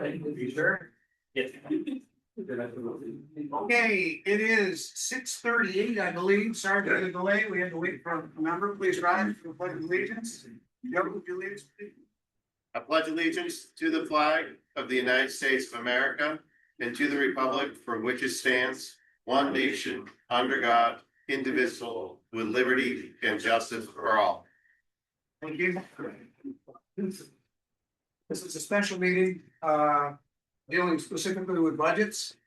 You sure? Yes. Okay, it is 6:38, I believe. Sorry for the delay. We had to wait for a member. Please rise for the pledge of allegiance. Joe, would you lead us, please? I pledge allegiance to the flag of the United States of America and to the republic for which it stands, one nation, under God, indivisible, with liberty and justice for all. Thank you. This is a special meeting, dealing specifically with budgets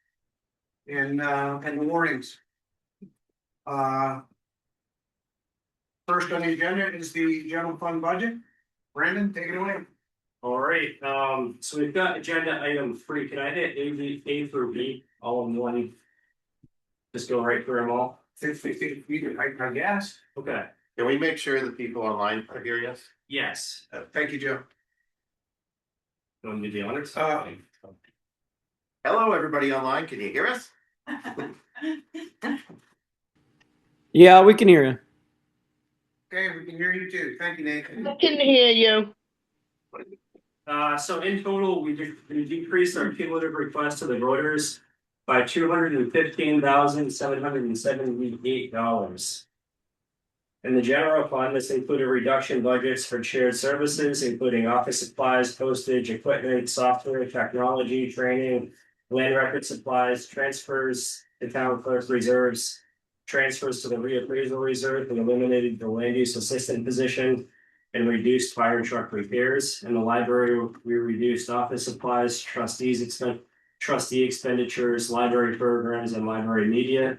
and warnings. First on the agenda is the general fund budget. Brandon, take it away. All right, so we've got agenda item 3. Can I hit A through B all in one? Just go right through them all? 50, I guess. Okay. Can we make sure the people online are here, yes? Yes. Thank you, Joe. You want to do the honors? Hello, everybody online. Can you hear us? Yeah, we can hear you. Okay, we can hear you too. Thank you, Nate. I can hear you. So in total, we decreased our cumulative request to the voters by $215,778. In the general fund, this included reduction budgets for shared services, including office supplies, postage, equipment, software, technology, training, land record supplies, transfers to town clerk reserves, transfers to the reappraisal reserve, and eliminated the land use assistant position, and reduced fire truck repairs. In the library, we reduced office supplies, trustee expenditures, library programs, and library media.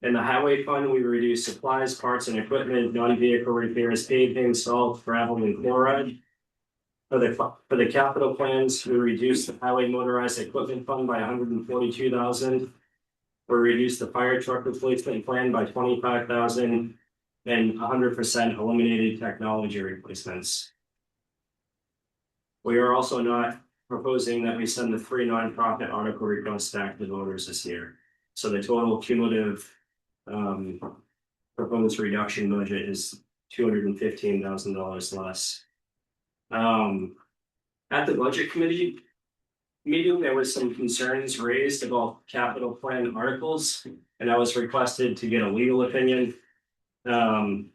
In the highway fund, we reduced supplies, parts, and equipment, non-vehicle repairs, paving, salt, gravel, and chloride. For the capital plans, we reduced the highway motorized equipment fund by $142,000. We reduced the fire truck replacement plan by $25,000, and 100% eliminated technology replacements. We are also not proposing that we send the 3 nonprofit article requests back to voters this year. So the total cumulative proposed reduction budget is $215,000 less. At the budget committee meeting, there was some concerns raised about capital plan articles, and I was requested to get a legal opinion. The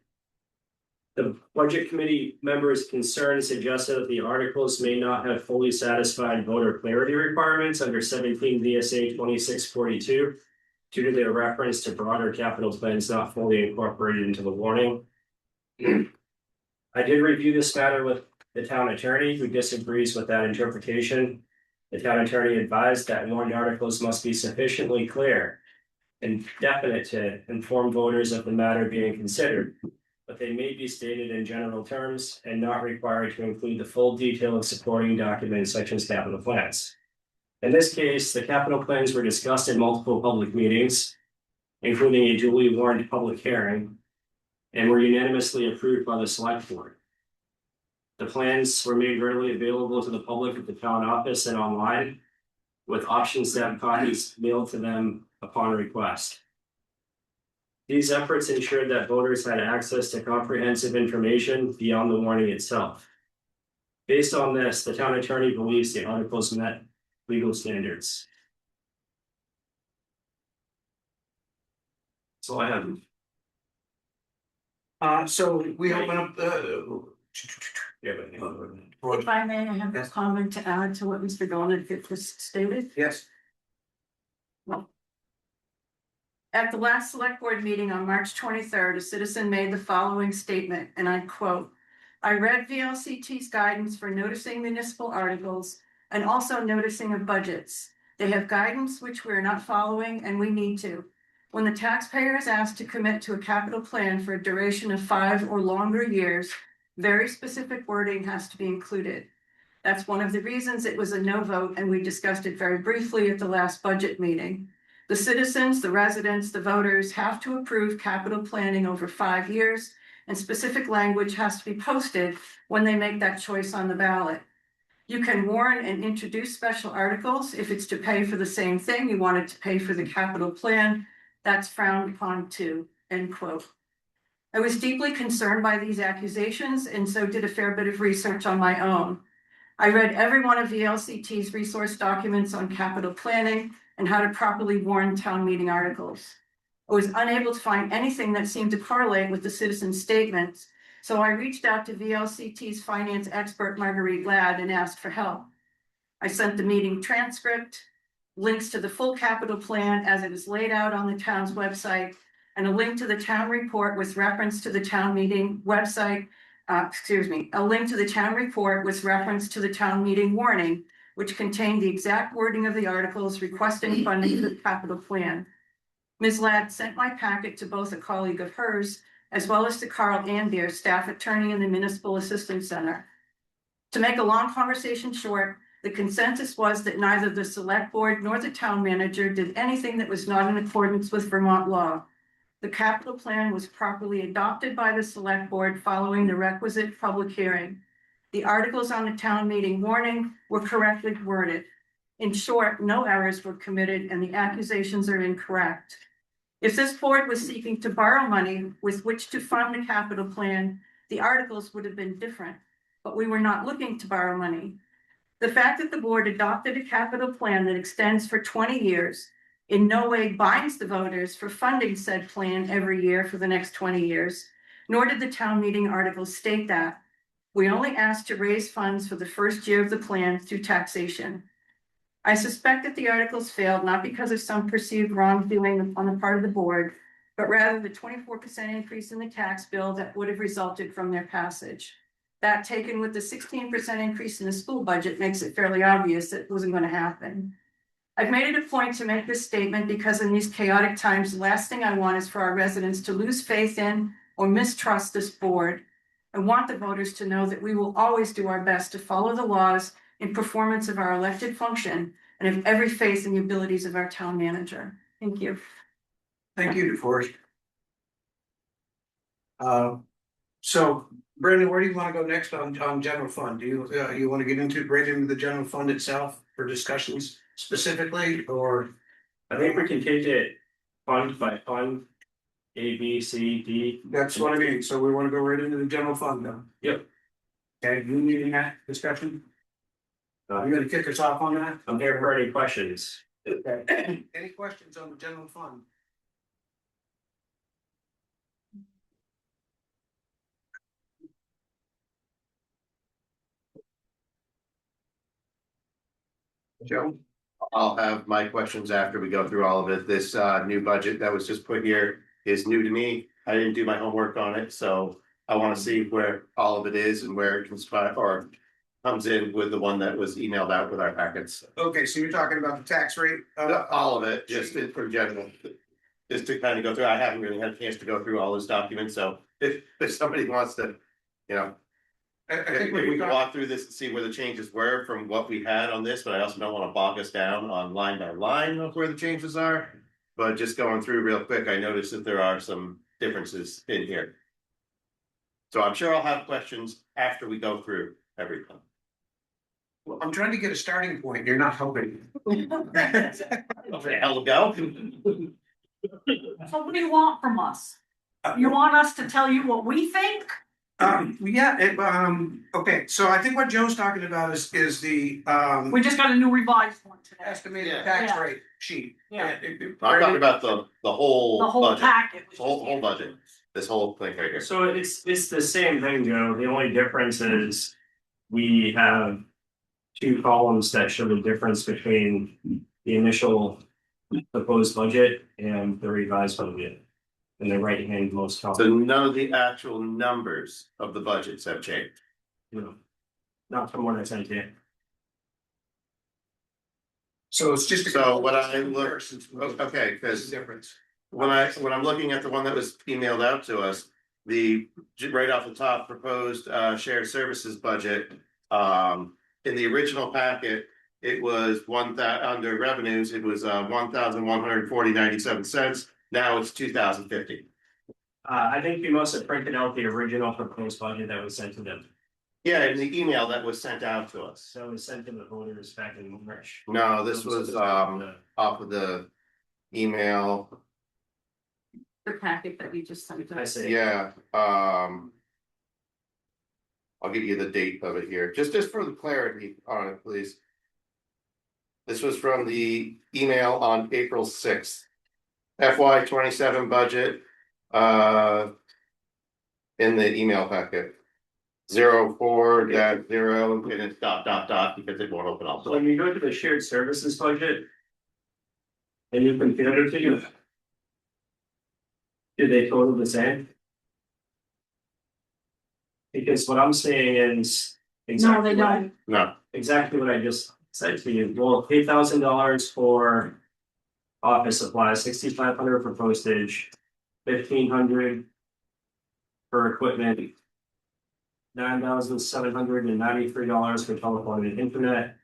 budget committee members' concerns suggested that the articles may not have fully satisfied voter clarity requirements under 17 VSA 2642 due to their reference to broader capital plans not fully incorporated into the warning. I did review this matter with the town attorney, who disagrees with that interpretation. The town attorney advised that warrant articles must be sufficiently clear and definite to inform voters of the matter being considered, but they may be stated in general terms and not required to include the full detail of supporting documents such as capital plans. In this case, the capital plans were discussed in multiple public meetings, including a duly warned public hearing, and were unanimously approved by the Selectboard. The plans were made readily available to the public at the town office and online, with options to have copies mailed to them upon request. These efforts ensured that voters had access to comprehensive information beyond the warning itself. Based on this, the town attorney believes the articles met legal standards. That's all I have. So we open up the. If I may, I have a comment to add to what Mr. Dolan just stated. Yes. At the last select board meeting on March 23rd, a citizen made the following statement, and I quote, "I read VLCT's guidance for noticing municipal articles and also noticing of budgets. They have guidance which we're not following and we need to. When the taxpayer is asked to commit to a capital plan for a duration of 5 or longer years, very specific wording has to be included. That's one of the reasons it was a no vote, and we discussed it very briefly at the last budget meeting. The citizens, the residents, the voters have to approve capital planning over 5 years, and specific language has to be posted when they make that choice on the ballot. You can warn and introduce special articles if it's to pay for the same thing you wanted to pay for the capital plan. That's frowned upon too," end quote. I was deeply concerned by these accusations and so did a fair bit of research on my own. I read every one of VLCT's resource documents on capital planning and how to properly warn town meeting articles. I was unable to find anything that seemed to correlate with the citizen statements, so I reached out to VLCT's finance expert Marguerite Ladd and asked for help. I sent the meeting transcript, links to the full capital plan as it is laid out on the town's website, and a link to the town report with reference to the town meeting website. A link to the town report with reference to the town meeting warning, which contained the exact wording of the articles requesting funding for the capital plan. Ms. Ladd sent my packet to both a colleague of hers, as well as to Carl Anbeer, staff attorney in the Municipal Assistance Center. To make a long conversation short, the consensus was that neither the select board nor the town manager did anything that was not in accordance with Vermont law. The capital plan was properly adopted by the select board following the requisite public hearing. The articles on the town meeting warning were correctly worded. In short, no errors were committed and the accusations are incorrect. If this board was seeking to borrow money with which to fund the capital plan, the articles would have been different, but we were not looking to borrow money. The fact that the board adopted a capital plan that extends for 20 years in no way binds the voters for funding said plan every year for the next 20 years, nor did the town meeting articles state that. We only asked to raise funds for the first year of the plan through taxation. I suspect that the articles failed not because of some perceived wrongdoing on the part of the board, but rather the 24% increase in the tax bill that would have resulted from their passage. That, taken with the 16% increase in the school budget, makes it fairly obvious that it wasn't going to happen. I've made it a point to make this statement because in these chaotic times, the last thing I want is for our residents to lose faith in or mistrust this board. I want the voters to know that we will always do our best to follow the laws in performance of our elected function and have every faith in the abilities of our town manager. Thank you. Thank you, DeForest. So Brandon, where do you want to go next on general fund? Do you want to get right into the general fund itself for discussions specifically, or? I think we can take it fund by fund, A, B, C, D. That's what I mean, so we want to go right into the general fund now. Yep. Okay, you needing that discussion? You gonna kick us off on that? I'm here for any questions. Okay. Any questions on the general fund? Joe? I'll have my questions after we go through all of it. This new budget that was just put here is new to me. I didn't do my homework on it, so I want to see where all of it is and where it can or comes in with the one that was emailed out with our packets. Okay, so you're talking about the tax rate? All of it, just in general, just to kind of go through. I haven't really had a chance to go through all those documents, so if somebody wants to, you know. I think we can walk through this and see where the changes were from what we had on this, but I also don't want to bog us down on line by line of where the changes are. But just going through real quick, I noticed that there are some differences in here. So I'm sure I'll have questions after we go through everything. Well, I'm trying to get a starting point. You're not helping. Okay, I'll go. So what do you want from us? You want us to tell you what we think? Okay, so I think what Joe's talking about is the We just got a new revised one today. estimated tax Yeah. rate sheet. Yeah. I'm talking about the whole The whole budget, packet. was the whole just- budget, this whole thing right here. So it's the same thing, Joe. The only difference is we have two columns that show the difference between the initial proposed budget and the revised budget. In the right hand most So column, none of the actual numbers of the budgets have changed. you know, not from what I sent you. So it's just. So what I look, okay, There's because a difference. when I'm looking at the one that was emailed out to us, right off the top proposed shared services budget. In the original packet, it was under revenues, it was 1,140.97 Now it's 2,050. I think you must have printed out the original proposed budget that was sent to them. Yeah, in the email that was sent out to us. So it was sent to the voters back in March. No, this was off of the email. The packet that you just sent I us. see. Yeah, I'll give you the date of it here, just for the clarity on it, please. This was from the email on April 6th. FY 27 budget, in the email packet. 04-0, and it's ... because it won't open up. So when you go to the shared services budget. And you compare it to you. Do they total the same? Because what I'm saying is. No, they don't. No, Exactly what I just said to you, well, $8,000 for. Office supplies, 6,500 for postage, 1,500. For equipment. $9,793 for telephone and internet.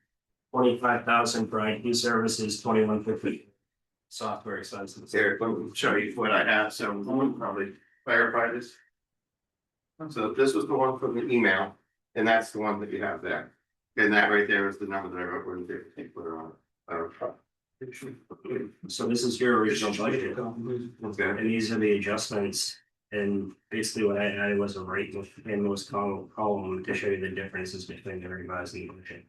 25,000 for IT services, 2,150. Software expenses. here, let me show you what I have, so we'll probably clarify this. So this was the one from the email, and that's the one that you have there. And that right there is the number that I wrote, when they put it on. So this is your original budget, Okay. and these are the adjustments. And basically what I added was a right in most column to show you the differences between the revised and the budget.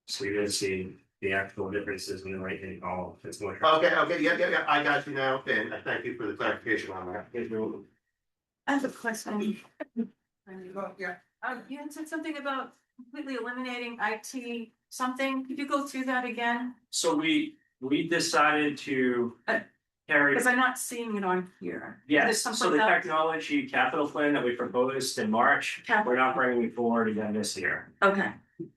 So you're gonna see the actual differences in the right hand column. It's more. Okay, yeah, I got you now, and I thank you for the clarification on that. I have a question. Yeah. You had said something about completely eliminating IT something. Could you go through that again? So we decided to carry. Because I'm not seeing it on here. Yes, There's so something the about- technology capital plan that we proposed in March, we're not bringing it forward again this year. Okay,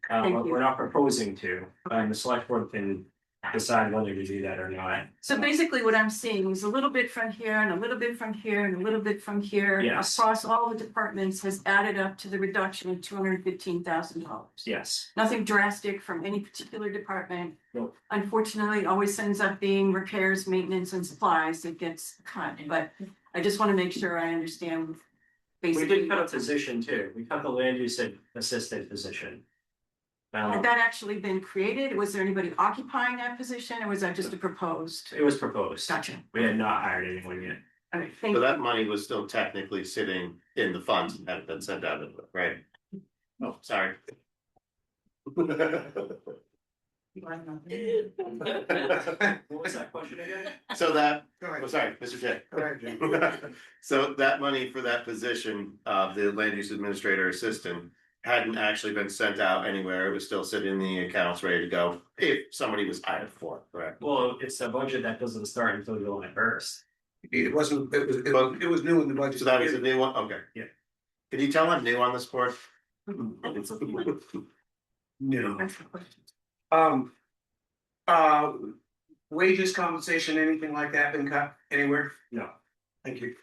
Thank you. We're not proposing to, the select board can decide whether to do that or not. so basically what I'm seeing is a little bit from here and a little bit from here and a little bit from here. Yes. Across all the departments has added up to the reduction of $215,000. Yes, Nothing drastic from any particular department. Nope. Unfortunately, it always ends up being repairs, maintenance and supplies that gets cut, but I just want to make sure I understand. we Basically, did cut a position too, we cut the land use assistant position. had that actually been created? Was there anybody occupying that position or was that just a proposed? It was proposed, Gotcha. we had not hired anyone yet. Okay, thank So you. that money was still technically sitting in the funds and hadn't been sent out, right? Oh, sorry. What was that question again? So that, Go ahead. oh, sorry, Mr. J. Go ahead, Jim. So that money for that position of the land use administrator assistant hadn't actually been sent out anywhere. It was still sitting in the accounts ready to go if somebody was hired for it, correct? Well, it's a budget that doesn't start until July 1st. It wasn't, it was new in the budget. So that was a new one, okay. Yeah. Can you tell I'm new on this board? No. Wages, compensation, anything like that been cut anywhere? No. Thank you.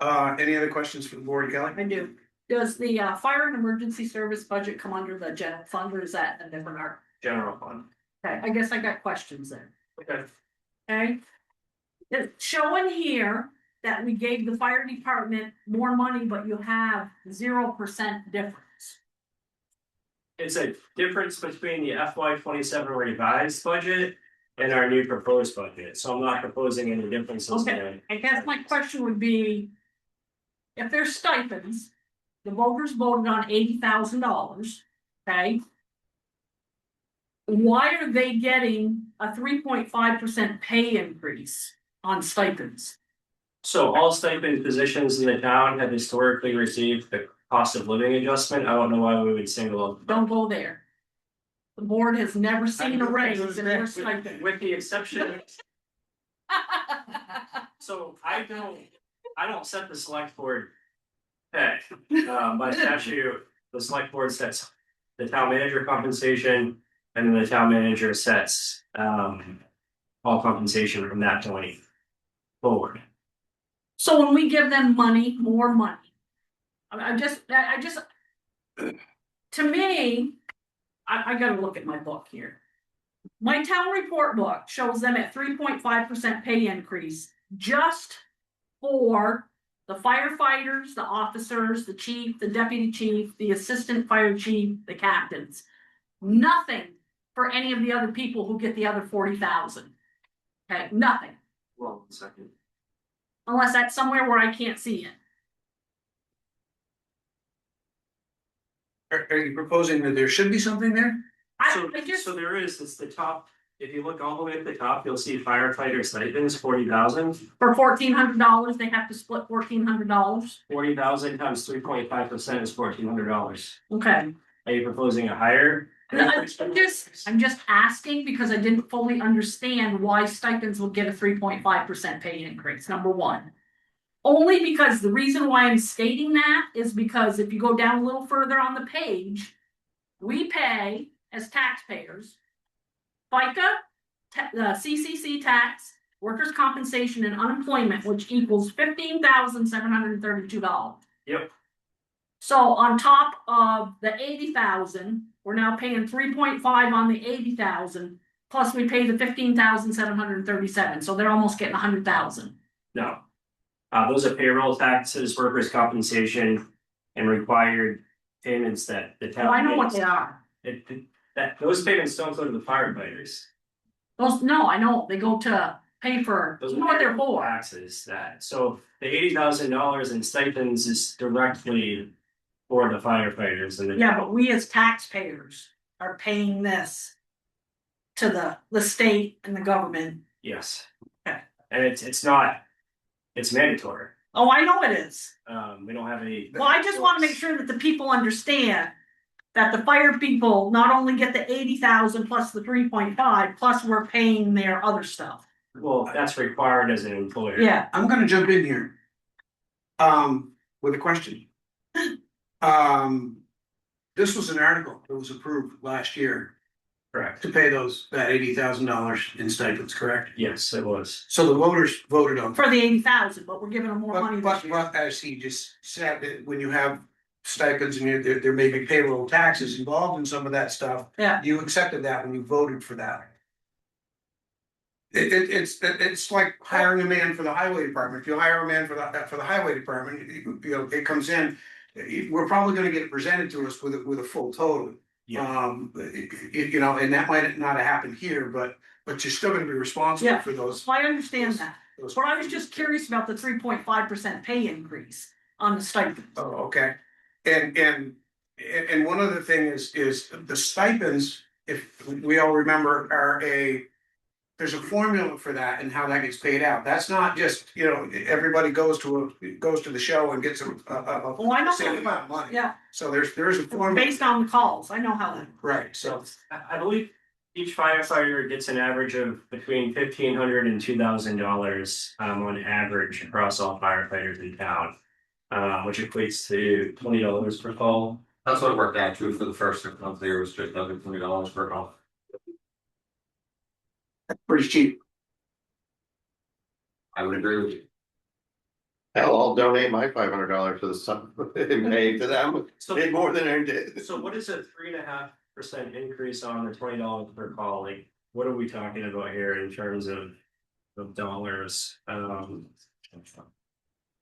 Any other questions for the board, Kelly? I do. Does the fire and emergency service budget come under the general fund or is that a different art? General fund. Okay, I guess I got questions there. Okay. Okay. It's showing here that we gave the fire department more money, but you have 0% difference. It's a difference between the FY 27 revised budget and our new proposed budget, so I'm not proposing any differences Okay. there. I guess my question would be. If there's stipends, the voters voted on $80,000, okay? Why are they getting a 3.5% pay increase on stipends? So all stipend positions in the town have historically received the cost of living adjustment. I don't know why we would single out. Don't go there. The board has never seen a raise in their stipend. With the exception, so I don't set the select board pay. By statute, the select board sets the town manager compensation and then the town manager sets all compensation from that point forward. So when we give them money, more money. I just, to me, I gotta look at my book here. My town report book shows them at 3.5% pay increase just for the firefighters, the officers, the chief, the deputy chief, the assistant fire chief, the captains. Nothing for any of the other people who get the other 40,000. Okay, nothing, Well, 1 second. unless that's somewhere where I can't see it. Are you proposing that there should be something there? I just, So there is, it's the top, if you look all the way at the top, you'll see firefighter stipends, 40,000. for $1,400, they have to split $1,400. 40,000 times 3.5% is $1,400. Okay. Are you proposing a higher? I'm just asking because I didn't fully understand why stipends will get a 3.5% pay increase, number one. Only because the reason why I'm stating that is because if you go down a little further on the page, we pay as taxpayers FICA, CCC tax, workers' compensation and unemployment, which equals $15,732. Yep. So on top of the 80,000, we're now paying 3.5 on the 80,000, plus we pay the 15,737. So they're almost getting 100,000. No. Those are payroll taxes, workers' compensation, and required payments that the town. Well, I know what makes. they are. Those payments don't go to the firefighters. No, I know they go to pay for. Those You know what they're for? taxes that, so the $80,000 in stipends is directly for the firefighters and the. Yeah, but we as taxpayers are paying this to the state and the government. Yes. Okay. And it's not, it's mandatory. Oh, I know it is. We don't have any. Well, I just want to make sure that the people understand that the fire people not only get the 80,000 plus the 3.5, plus we're paying their other stuff. Well, that's required as an employer. Yeah. I'm gonna jump in here. With a question. This was an article that was approved last year Correct. to pay that $80,000 in stipends, correct? Yes, it was. So the voters voted on. For the 80,000, but we're giving them more money this year. But as he just said, that when you have stipends and there may be payroll taxes involved in some of that stuff. Yeah. You accepted that when you voted for that. It's like hiring a man for the highway department. If you hire a man for the highway department, it comes in. We're probably gonna get it presented to us with a full total. Yeah. And that might not have happened here, but you're still gonna be responsible Yeah. for those. So I understand that. those- But I was just curious about the 3.5% pay increase on the stipend. Oh, okay. And one other thing is the stipends, if we all remember, there's a formula for that and how that gets paid out. That's not just, everybody goes to the show and gets a Oh, I know. same amount of money. Yeah, So there is a formula. based on the calls. I know how that. Right, so, I believe each firefighter gets an average of between $1,500 and $2,000 on average across all firefighters in town. Which equates to $20 per call. That's what it worked out to for the first 6 months there was just under $20 per call. that's pretty cheap. I would agree with you. Hell, I'll donate my $500 to the sun and pay to them, pay more than I did. So what is a 3.5% increase on the $20 per call? Like, what are we talking about here in terms of dollars?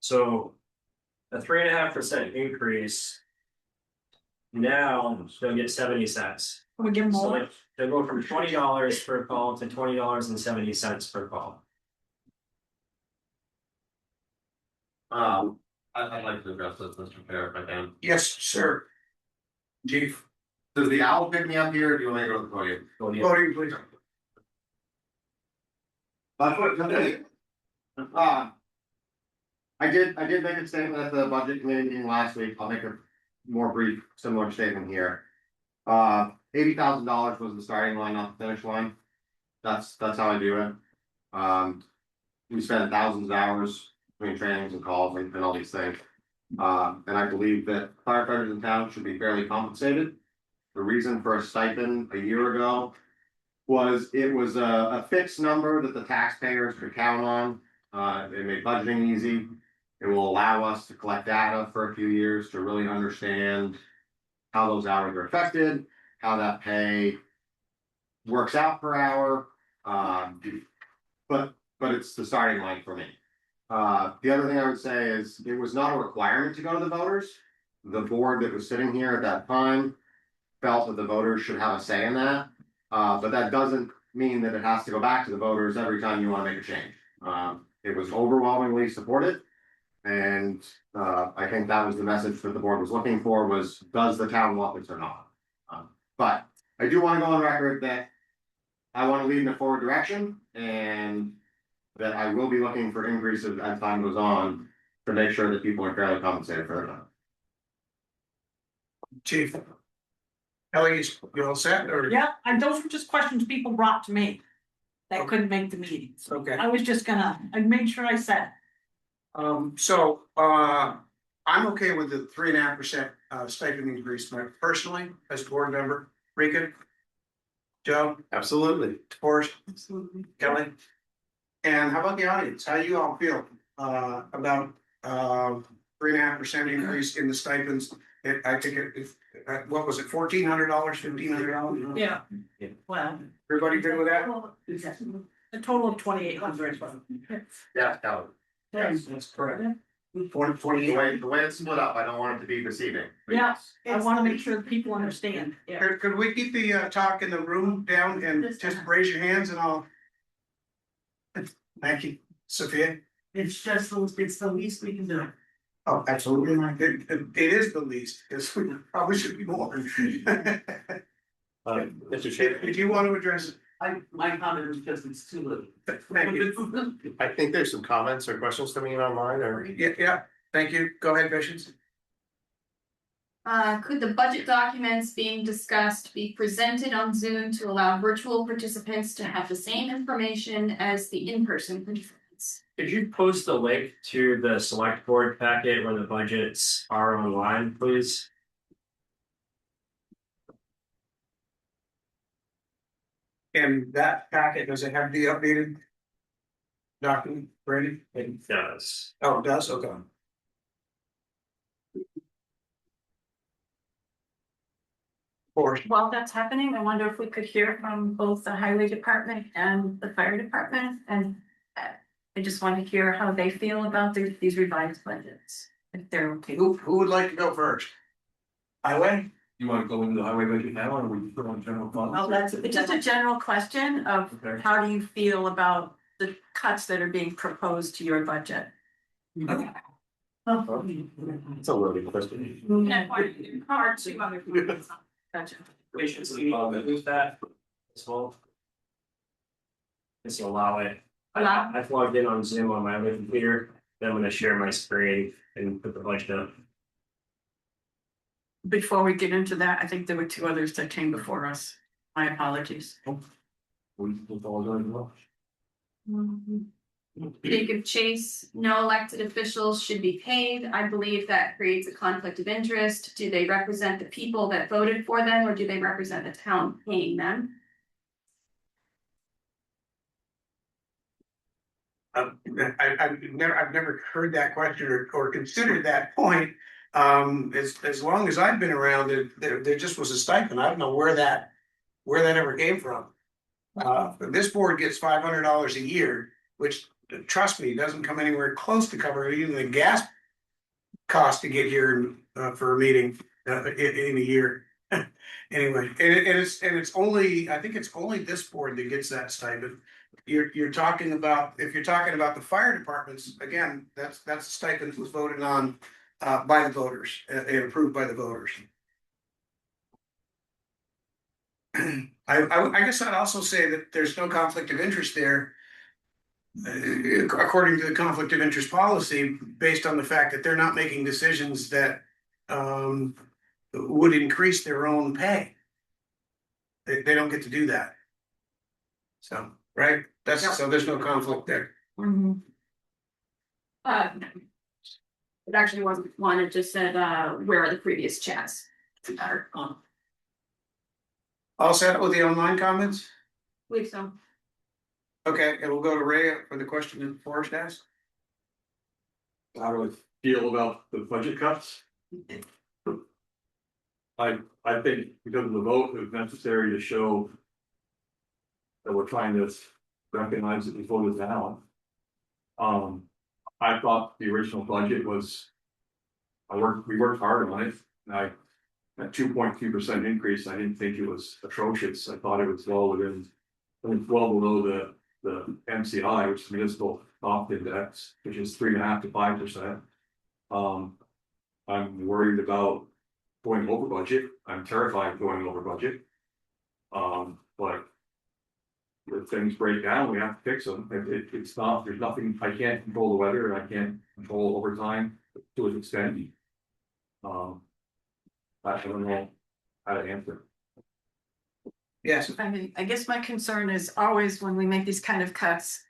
So a 3.5% increase. Now they'll get 70 cents. Can we give them So more? like, they'll go from $20 per call to $20.70 per call. I'd like to address this, Mr. Chair, if I can. Yes, sir. Chief. Does the owl pick me up here, or do you want me to go to the podium? Go the- Voting, please. I did make a statement at the budget committee meeting last week. I'll make a more brief, similar statement here. $80,000 was the starting line, not the finish line. That's how I do it. We spent thousands of hours between trainings and calls and all these things. And I believe that firefighters in town should be fairly compensated. The reason for a stipend a year ago was it was a fixed number that the taxpayers could count on. It made budgeting easy. It will allow us to collect data for a few years to really understand how those hours are affected, how that pay works out per hour. But it's the starting line for me. The other thing I would say is it was not a requirement to go to the voters. The board that was sitting here at that time felt that the voters should have a say in that. But that doesn't mean that it has to go back to the voters every time you want to make a change. It was overwhelmingly supported. And I think that was the message that the board was looking for, was does the town want this or not? But I do want to go on record that I want to lead in a forward direction, and that I will be looking for increases as time goes on to make sure that people are fairly compensated for their time. Chief. Ellie, you all set or? Yeah, and those were just questions people brought to me. That Okay. couldn't make the meetings. Okay. I was just gonna, I made sure I said. I'm okay with the 3.5% stipend increase, personally, as a board member. Rika? Joe? Absolutely. Forrest? Absolutely. Kelly? And how about the audience? How do you all feel about 3.5% increase in the stipends? I think what was it, $1,400, $1,500? Yeah. Well. Everybody good with that? A total of 2,800. Yeah, that was. Yes, that's correct. The way it's split up, I don't want it to be deceiving. Yeah, I wanna make sure that people understand, yeah. Could we keep the talk in the room down and just raise your hands and I'll. Thank you, Sophia. It's just, it's the least we can do. Oh, absolutely. It is the least, because we probably should be more. Mr. Chair, If you want to address it, My comment is just it's too little. thank you. I think there's some comments or questions coming in online, or? Yeah, thank you. Go ahead, Patience. Could the budget documents being discussed be presented on Zoom to allow virtual participants to have the same information as the in-person participants? Could you post the link to the select board packet where the budgets are online, please? And that packet, does it have the updated document ready? It does. Oh, it does? Okay. Or While that's happening, I wonder if we could hear from both the highway department and the fire department, and I just want to hear how they feel about these revised budgets, if they're okay. who would like to go first? Highway? you want to go into the highway budget now, or we put on general fund? Well, that's just a general question of Okay. how do you feel about the cuts that are being proposed to your budget? It's a loading question. Hard to other people. Gotcha. Patience with that as well. Just allow it. I've logged in on Zoom on my other computer, then I'm gonna share my screen and put the budget up. Before we get into that, I think there were two others that came before us. My apologies. We all going well. Jacob Chase, no elected officials should be paid. I believe that creates a conflict of interest. Do they represent the people that voted for them, or do they represent the town paying them? I've never heard that question or considered that point. As long as I've been around, there just was a stipend. I don't know where that ever came from. This board gets $500 a year, which, trust me, doesn't come anywhere close to covering even the gas cost to get here for a meeting in a year. Anyway, and it's only, I think it's only this board that gets that stipend. You're talking about, if you're talking about the fire departments, again, that's a stipend that was voted on by the voters and approved by the voters. I guess I'd also say that there's no conflict of interest there. According to the conflict of interest policy, based on the fact that they're not making decisions that would increase their own pay. They don't get to do that. So, right, so there's no conflict there. It actually wasn't one, it just said, where are the previous chats? All set with the online comments? Believe so. Okay, and we'll go to Ray for the question that Forrest asked. How do I feel about the budget cuts? I think because of the vote, it was necessary to show that we're trying to recognize that we voted down. I thought the original budget was, we worked hard on it, and that 2.2% increase, I didn't think it was atrocious. I thought it was well below the MCI, which is municipal cost index, which is 3.5% to 5%. I'm worried about going over budget. I'm terrified of going over budget. But if things break down, we have to fix them. It's not, there's nothing, I can't control the weather, and I can't control overtime to an extent. I don't know how to answer. Yes, I mean, I guess my concern is always when we make these kind of cuts,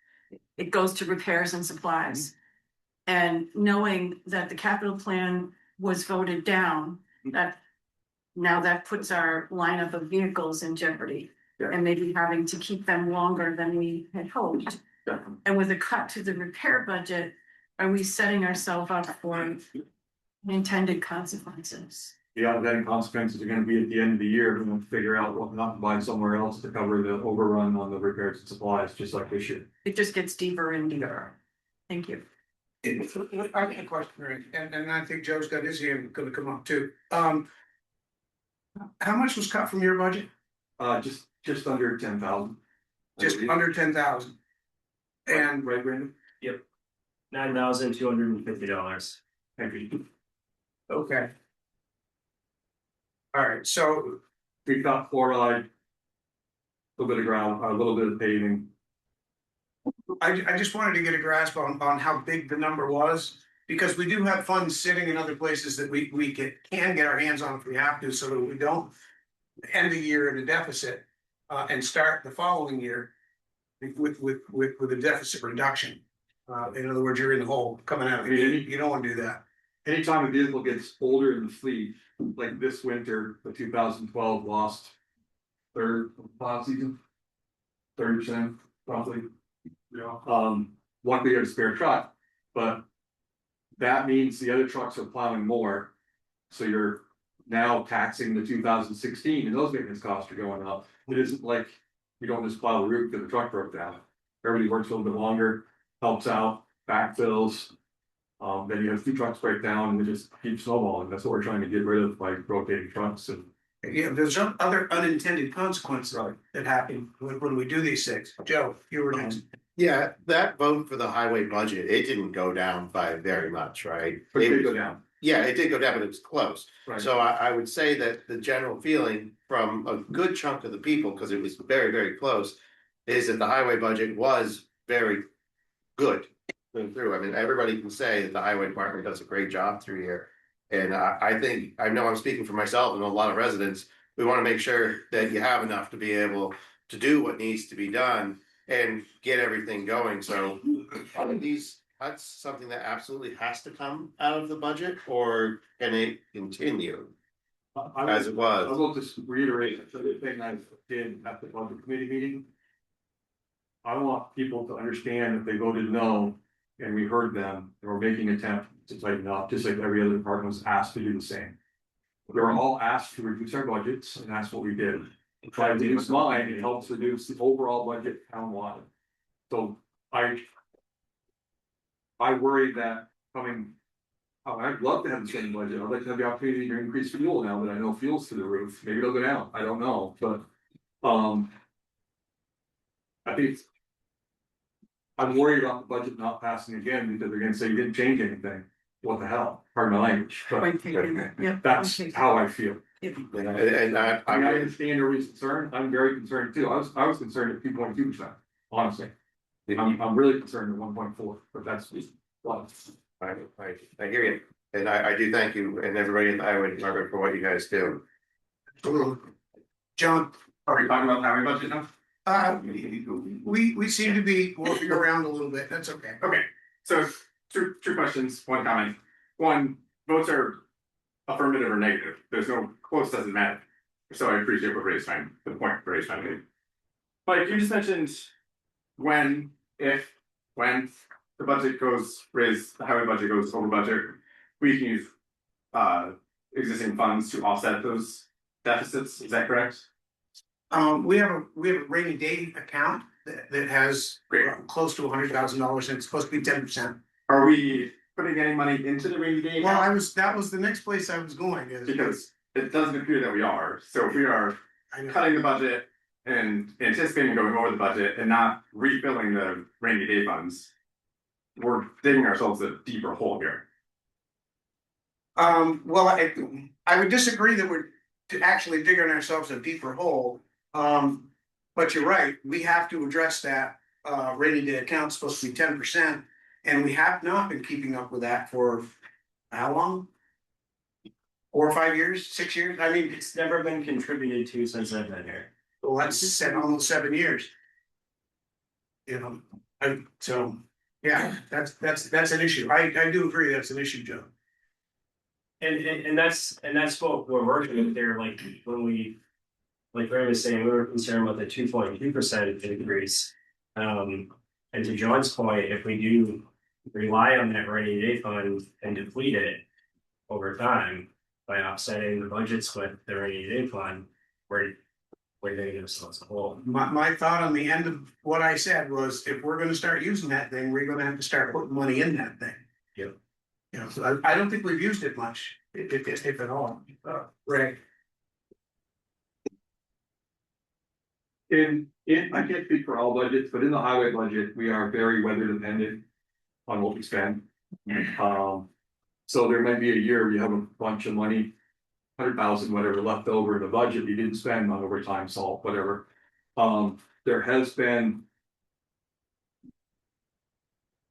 it goes to repairs and supplies. And knowing that the capital plan was voted down, that now that puts our lineup of vehicles in jeopardy. Yeah. And maybe having to keep them longer than we had hoped. Yeah. And with a cut to the repair budget, are we setting ourselves up for intended consequences? The unintended consequences are gonna be at the end of the year, we're gonna figure out what not to buy somewhere else to cover the overrun on the repairs and supplies, just like this year. It just gets deeper and deeper. Thank you. I have a question, Rick, and I think Joe's got his hand gonna come up too. How much was cut from your budget? Just under 10,000. Just under 10,000. And Right, Brandon? $9,250. Thank you. okay. All right, so We got chloride. A little bit of ground, a little bit of paving. I just wanted to get a grasp on how big the number was. Because we do have funds sitting in other places that we can get our hands on if we have to, so that we don't end the year in a deficit. And start the following year with a deficit reduction. In other words, you're in the hole coming out, you don't wanna do that. Anytime a vehicle gets older in the fleet, like this winter, the 2012 lost third plow season. 30% roughly. Yeah. Luckily you had a spare truck, but that means the other trucks are plowing more. So you're now taxing the 2016 and those maintenance costs are going up. It isn't like you don't just plow the route because the truck broke down. Everybody works a little bit longer, helps out, backfills. Then you have two trucks break down and it just keeps snowballing. That's what we're trying to get rid of by rotating trucks and. Yeah, there's some other unintended consequences that happen when we do these things. Joe, you were next. Yeah, that vote for the highway budget, it didn't go down by very much, right? But it did go down. Yeah, it did go down, but it was close. Right. So I would say that the general feeling from a good chunk of the people, because it was very, very close, is that the highway budget was very good through. I mean, everybody can say that the highway department does a great job through here. And I think, I know I'm speaking for myself and a lot of residents, we want to make sure that you have enough to be able to do what needs to be done and get everything going. So are these cuts something that absolutely has to come out of the budget, or can it continue as it I was? will just reiterate the thing I did at the budget committee meeting. I want people to understand that they voted no, and we heard them, and we're making an attempt to tighten up, just like every other department was asked to do the same. We were all asked to reduce our budgets, and that's what we did. If I reduce mine, it helps reduce the overall budget townwide. So I worry that coming. Oh, I'd love to have the same budget. I'd like to have the opportunity to increase fuel now that I know fuel's through the roof. Maybe it'll go down. I don't know, but I think I'm worried about the budget not passing again because they're gonna say you didn't change anything. What the hell? Pardon my language, but Point taken. Yeah. that's how I feel. And I understand everybody's concern. I'm very concerned too. I was concerned at 2.2%, honestly. I'm really concerned at 1.4, but that's what. I hear you, and I do thank you and everybody in the highway department for what you guys do. John, Are we talking about highway budget now? we seem to be working around a little bit, that's okay. Okay, so two questions, one comment. One, votes are affirmative or negative. There's no close, doesn't matter. So I appreciate what Ray's trying, the point Ray's trying to make. But you just mentioned when the budget goes, the highway budget goes over budget, we can use existing funds to offset those deficits, is that correct? We have a rainy day account that has close to $100,000 and it's supposed to be 10%. Are we putting any money into the rainy day Well, account? that was the next place I was going is. Because it doesn't appear that we are, so if we are I know. cutting the budget and anticipating going over the budget and not refilling the rainy day funds. We're digging ourselves a deeper hole here. Well, I would disagree that we're actually digging ourselves a deeper hole. But you're right, we have to address that, rainy day account's supposed to be 10%. And we have not been keeping up with that for how long? 4 or 5 years, 6 years, I mean, It's never been contributed to since I've been here. well, that's almost 7 years. You know, so, yeah, that's an issue, I do agree, that's an issue, Joe. And that's what we're working with there, like when we. Like Ray was saying, we were concerned about the 2.2% increase. And to John's point, if we do rely on that rainy day fund and deplete it over time by offsetting the budgets with the rainy day fund, we're gonna get ourselves a hole. My thought on the end of what I said was, if we're gonna start using that thing, we're gonna have to start putting money in that thing. Yep. You know, so I don't think we've used it much, if at all, Ray. I can't speak for all budgets, but in the highway budget, we are very weather dependent on what we spend. So there might be a year where you have a bunch of money, 100,000, whatever, left over in the budget you didn't spend on overtime, salt, whatever. There has been.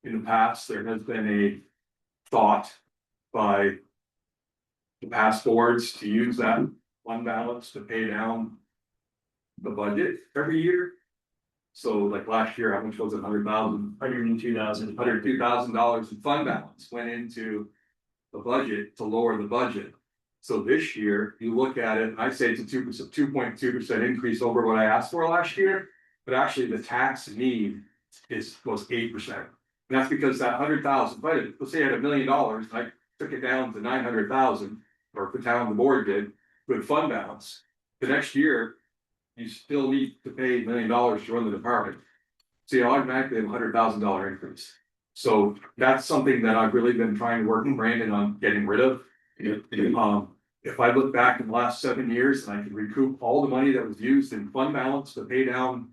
In the past, there has been a thought by the past boards to use that fund balance to pay down the budget every year. So like last year, how much was it? $100,000, $102,000 in fund balance went into the budget to lower the budget. So this year, you look at it, and I say it's a 2.2% increase over what I asked for last year, but actually the tax need was 8%. And that's because that 100,000, let's say I had $1 million, I took it down to 900,000, or the town, the board did, with fund balance. The next year, you still need to pay $1 million to run the department. So you automatically have $100,000 increase. So that's something that I've really been trying to work with Brandon on getting rid of. If I look back in the last 7 years and I can recoup all the money that was used in fund balance to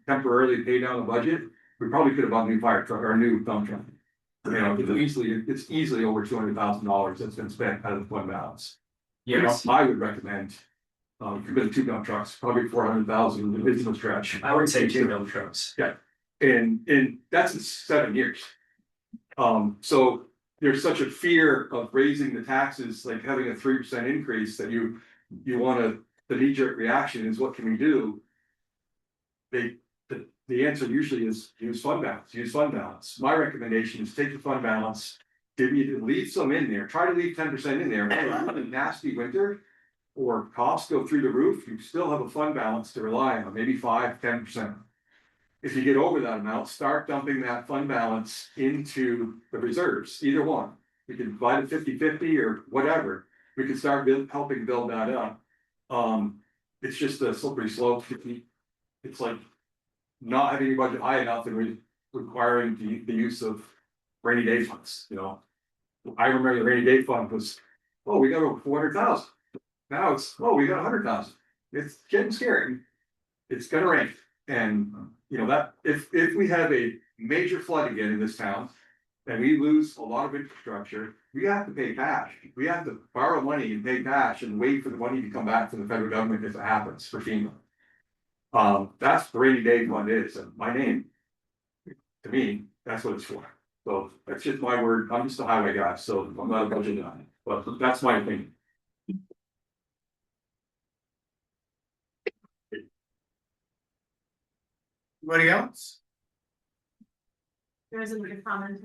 temporarily pay down the budget, we probably could have bought a new fire truck or a new dump truck. You know, it's easily over $200,000 that's been spent out of fund balance. Yes, I would recommend. Could be 2 dump trucks, probably 400,000 in the business stretch. I would say 2 dump trucks. Yeah, and that's in 7 years. So there's such a fear of raising the taxes, like having a 3% increase, that you want the knee-jerk reaction is, what can we do? The answer usually is use fund balance. My recommendation is take the fund balance, leave some in there, try to leave 10% in there. If you have a nasty winter, or costs go through the roof, you still have a fund balance to rely on, maybe 5-10%. If you get over that amount, start dumping that fund balance into the reserves, either one. We can divide it 50-50 or whatever. We can start helping build that up. It's just a slippery slope. It's like not having your budget high enough and requiring the use of rainy day funds, you know. I remember the rainy day fund was, we got over 400,000. Now it's, we got 100,000. It's getting scary. It's gonna rain. And you know that if we have a major flood again in this town and we lose a lot of infrastructure, we have to pay cash. We have to borrow money and pay cash and wait for the money to come back from the federal government if it happens for FEMA. That's the rainy day fund is, and my name, to me, that's what it's for. So that's just my word. I'm just a highway guy, so I'm not a budget guy, but that's my opinion. Anybody else? There is a comment.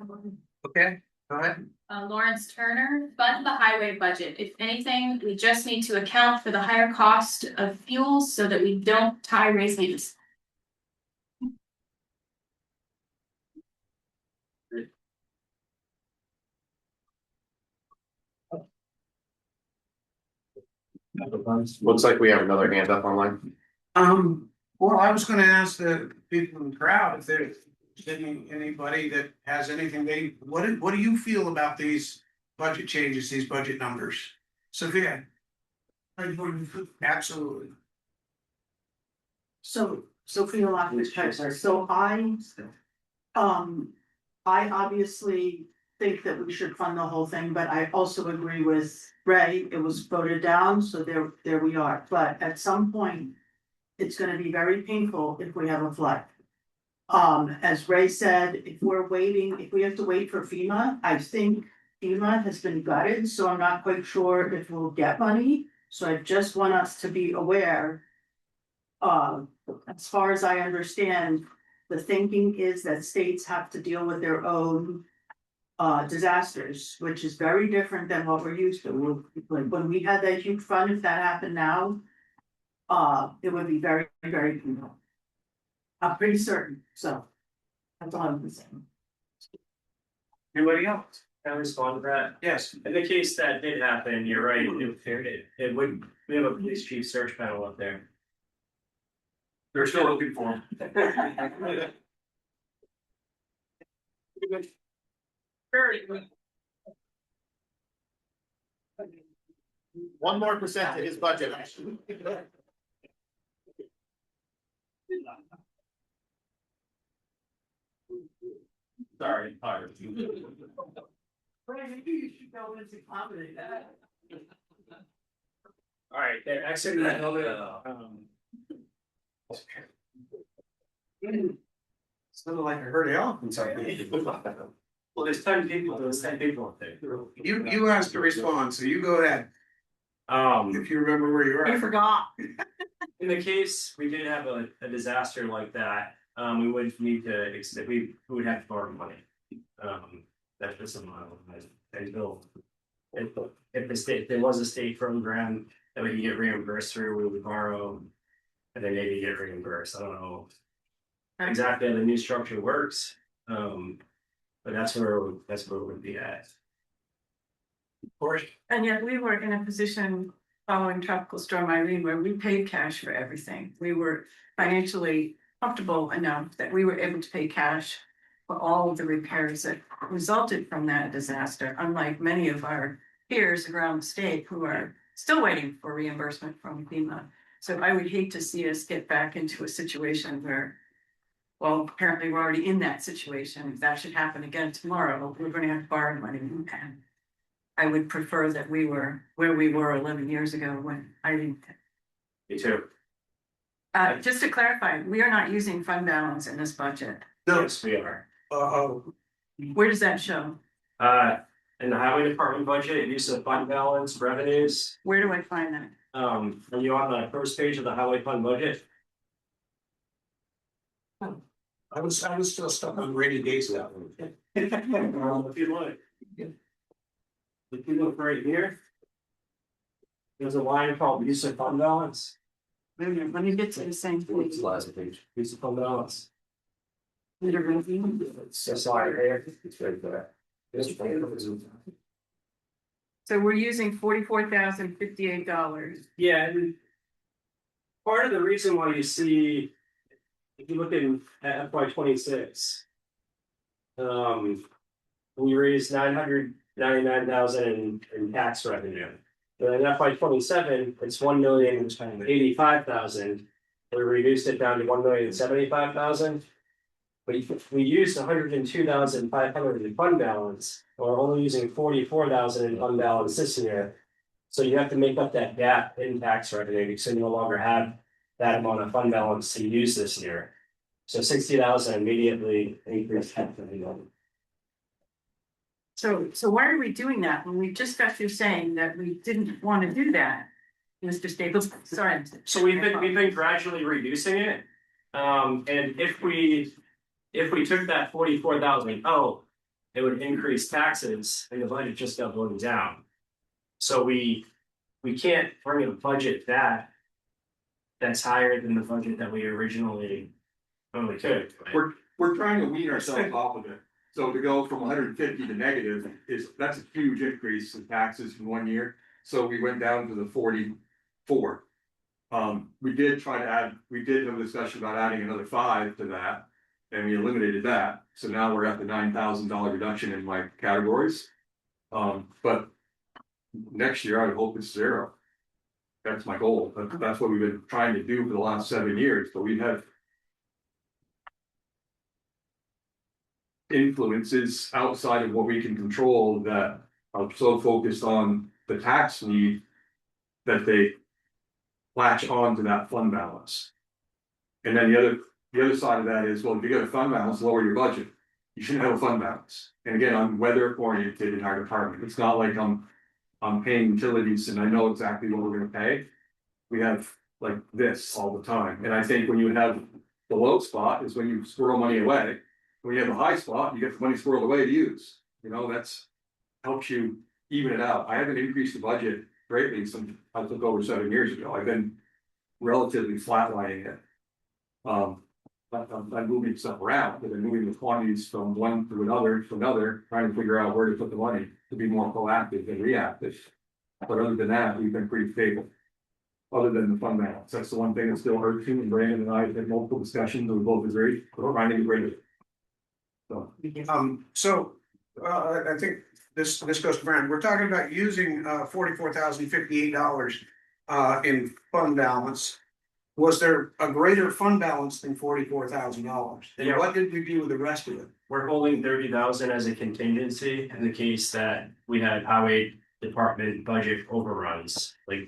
Okay, go ahead. Lawrence Turner, fund the highway budget. If anything, we just need to account for the higher cost of fuels so that we don't tie raisins. Looks like we have another hand up online. Well, I was gonna ask the people in the crowd if there's anybody that has anything what do you feel about these budget changes, these budget numbers? Sophia? Absolutely. So Sophia Loftus Kaiser, so I obviously think that we should fund the whole thing, but I also agree with Ray, it was voted down, so there we are, but at some point. It's gonna be very painful if we have a flood. As Ray said, if we have to wait for FEMA, I think FEMA has been gutted, so I'm not quite sure if we'll get money, so I just want us to be aware. As far as I understand, the thinking is that states have to deal with their own. Disasters, which is very different than what we're used to, like when we had that huge fund, if that happened now. It would be very, very painful. I'm pretty certain, so. That's all I'm saying. Anybody else? Can I respond to that? Yes. In the case that did happen, you're right, it would, we have a police chief search panel up there. They're still looking for him. One more percent to his budget. Sorry, sorry. Maybe you should go into comedy. All right, they're exiting that building. Sounded like I heard elephants up there. Well, there's 10 people, up there. You asked to respond, so you go ahead, if you remember where you I are. forgot. In the case we did have a disaster like that, we would need to, we would have to borrow money. That's just a model, until if the state, if there was a state program that we could get reimbursed through, we would borrow. And then maybe get reimbursed, I don't know exactly how the new structure works, but that's where it would be at. Of course. And yet we were in a position following Tropical Storm Irene where we paid cash for everything. We were financially comfortable enough that we were able to pay cash for all of the repairs that resulted from that disaster, unlike many of our peers around the state who are still waiting for reimbursement from FEMA. So I would hate to see us get back into a situation where, well, apparently we're already in that situation. If that should happen again tomorrow, we're going to have to borrow money. And I would prefer that we were where we were 11 years ago when Irene. Me too. Just to clarify, we are not using fund balance in this budget. No. Yes, we are. Where does that show? In the highway department budget, use of fund balance, revenues. Where do I find that? Are you on the first page of the highway fund budget? I was still stuck on rainy days that one. If you look. If you look right here. There's a line called use of fund balance. Wait a minute, let me get to the same What's page. the last page? Use of fund balance. Under review. It's a slide there. It's right there. So we're using $44,058. Yeah, and part of the reason why you see, if you look at FY 26, we raised 999,000 in tax revenue. But in FY 27, it's 1,085,000. We reduced it down to 1,075,000. But we used 102,500 in fund balance, and we're only using 44,000 in fund balance this year. So you have to make up that gap in tax revenue because you no longer have that amount of fund balance to use this year. So 60,000 immediately increased tax revenue. So why are we doing that when we just got through saying that we didn't want to do that? Mr. Staples, sorry. So we've been gradually reducing it. And if we took that 44,000 out, it would increase taxes and the budget just got voted down. So we can't bring a budget that's higher than the budget that we originally could. We're trying to wean ourselves off of it. So to go from 150 to negative that's a huge increase in taxes in 1 year. So we went down to the 44. We did try to add, we did have a discussion about adding another 5 to that. And we eliminated that, so now we're at the $9,000 reduction in my categories. But next year I would hope it's 0. That's my goal, that's what we've been trying to do for the last 7 years, but we have. influences outside of what we can control that are so focused on the tax need that they latch on to that fund balance. And then the other side of that is, well, if you get a fund balance, lower your budget. You shouldn't have a fund balance. And again, I'm weather oriented in our department. It's not like I'm paying utilities and I know exactly what we're gonna pay. We have like this all the time. And I think when you have the low spot is when you squirrel money away. When you have a high spot, you get the money squirreled away to use. You know, that's helps you even it out. I haven't increased the budget greatly since I took over 7 years ago. I've been relatively flatlining it. I'm moving stuff around, but I'm moving the quantities from one to another, trying to figure out where to put the money to be more proactive than reactive. But other than that, we've been pretty stable. Other than the fund balance, that's the one thing that still hurts me, and Brandon and I have had multiple discussions, and we both agree, we're trying to get rid of it. So, I think this goes to Brandon. We're talking about using $44,058 in fund balance. Was there a greater fund balance than $44,000? And Yeah. what did we do with the rest of it? We're holding 30,000 as a contingency in the case that we had highway department budget overruns, like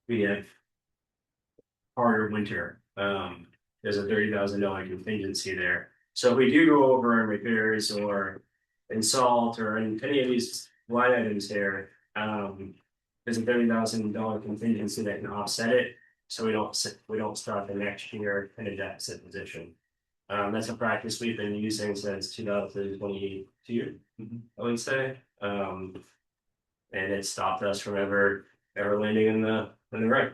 we have harder winter, there's a $30,000 contingency there. So if we do go over in repairs or in salt or in any of these line items here, there's a $30,000 contingency that can offset it. So we don't start the next year in a deficit position. That's a practice we've been using since 2022, I would say. And it stopped us from ever landing in the right.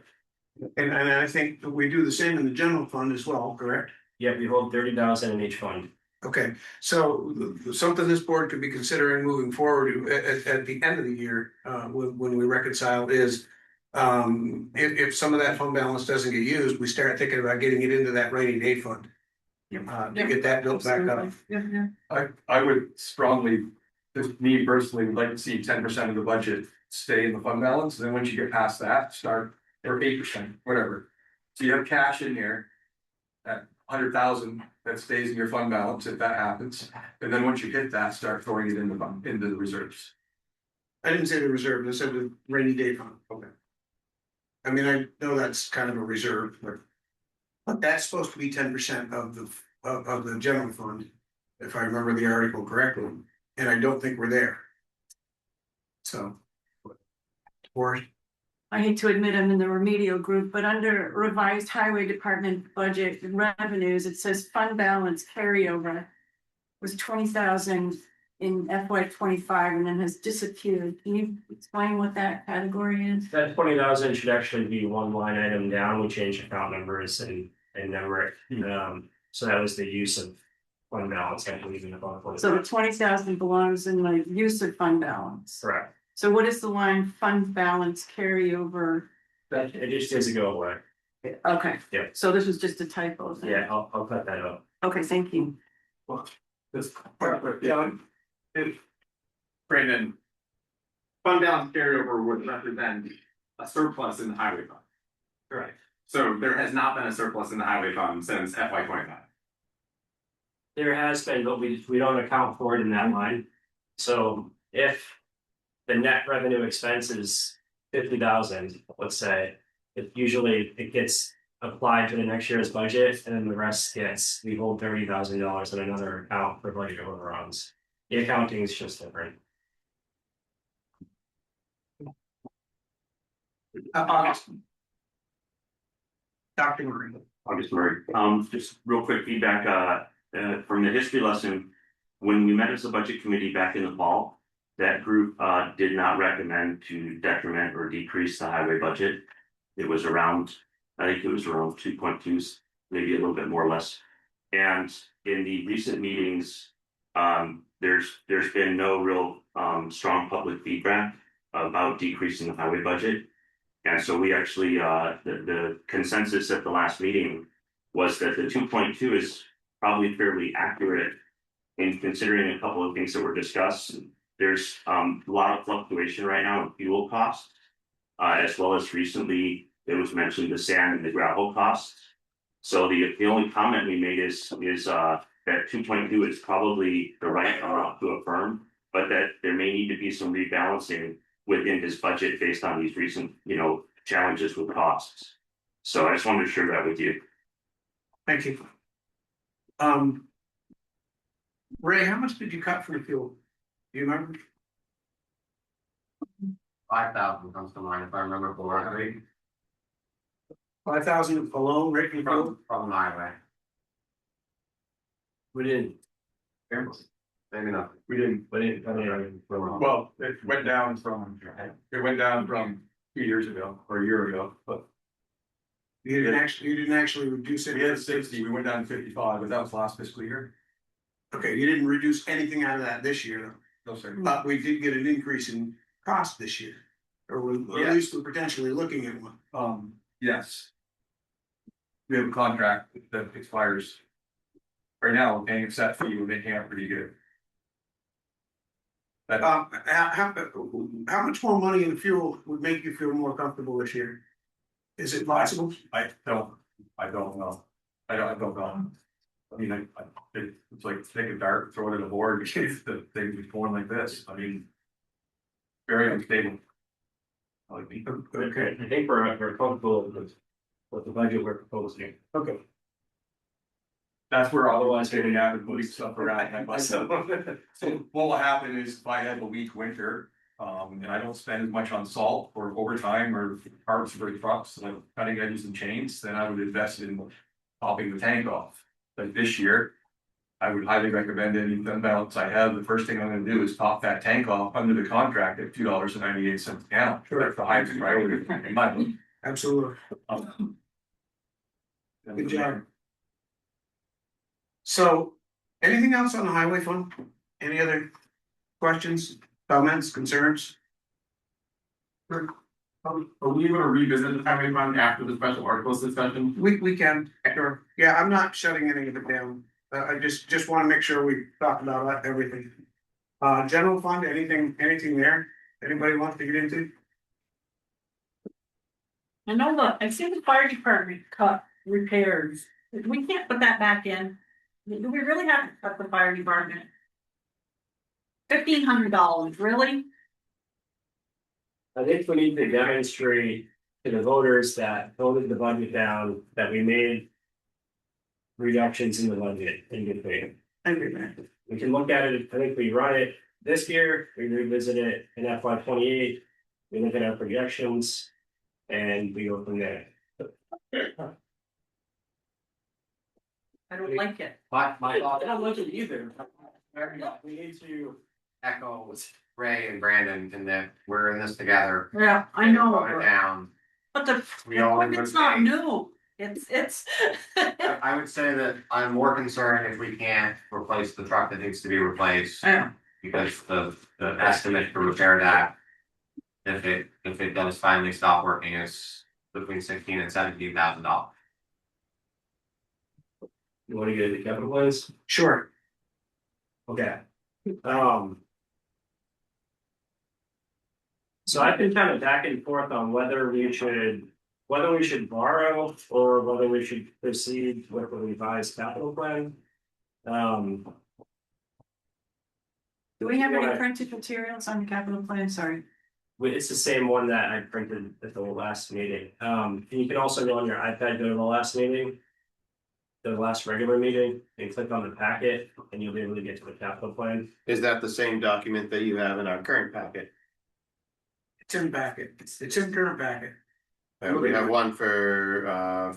And I think we do the same in the general fund as well, correct? Yeah, we hold 30,000 in each fund. Okay, so something this board could be considering moving forward at the end of the year, when we reconcile is. If some of that fund balance doesn't get used, we start thinking about getting it into that rainy day fund. To get that built back up. I would strongly, just me personally, would like to see 10% of the budget stay in the fund balance, and then once you get past that, start, or 8%, whatever. So you have cash in here at 100,000 that stays in your fund balance if that happens, and then once you hit that, start throwing it in into the reserves. I didn't say the reserve, I said the rainy day fund. Okay. I mean, I know that's kind of a reserve, but that's supposed to be 10% of the general fund, if I remember the article correctly, and I don't think we're there. So. Or. I hate to admit I'm in the remedial group, but under revised highway department budget revenues, it says fund balance carryover was 20,000 in FY 25 and then has disappeared. Can you explain what that category is? That 20,000 should actually be one line item down. We changed account numbers and number it. So that was the use of fund balance, I believe, in the fund. So the 20,000 belongs in the use of fund balance. Correct. So what is the line fund balance carryover? That it just doesn't go away. Okay. Yeah. So this was just a typo thing. Yeah, I'll cut that up. Okay, thank you. Well, this, Brandon. Fund balance carryover would represent a surplus in the highway fund. Correct. So there has not been a surplus in the highway fund since FY 25. There has been, but we don't account for it in that line. So if the net revenue expense is 50,000, let's say, it gets applied to the next year's budget, and then the rest we hold $30,000 in another account for budget overruns. The accounting is just different. August. Dr. Murray. August Murray. Just real quick feedback, from the history lesson. When we met as a budget committee back in the fall, that group, did not recommend to decrement or decrease the highway budget. It was around, I think it was around 2.2s, maybe a little bit more or less. And in the recent meetings, there's been no real, strong public feedback about decreasing the highway budget. And so we actually, the consensus at the last meeting was that the 2.2 is probably fairly accurate in considering a couple of things that were discussed. There's a lot of fluctuation right now in fuel costs, as well as recently it was mentioned the sand and the gravel costs. So the only comment we made is that 2.2 is probably the right amount to affirm, but that there may need to be some rebalancing within his budget based on these recent, challenges with costs. So I just wanted to share that with you. Thank you. Ray, how much did you cut from the fuel? Do you remember? 5,000 comes to mind if I remember correctly. 5,000 alone, Rick, and fuel? From the highway. We didn't. Maybe not. We didn't, well, it went down from 2 years ago or a year ago, but. You didn't actually reduce it? We had 60, we went down to 55, but that was last fiscal year. Okay, you didn't reduce anything out of that this year, No, sir. but we did get an increase in cost this year. Or at least we're potentially looking at one. Yes. We have a contract that expires. Right now, we're paying a set fee, we're making out pretty good. How much more money in fuel would make you feel more comfortable this year? Is it possible? I don't know. I don't know. I mean, it's like take a dart, throw it at a board, if the thing was going like this, I mean. Very unstable. Okay, I think we're comfortable with the budget we're proposing. Okay. That's where otherwise getting out and moving stuff around. So what will happen is if I have a weak winter, and I don't spend as much on salt or overtime or parts for the trucks, like cutting edges and chains, then I would invest in topping the tank off. Like this year, I would highly recommend any fund balance I have, the first thing I'm gonna do is top that tank off under the contract at $2.98 a gallon. Sure. That's the highest priority in my book. Absolutely. Good job. So, anything else on the highway fund? Any other questions, comments, concerns? Are we able to revisit the highway fund after the special articles discussion? We can, sure. Yeah, I'm not shutting any of it down. I just wanna make sure we talk about everything. General fund, anything there? Anybody wants to get into? I know I've seen the fire department cut repairs, we can't put that back in, do we really have to cut the fire department? $1,500, really? I think we need to demonstrate to the voters that voted the budget down, that we made reductions in the budget in good faith. We can look at it, I think we run it this year, we revisit it in FY 28, we look at our projections, and we go from there. I don't like it. My thought. I don't like it either. We need to. Echo Ray and Brandon in that we're in this together. Yeah, I know. Put it down. But the We all equipment's not new, it's. I would say that I'm more concerned if we can't replace the truck that needs to be replaced. Yeah. Because the estimate to repair that. If it does finally stop working is between $16,000 and $17,000. You wanna get into capital plans? Sure. Okay. So I've been kind of back and forth on whether we should borrow or whether we should proceed with the revised capital plan. Do we have any printed materials on the capital plan? Sorry. It's the same one that I printed at the last meeting. And you can also go on your iPad, go to the last meeting. The last regular meeting, and click on the packet, and you'll be able to get to the capital plan. Is that the same document that you have in our current packet? It's in packet, it's in current packet. We have one for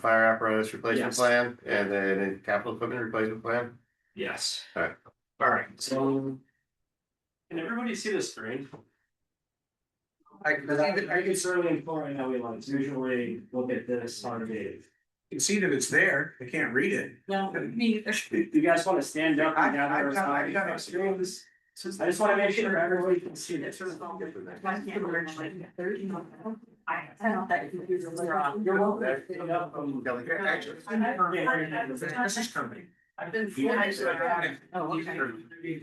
fire apparatus replacement Yes. plan and then a capital equipment replacement plan. Yes. Alright. Alright, so. Can everybody see the screen? I can certainly inform how we want to usually look at this on a meeting. You can see that it's there, they can't read it. No, me either. Do you guys want to stand up and gather? I've got our screens? I just want to make sure everybody can see this. I don't that you're welcome. This is coming. I've been. Oh, okay.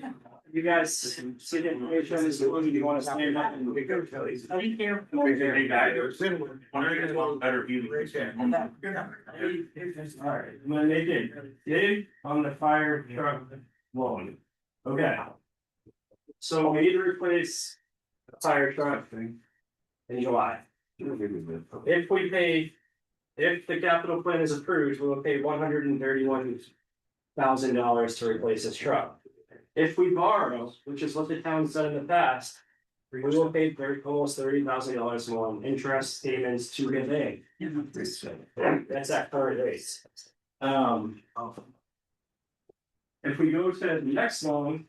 You guys see the information, is the one you want to stand up and we go, Kelly? I didn't care. Hey, guys, wonder if you want a better view. Alright, when they did on the fire truck loan. Okay. So we need to replace the fire truck in July. If we pay, if the capital plan is approved, we will pay $131,000 to replace this truck. If we borrow, which is what the town's done in the past, we will pay almost $30,000 more in interest payments to the bank. That's at current rates. If we go to the next loan,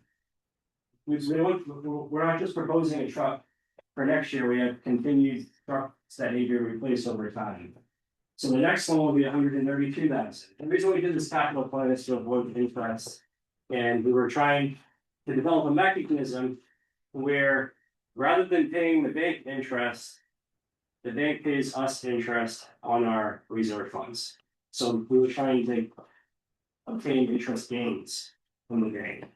we're not just proposing a truck for next year, we have continued trucks that need to be replaced over time. So the next one will be $132,000. The reason we did this capital plan is to avoid interest. And we were trying to develop a mechanism where rather than paying the bank interest, the bank pays us interest on our reserve funds. So we were trying to obtain interest gains from the bank.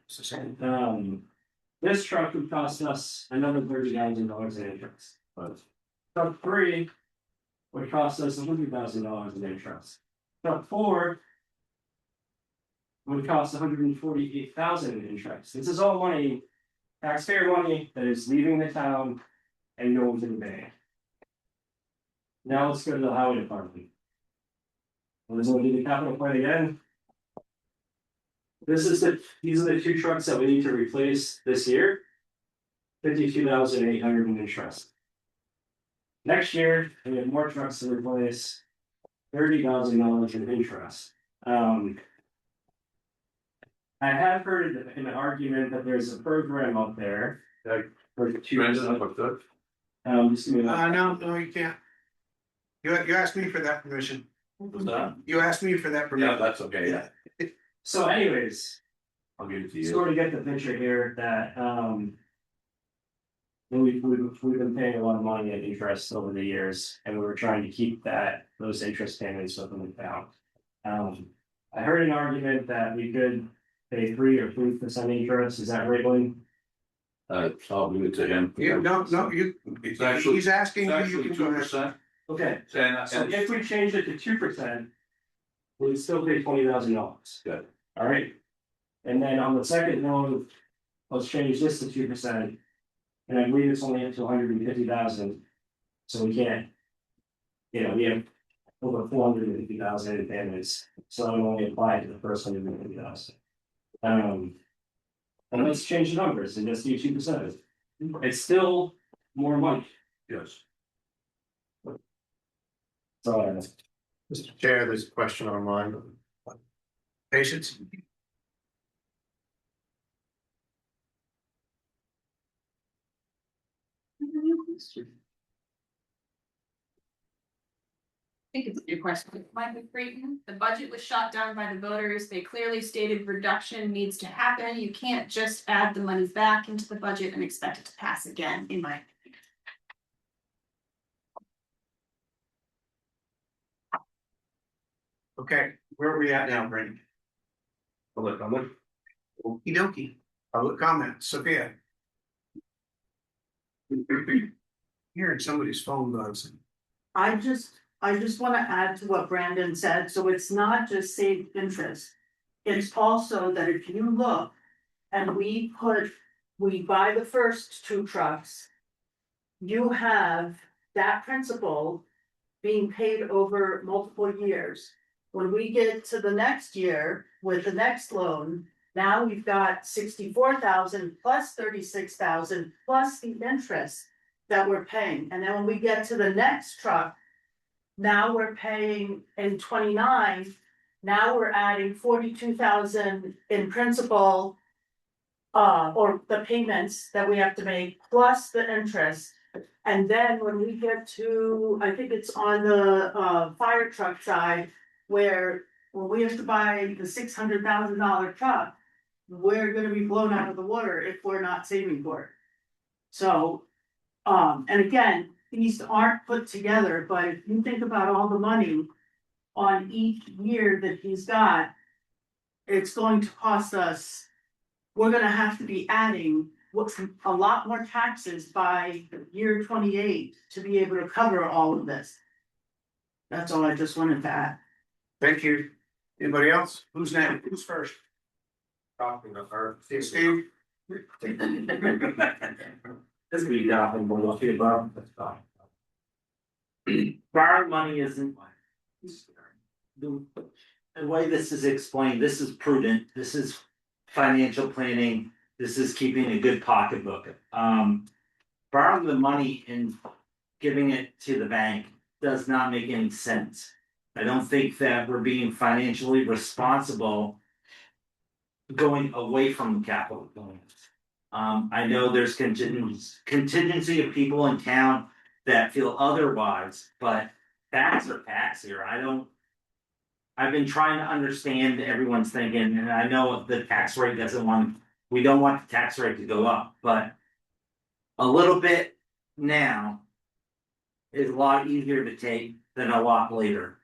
This truck would cost us another $30,000 in interest. But truck 3 would cost us $100,000 in interest. Truck 4 would cost $148,000 in interest. This is all money, taxpayer money that is leaving the town and going to the bank. Now let's go to the highway department. Let's go to the capital plan again. These are the 2 trucks that we need to replace this year. $52,800 in interest. Next year, we have more trucks to replace, $30,000 in interest. I have heard an argument that there's a program out there that for 2%. Just give me that. No, you can't. You asked me for that permission. What's that? You asked me for that permission. Yeah, that's okay, yeah. So anyways, I'll give it to you. sort of get the picture here that, we've been paying a lot of money in interest over the years, and we were trying to keep those interest payments within the town. I heard an argument that we could pay 3 or 3% interest, is that right, William? I'll leave it to him. You, no, It's actually, he's asking it's you, you actually can go ahead. 2%. Okay, And, so if we change it to 2%, we'd still pay $20,000. Good. All right. And then on the second loan, let's change this to 2%. And I believe it's only up to 150,000. So we can't. We have over 450,000 in payments, so it only apply to the first 150,000. And let's change the numbers and just do 2%. It's still more money. yes. So Mr. Chair, there's a question online. Patience. I think it's your question. Michael Creighton, the budget was shot down by the voters. They clearly stated reduction needs to happen. You can't just add the money back into the budget and expect it to pass again, in my opinion. Okay, where are we at now, Brandon? Public comment? Okey dokey. Public comment, Sophia. Hearing somebody's phone buzz. I just wanna add to what Brandon said, so it's not just saved interest. It's also that if you look and we buy the first 2 trucks. You have that principal being paid over multiple years. When we get to the next year with the next loan, now we've got 64,000 plus 36,000 plus the interest that we're paying. And then when we get to the next truck, now we're paying in 29, now we're adding 42,000 in principal. Or the payments that we have to make plus the interest. And then when we get to, I think it's on the fire truck side, where when we have to buy the $600,000 truck. We're gonna be blown out of the water if we're not saving for it. So, and again, these aren't put together, but if you think about all the money on each year that he's got. It's going to cost us we're gonna have to be adding what's a lot more taxes by year 28 to be able to cover all of this. That's all I just wanted to add. Thank you. Anybody else? Who's next? Who's first? Steve? This would be nothing, but we'll feel about that's fine. Borrowed money isn't. The way this is explained, this is prudent, this is financial planning, this is keeping a good pocketbook. Borrowing the money and giving it to the bank does not make any sense. I don't think that we're being financially responsible going away from the capital plan. I know there's contingency of people in town that feel otherwise, but facts are facts here. I've been trying to understand everyone's thinking, and I know the tax rate we don't want the tax rate to go up, but a little bit now is a lot easier to take than a lot later.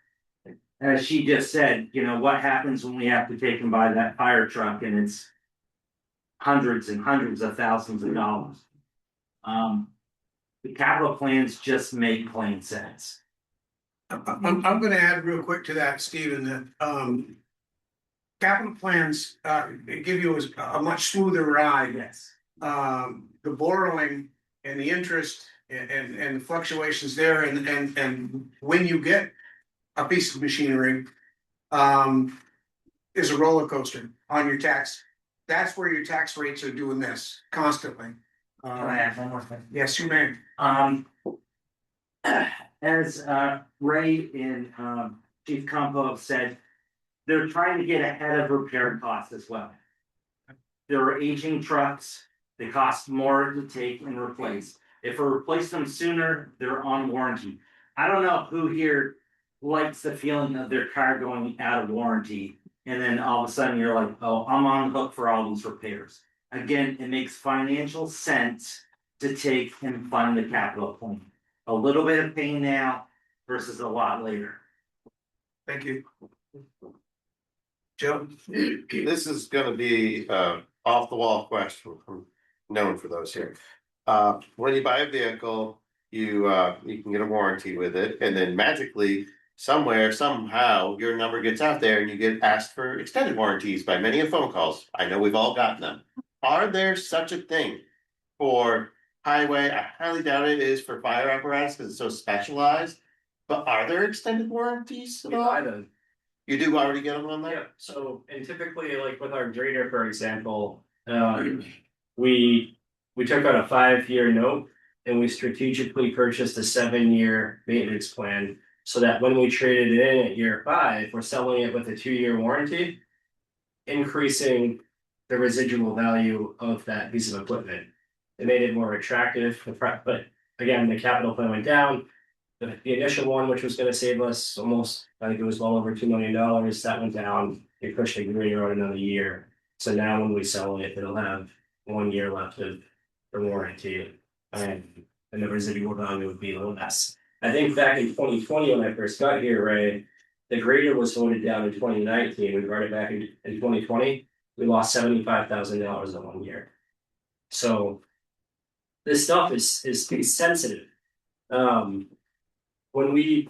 As she just said, you know, what happens when we have to take and buy that fire truck and it's hundreds and hundreds of thousands of dollars? The capital plans just make plain sense. I'm gonna add real quick to that, Stephen, that, capital plans, give you a much smoother ride. Yes. The borrowing and the interest and the fluctuations there and when you get a piece of machinery, is a roller coaster on your tax. That's where your tax rates are doing this constantly. Can I add one more thing? Yes, you may. As Ray and Chief Compo have said, they're trying to get ahead of repair costs as well. There are aging trucks, they cost more to take and replace. If we replace them sooner, they're on warranty. I don't know who here likes the feeling of their car going out of warranty, and then all of a sudden you're like, oh, I'm on the hook for all these repairs. Again, it makes financial sense to take and fund the capital plan. A little bit of pain now versus a lot later. Thank you. Joe? This is gonna be off the wall question from known for those here. When you buy a vehicle, you can get a warranty with it, and then magically somewhere, somehow, your number gets out there and you get asked for extended warranties by many phone calls. I know we've all gotten them. Are there such a thing for highway? I highly doubt it is for fire apparatus because it's so specialized. But are there extended warranties at all? You do already get them on that? Yeah, so, and typically, like with our grader, for example, we took out a 5-year note and we strategically purchased a 7-year maintenance plan. So that when we traded it in at year 5, we're selling it with a 2-year warranty, increasing the residual value of that piece of equipment. It made it more attractive, but again, the capital plan went down. The initial one, which was gonna save us almost, I think it was well over $2 million, that went down. It pushed the grader out another year. So now when we sell it, it'll have 1 year left of the warranty, and the residual value would be a little less. I think back in 2020, when I first got here, Ray, the grader was voted down in 2019. We brought it back in 2020. We lost $75,000 in 1 year. So this stuff is sensitive. When we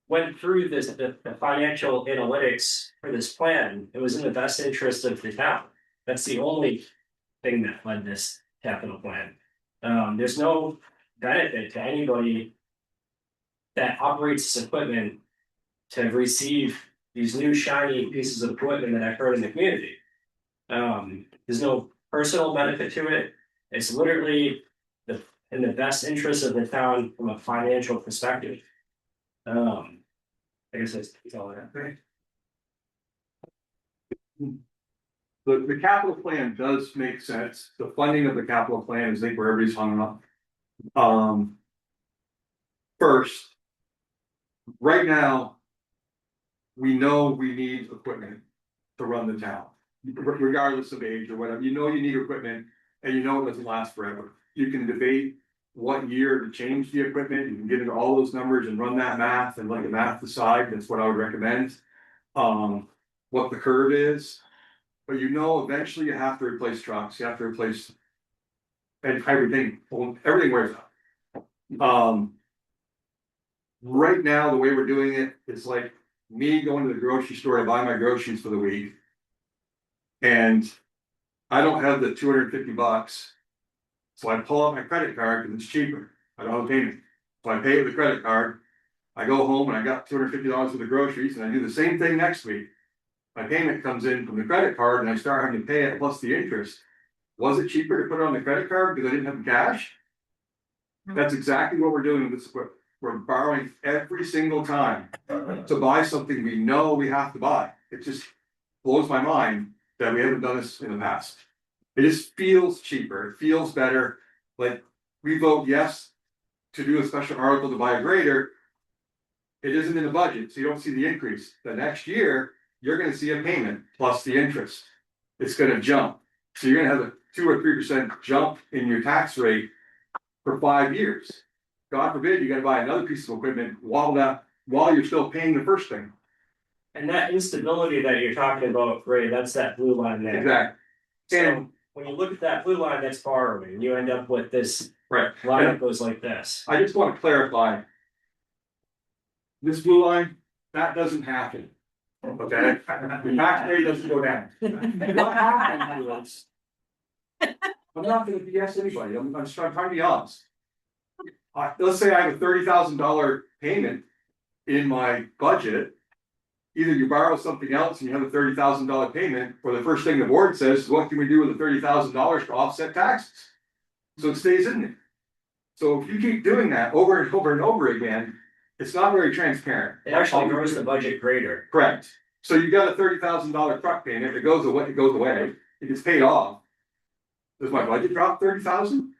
went through the financial analytics for this plan, it was in the best interest of the town. That's the only thing that led this capital plan. There's no benefit to anybody that operates this equipment to receive these new shiny pieces of equipment that I've heard in the community. There's no personal benefit to it. It's literally in the best interest of the town from a financial perspective. I guess that's all I have. Great. The capital plan does make sense. The funding of the capital plan is, I think, where everybody's hung up. First, right now, we know we need equipment to run the town, regardless of age or whatever. You know you need equipment, and you know it doesn't last forever. You can debate what year to change the equipment. You can get into all those numbers and run that math and let the math decide. That's what I would recommend. What the curve is. but you know, eventually you have to replace trucks, you have to replace. And everything wears out. Right now, the way we're doing it, it's like me going to the grocery store to buy my groceries for the week. And I don't have the $250. So I pull out my credit card because it's cheaper. I don't have a payment. So I pay with the credit card. I go home and I got $250 for the groceries and I do the same thing next week. My payment comes in from the credit card and I start having to pay it plus the interest. Was it cheaper to put it on the credit card because I didn't have the cash? That's exactly what we're doing with this equipment. We're borrowing every single time to buy something we know we have to buy. It just blows my mind that we haven't done this in the past. It just feels cheaper, it feels better. Like we vote yes to do a special article to buy a grader. It isn't in the budget, so you don't see the increase. The next year, you're gonna see a payment plus the interest. It's gonna jump. So you're gonna have a 2 or 3% jump in your tax rate for 5 years. God forbid you gotta buy another piece of equipment while you're still paying the first thing. And that instability that you're talking about, Ray, that's that blue line there. Exactly. So when you look at that blue line, that's borrowing, you end up with this Right. line that goes like this. I just want to clarify. This blue line, that doesn't happen. Okay, the tax rate doesn't go down. What happens is. I'm not gonna BS anybody, I'm trying to be honest. Let's say I have a $30,000 payment in my budget. Either you borrow something else and you have a $30,000 payment, or the first thing the board says is, what can we do with the $30,000 to offset taxes? So it stays in there. So if you keep doing that over and over and over again, it's not very transparent. It actually grows the budget greater. Correct. So you got a $30,000 truck payment, it goes away, it gets paid off. Does my budget drop 30,000?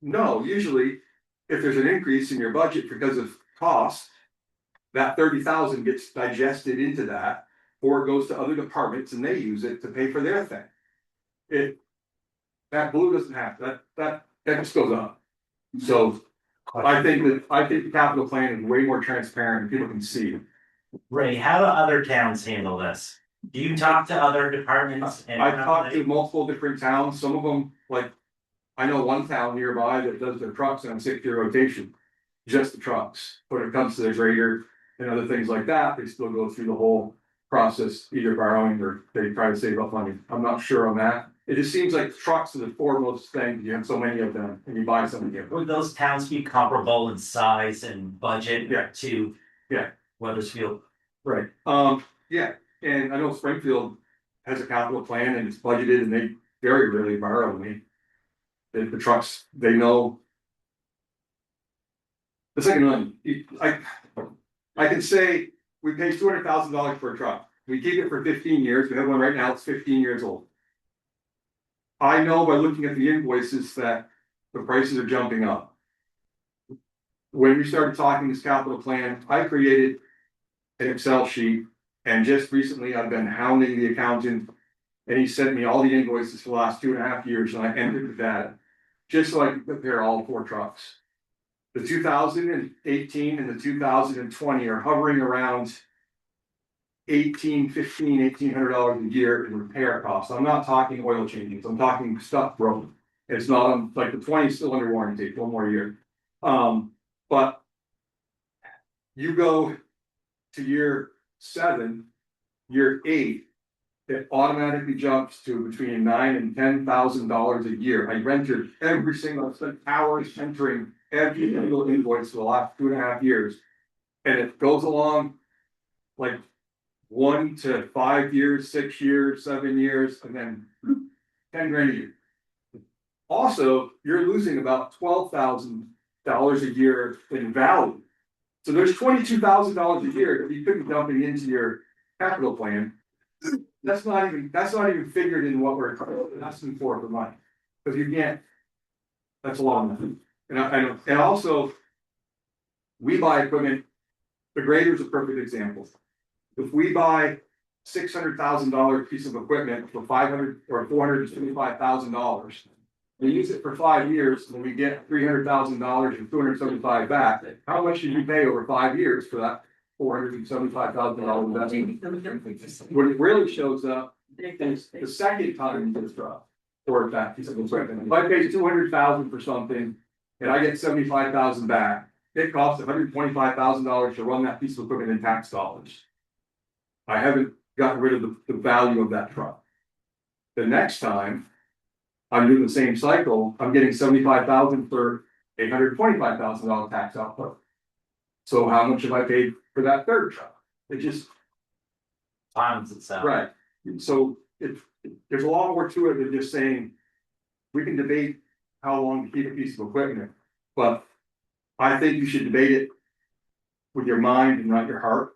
No, usually, if there's an increase in your budget because of cost, that 30,000 gets digested into that, or it goes to other departments and they use it to pay for their thing. That blue doesn't have, that just goes up. So I think the capital plan is way more transparent and people can see. Ray, how do other towns handle this? Do you talk to other departments? And I've talked to multiple different towns, some of them, like, I know one town nearby that does their trucks on 6-year rotation. Just the trucks, when it comes to their grader and other things like that, they still go through the whole process, either borrowing or they try to save up money. I'm not sure on that. It just seems like trucks are the foremost thing, you have so many of them and you buy so many of them. Would those towns be comparable in size and budget to Weathersfield? Right, yeah, and I know Springfield has a capital plan and it's budgeted and they very rarely borrow me. The trucks, they know. The second one, I can say we pay $200,000 for a truck. We keep it for 15 years. We have one right now, it's 15 years old. I know by looking at the invoices that the prices are jumping up. When we started talking this capital plan, I created an Excel sheet, and just recently I've been hounding the accountant, and he sent me all the invoices for the last 2.5 years, and I entered the data, just so I can compare all 4 trucks. The 2018 and the 2020 are hovering around $1,800 a year in repair costs. I'm not talking oil changes, I'm talking stuff broken. It's not like the 20 is still under warranty, 1 more year. But you go to year 7, year 8, it automatically jumps to between $9,000 and $10,000 a year. I rented every single, I spent hours entering every single invoice for the last 2.5 years. And it goes along like 1 to 5 years, 6 years, 7 years, and then 10 grand a year. Also, you're losing about $12,000 a year in value. So there's $22,000 a year that you could be dumping into your capital plan. That's not even figured in what we're asking for money, because you can't. That's a lot of money. And also, we buy equipment. The grader is a perfect example. If we buy $600,000 piece of equipment for $500,000 or $475,000, we use it for 5 years, and we get $300,000 and $275,000 back. How much did you pay over 5 years for that $475,000 investment? When it really shows up The second time you just drop. Or that piece of equipment, if I pay 200,000 for something and I get 75,000 back, it costs $125,000 to run that piece of equipment in tax dollars. I haven't gotten rid of the value of that truck. The next time. I'm doing the same cycle, I'm getting 75,000 for $125,000 tax output. So how much have I paid for that third truck? It just, Times itself. right, so there's a lot more to it than just saying. We can debate how long to keep a piece of equipment, but I think you should debate it. With your mind and not your heart.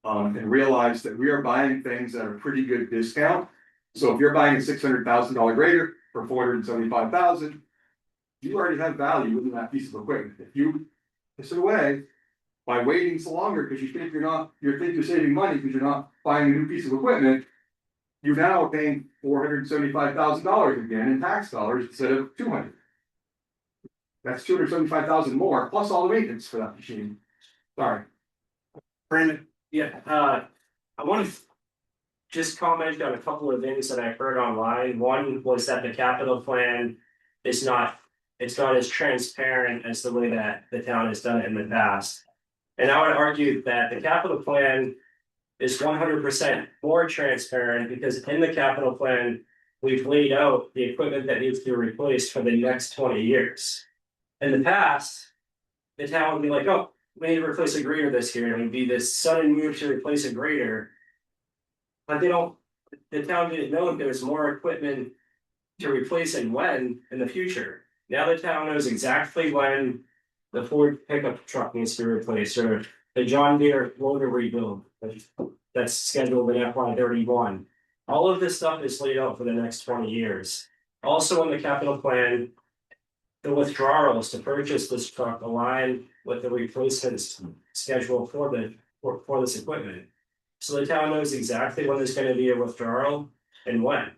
And realize that we are buying things at a pretty good discount. So if you're buying a $600,000 grader for $475,000. You already have value within that piece of equipment. If you piss it away. By waiting so longer because you think you're saving money because you're not buying a new piece of equipment. You're now paying $475,000 again in tax dollars instead of $200,000. That's $275,000 more plus all the maintenance for that machine. Sorry. Brandon, Yeah, I want to just comment on a couple of things that I heard online. One was that the capital plan is not, it's not as transparent as the way that the town has done it in the past. And I would argue that the capital plan is 100% more transparent because in the capital plan, we've laid out the equipment that needs to be replaced for the next 20 years. In the past, the town would be like, oh, we need to replace a grader this year, and it would be this sudden move to replace a grader. But the town didn't know if there was more equipment to replace and when in the future. Now the town knows exactly when the Ford pickup truck needs to be replaced, or the John Deere loader rebuild that's scheduled in FY31. All of this stuff is laid out for the next 20 years. Also in the capital plan, the withdrawals to purchase this truck align with the replacements schedule for this equipment. So the town knows exactly when there's going to be a withdrawal and when.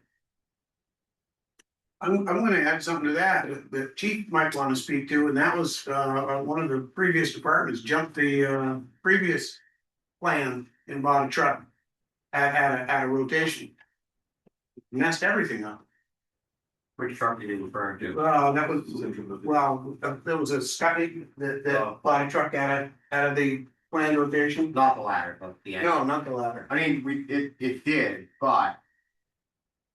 I'm gonna add something to that chief might want to speak to, and that was one of the previous departments jumped the previous plan and bought a truck at a rotation. Messed everything up. Which truck are you referring to? There was a Scotty that bought a truck out of the planned rotation. Not the ladder, but the end. No, not the latter. I mean, it did, but.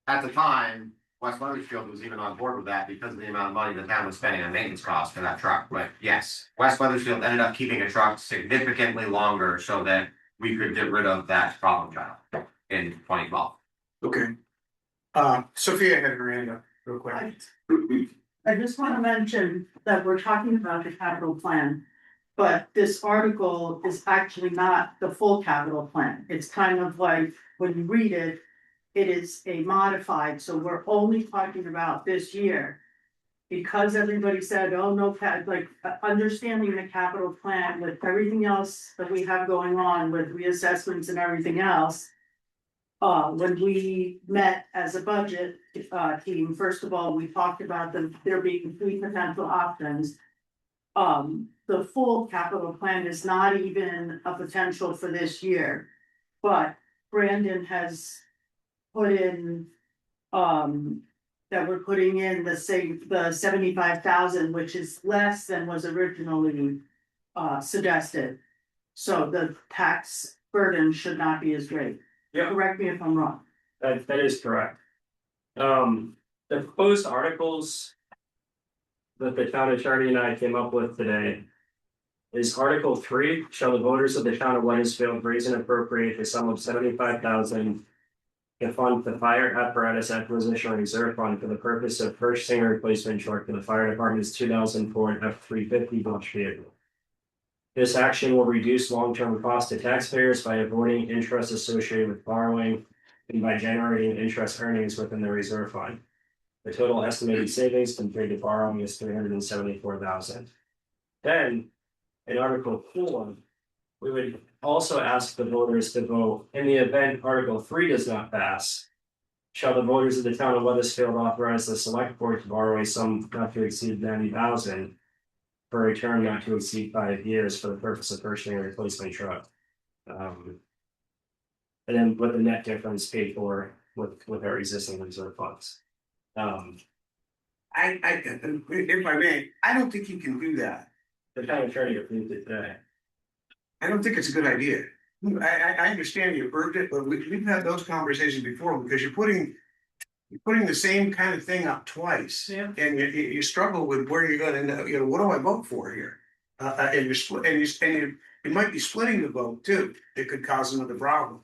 At the time, West Weathersfield was even on board with that because of the amount of money the town was spending on maintenance costs for that truck, but yes. West Weathersfield ended up keeping a truck significantly longer so that we could get rid of that problem child in 2012. Okay. Sophia had her hand up real quick. I just want to mention that we're talking about the capital plan. But this article is actually not the full capital plan. It's kind of like, when you read it, it is a modified, so we're only talking about this year. Because everybody said, oh, no, understanding the capital plan with everything else that we have going on with reassessments and everything else. When we met as a budget team, first of all, we talked about there being 3 potential options. The full capital plan is not even a potential for this year, but Brandon has put in, that we're putting in the 75,000, which is less than was originally suggested. So the tax burden should not be as great. Yeah. Correct me if I'm wrong. That is correct. The proposed articles that the town attorney and I came up with today is Article 3, shall the voters of the town of Weathersfield raise and appropriate the sum of 75,000 to fund the fire apparatus acquisition reserve fund for the purpose of purchasing a replacement truck for the fire department's 2004 F-350 brush vehicle. This action will reduce long-term costs to taxpayers by avoiding interest associated with borrowing and by generating interest earnings within the reserve fund. The total estimated savings compared to borrowing is $374,000. Then, in Article 4, we would also ask the voters to vote in the event Article 3 does not pass. Shall the voters of the town of Weathersfield authorize the select board to borrow a sum not to exceed $90,000 for a term not to exceed 5 years for the purpose of purchasing a replacement truck? And then with the net difference paid for with our existing reserve funds. If I may, I don't think you can do that. The town attorney approved it today. I don't think it's a good idea. I understand you approved it, but we've had those conversations before, because you're putting the same kind of thing up twice. Yeah. And you struggle with where you're gonna, what do I vote for here? And you're split, you might be splitting the vote too. It could cause another problem.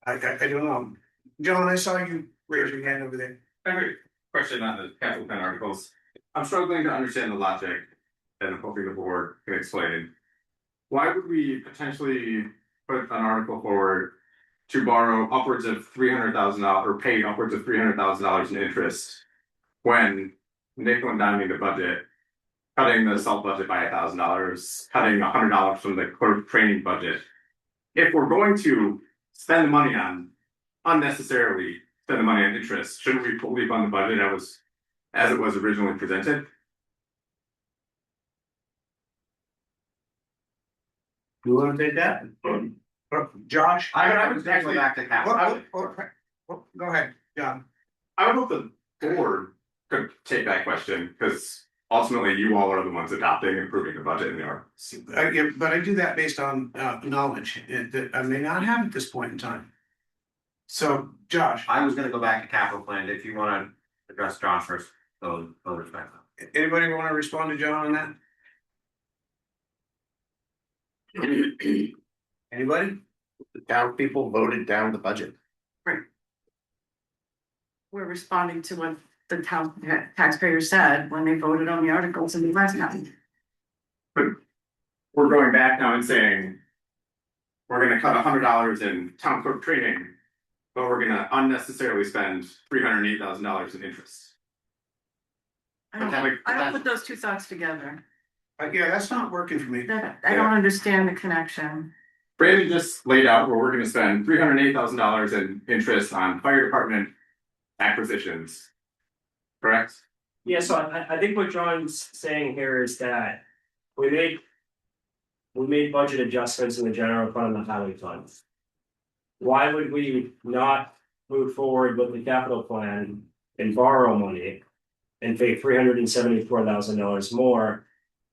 I don't know. John, I saw you raise your hand over there. I have a question on the capital plan articles. I'm struggling to understand the logic, and I'm hoping the board can explain. Why would we potentially put an article forward to borrow upwards of $300,000 or pay upwards of $300,000 in interest when nickel and diming the budget, cutting the salt budget by $1,000, cutting $100 from the clerk training budget? If we're going to spend the money on unnecessarily spend the money on interest, shouldn't we fully fund the budget as it was originally presented? You wanna take that? Josh? I would actually back to capital. Go ahead, John. I would hope the board could take that question, because ultimately you all are the ones adopting and approving the budget in the art. Yeah, but I do that based on knowledge that I may not have at this point in time. So, Josh, I was gonna go back to capital plan, if you wanna address John first, so respect. anybody wanna respond to John on that? Anybody? The town people voted down the budget. We're responding to what the town taxpayers said when they voted on the articles in the last time. But we're going back now and saying, we're gonna cut $100 in town clerk training, but we're gonna unnecessarily spend $308,000 in interest. I don't put those two thoughts together. Yeah, that's not working for me. I don't understand the connection. Brandon just laid out where we're gonna spend $308,000 in interest on fire department acquisitions. Correct? Yeah, so I think what John's saying here is that we made budget adjustments in the general fund and the highway fund. Why would we not move forward with the capital plan and borrow money and pay $374,000 more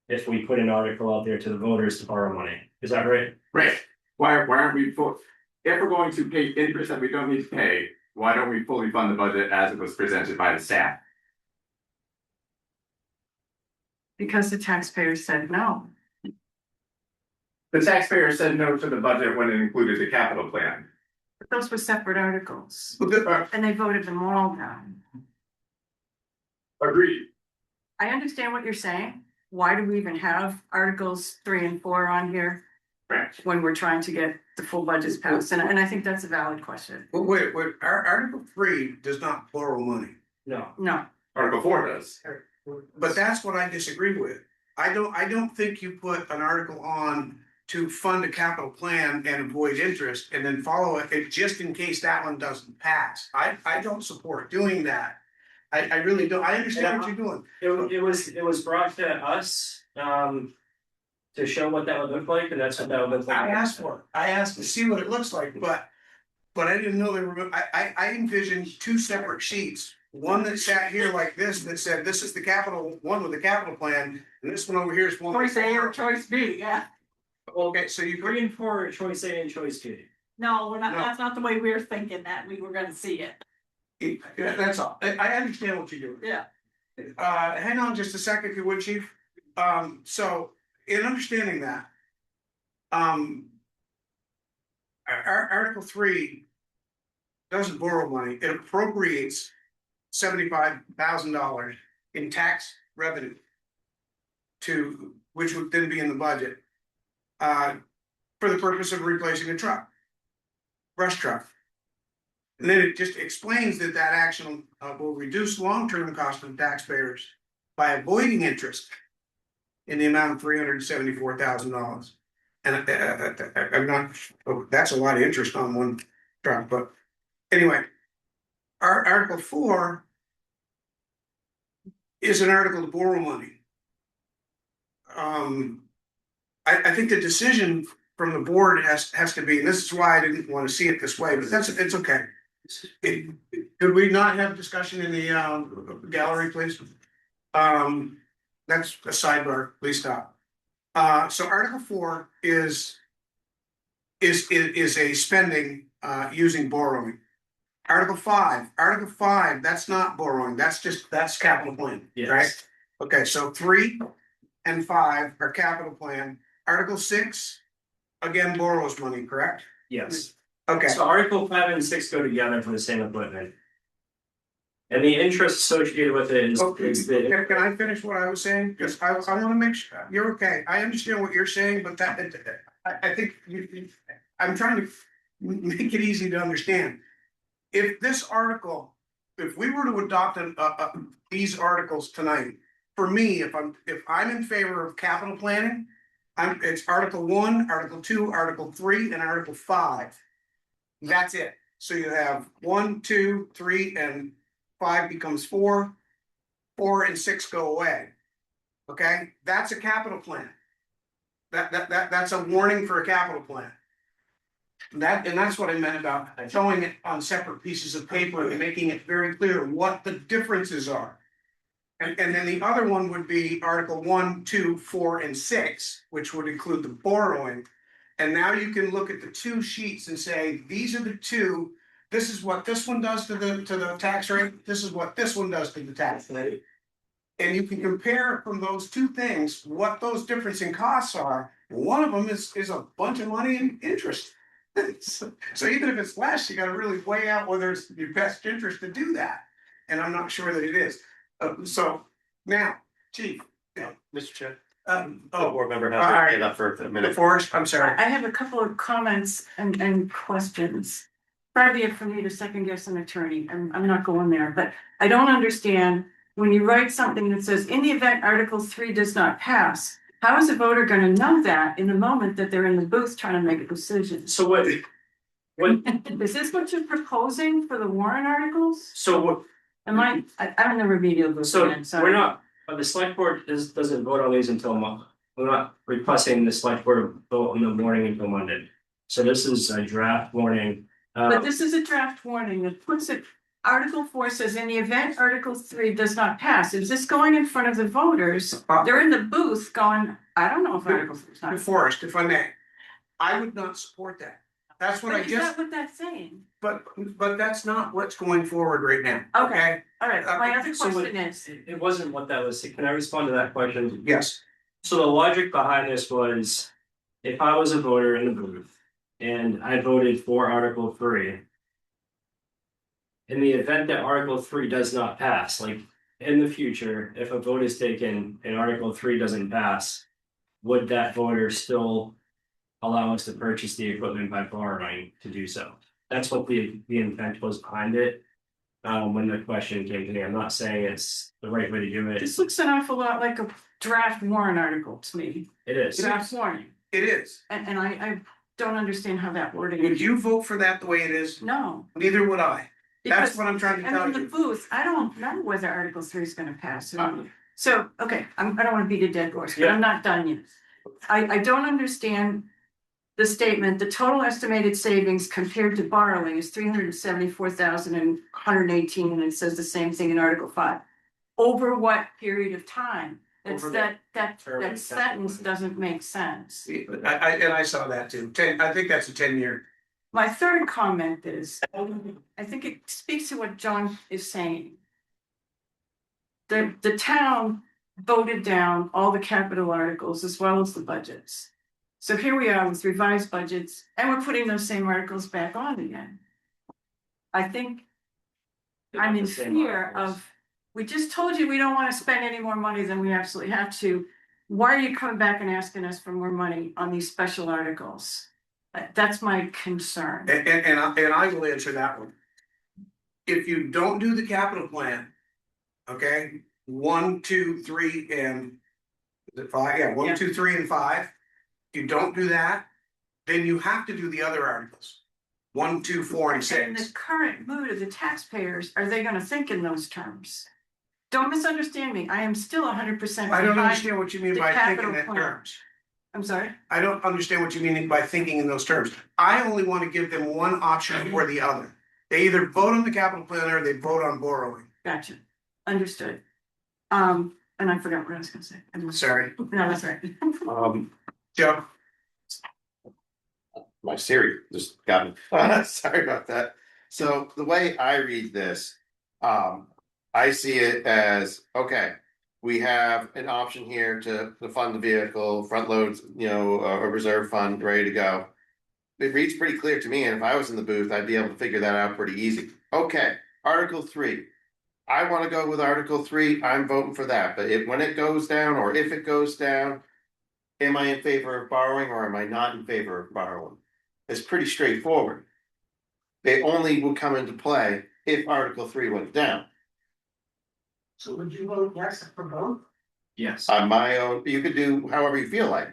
if we put an article out there to the voters to borrow money? Is that right? Right. Why aren't we if we're going to pay interest that we don't need to pay, why don't we fully fund the budget as it was presented by the staff? Because the taxpayers said no. The taxpayer said no to the budget when it included the capital plan. But those were separate articles. Well, And they voted them all down. Agreed. I understand what you're saying. Why do we even have articles 3 and 4 on here? Correct. When we're trying to get the full budgets passed, and I think that's a valid question. wait, our Article 3 does not borrow money. No. No, Article 4 does. But that's what I disagree with. I don't think you put an article on to fund a capital plan and avoid interest and then follow it just in case that one doesn't pass. I don't support doing that. I really don't. I understand what you're doing. It was brought to us, to show what that would look like, and that's what that would look like. I asked for it. I asked to see what it looks like, but I didn't know they were, I envisioned two separate sheets. One that sat here like this, that said, this is the capital, one with the capital plan, and this one over here is one. Choice A or choice B, yeah. Okay, so you 3 and 4 are choice A and choice B. No, we're not, No. that's not the way we're thinking that, we were gonna see it. Yeah, that's all. I understand what you're doing. Yeah. Hang on just a second, if you would, chief. So in understanding that. Article 3 doesn't borrow money, it appropriates $75,000 in tax revenue. Which would then be in the budget. For the purpose of replacing a truck. Brush truck. And then it just explains that action will reduce long-term cost of taxpayers by avoiding interest in the amount of $374,000. And I'm not, that's a lot of interest on one truck, but anyway, our Article 4 is an article to borrow money. I think the decision from the board has to be, and this is why I didn't want to see it this way, but it's okay. Could we not have discussion in the gallery, please? That's a sidebar, please stop. So Article 4 is a spending using borrowing. Article 5, that's not borrowing, that's capital plan, Yes. right? Okay, so 3 and 5 are capital plan. Article 6, again, borrows money, correct? Yes. Okay, So Article 5 and 6 go together for the same equipment. And the interest associated with it is okay, the, can I finish what I was saying? Because I wanna make sure, you're okay, I understand what you're saying, but I think I'm trying to make it easy to understand. If this article, if we were to adopt these articles tonight, for me, if I'm in favor of capital planning, it's Article 1, Article 2, Article 3, and Article 5. That's it. So you have 1, 2, 3, and 5 becomes 4. 4 and 6 go away. Okay, that's a capital plan. That's a warning for a capital plan. And that's what I meant about showing it on separate pieces of paper and making it very clear what the differences are. And then the other one would be Article 1, 2, 4, and 6, which would include the borrowing. And now you can look at the two sheets and say, these are the two, this is what this one does to the tax rate, this is what this one does to the tax rate. And you can compare from those two things what those difference in costs are. One of them is a bunch of money in interest. So even if it's less, you gotta really weigh out whether it's your best interest to do that. And I'm not sure that it is. So now, Chief. Mr. Chair. Board member has their hand up for a minute. Forrest, I'm sorry. I have a couple of comments and questions. Probably for me to second guess an attorney, I'm not going there, but I don't understand when you write something that says, in the event Article 3 does not pass, how is a voter gonna know that in the moment that they're in the booth trying to make a decision? so what, Is this what you're proposing for the warrant articles? so what, I'm the remedial group. so again, sorry. we're not, the select board doesn't vote on these until we're not requesting the select board vote on the warning until Monday. So this is a draft warning. But this is a draft warning that puts it, Article 4 says, in the event Article 3 does not pass, is this going in front of the voters? They're in the booth going, I don't know if Article 3 is not. Forrest, if I may, I would not support that. That's what I But is just, that what that's saying? but that's not what's going forward right now. Okay. All right, my other So question is, it wasn't what that was. Can I respond to that question? Yes, So the logic behind this was, if I was a voter in the booth and I voted for Article 3. In the event that Article 3 does not pass, like in the future, if a vote is taken and Article 3 doesn't pass, would that voter still allow us to purchase the equipment by borrowing to do so? That's what the intent was behind it. When the question came to me, I'm not saying it's the right way to do it. this looks an awful lot like a draft warrant article to me. It is. Draft warning, it is. and I don't understand how that wording. Would you vote for that the way it is? No. Neither would I. That's Because what I'm trying to tell I'm in the you. booth, I don't know whether Article 3 is gonna pass. Uh. So, okay, I don't wanna beat a dead horse, but Yeah. I'm not done yet. I don't understand the statement, the total estimated savings compared to borrowing is 374,118, and it says the same thing in Article 5. Over what period of time? It's Over the that term of the sentence capital. doesn't make sense. I saw that too. I think that's a 10-year. My third comment is, I think it speaks to what John is saying. The town voted down all the capital articles as well as the budgets. So here we are with revised budgets, and we're putting those same articles back on again. I think I'm in The same fear articles. of, we just told you we don't wanna spend any more money than we absolutely have to. Why are you coming back and asking us for more money on these special articles? That's my concern. And I will answer that one. If you don't do the capital plan, okay, 1, 2, 3, and is it 5? Yeah, 1, 2, 3, and 5. If you don't do that, then you have to do the other articles. 1, 2, 4, and In the 6. current mood of the taxpayers, are they gonna think in those terms? Don't misunderstand me, I am still 100% I don't behind. understand what you mean the by thinking capital that plan. terms. I'm sorry? I don't understand what you mean by thinking in those terms. I only want to give them one option or the other. They either vote on the capital plan or they vote on borrowing. Gotcha. Understood. And I forgot what I was gonna say. Sorry. No, that's right. Joe? My Siri just got me. Sorry about that. So the way I read this, I see it as, okay, we have an option here to fund the vehicle, front loads, a reserve fund ready to go. It reads pretty clear to me, and if I was in the booth, I'd be able to figure that out pretty easy. Okay, Article 3. I want to go with Article 3. I'm voting for that. But when it goes down, or if it goes down, am I in favor of borrowing or am I not in favor of borrowing? It's pretty straightforward. They only would come into play if Article 3 went down. So would you vote yes for both? Yes. On my own, you could do however you feel like.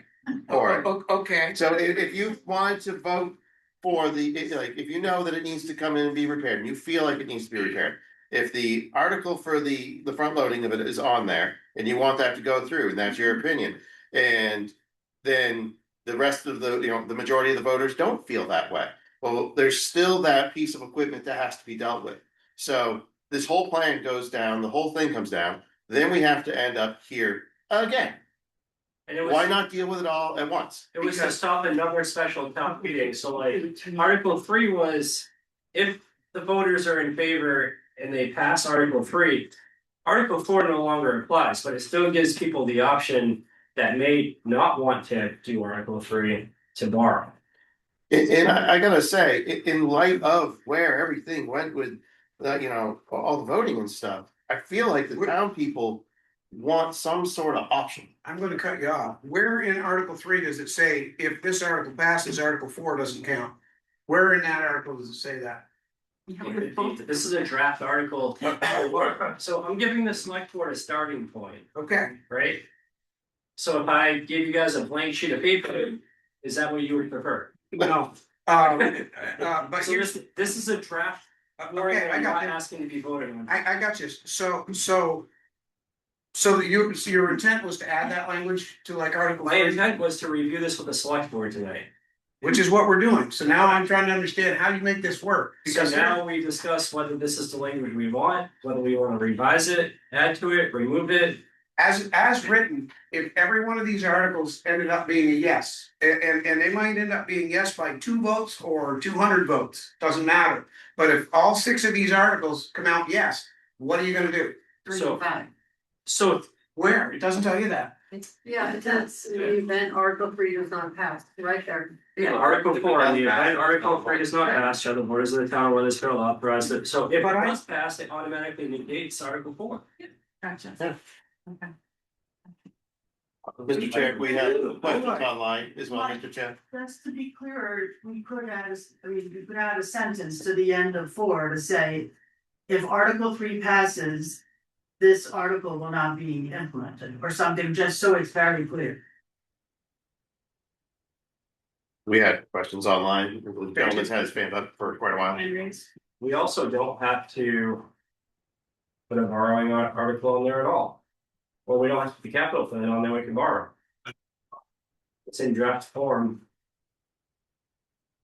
Or Okay. so if you wanted to vote for if you know that it needs to come in and be repaired, and you feel like it needs to be repaired, if the article for the front loading of it is on there, and you want that to go through, and that's your opinion, and then the rest of the majority of the voters don't feel that way. Well, there's still that piece of equipment that has to be dealt with. So this whole plan goes down, the whole thing comes down, then we have to end up here again. And it was, Why not deal with it all at once? it was to stop another special town meeting, so like, Article 3 was, if the voters are in favor and they pass Article 3, Article 4 no longer applies, but it still gives people the option that may not want to do Article 3 to borrow. And I gotta say, in light of where everything went with, all the voting and stuff, I feel like the town people want some sort of option. I'm gonna cut you off. Where in Article 3 does it say if this article passes, Article 4 doesn't count? Where in that article does it say that? This is a draft article, so I'm giving the select board a starting point, Okay. right? So if I gave you guys a blank sheet of paper, is that what you would prefer? No. But So here's, this is a draft. okay, I I'm got not you. asking to be voted on. I got you. So your intent was to add that language to like Article My 3, intent was to review this with the select board tonight. which is what we're doing. So now I'm trying to understand how you make this work. So Because now we discuss whether this is the language we want, whether we want to revise it, add to it, remove it. as written, if every one of these articles ended up being a yes, and they might end up being yes by 2 votes or 200 votes, doesn't matter. But if all 6 of these articles come out yes, what are you gonna do? 3 So- and 5. So Where? It doesn't tell you that. Yeah, it does. In the event Article 3 does not pass, right there. Article 4, in the event Article 3 does not pass, shall the boards of the town of Weathersfield authorize it. So if it But I- does pass, it automatically negates Article 4. Gotcha. Yeah. Okay. Mr. Chair, we have questions online as well, Mr. Chair. Just to be clear, we could add a sentence to the end of 4 to say, if Article 3 passes, this article will not be implemented, or something, just so it's very clear. We had questions online. The gentleman's had his hand up for quite a while. We also don't have to put a borrowing article in there at all. Well, we don't have to put the capital plan on there, we can borrow. It's in draft form.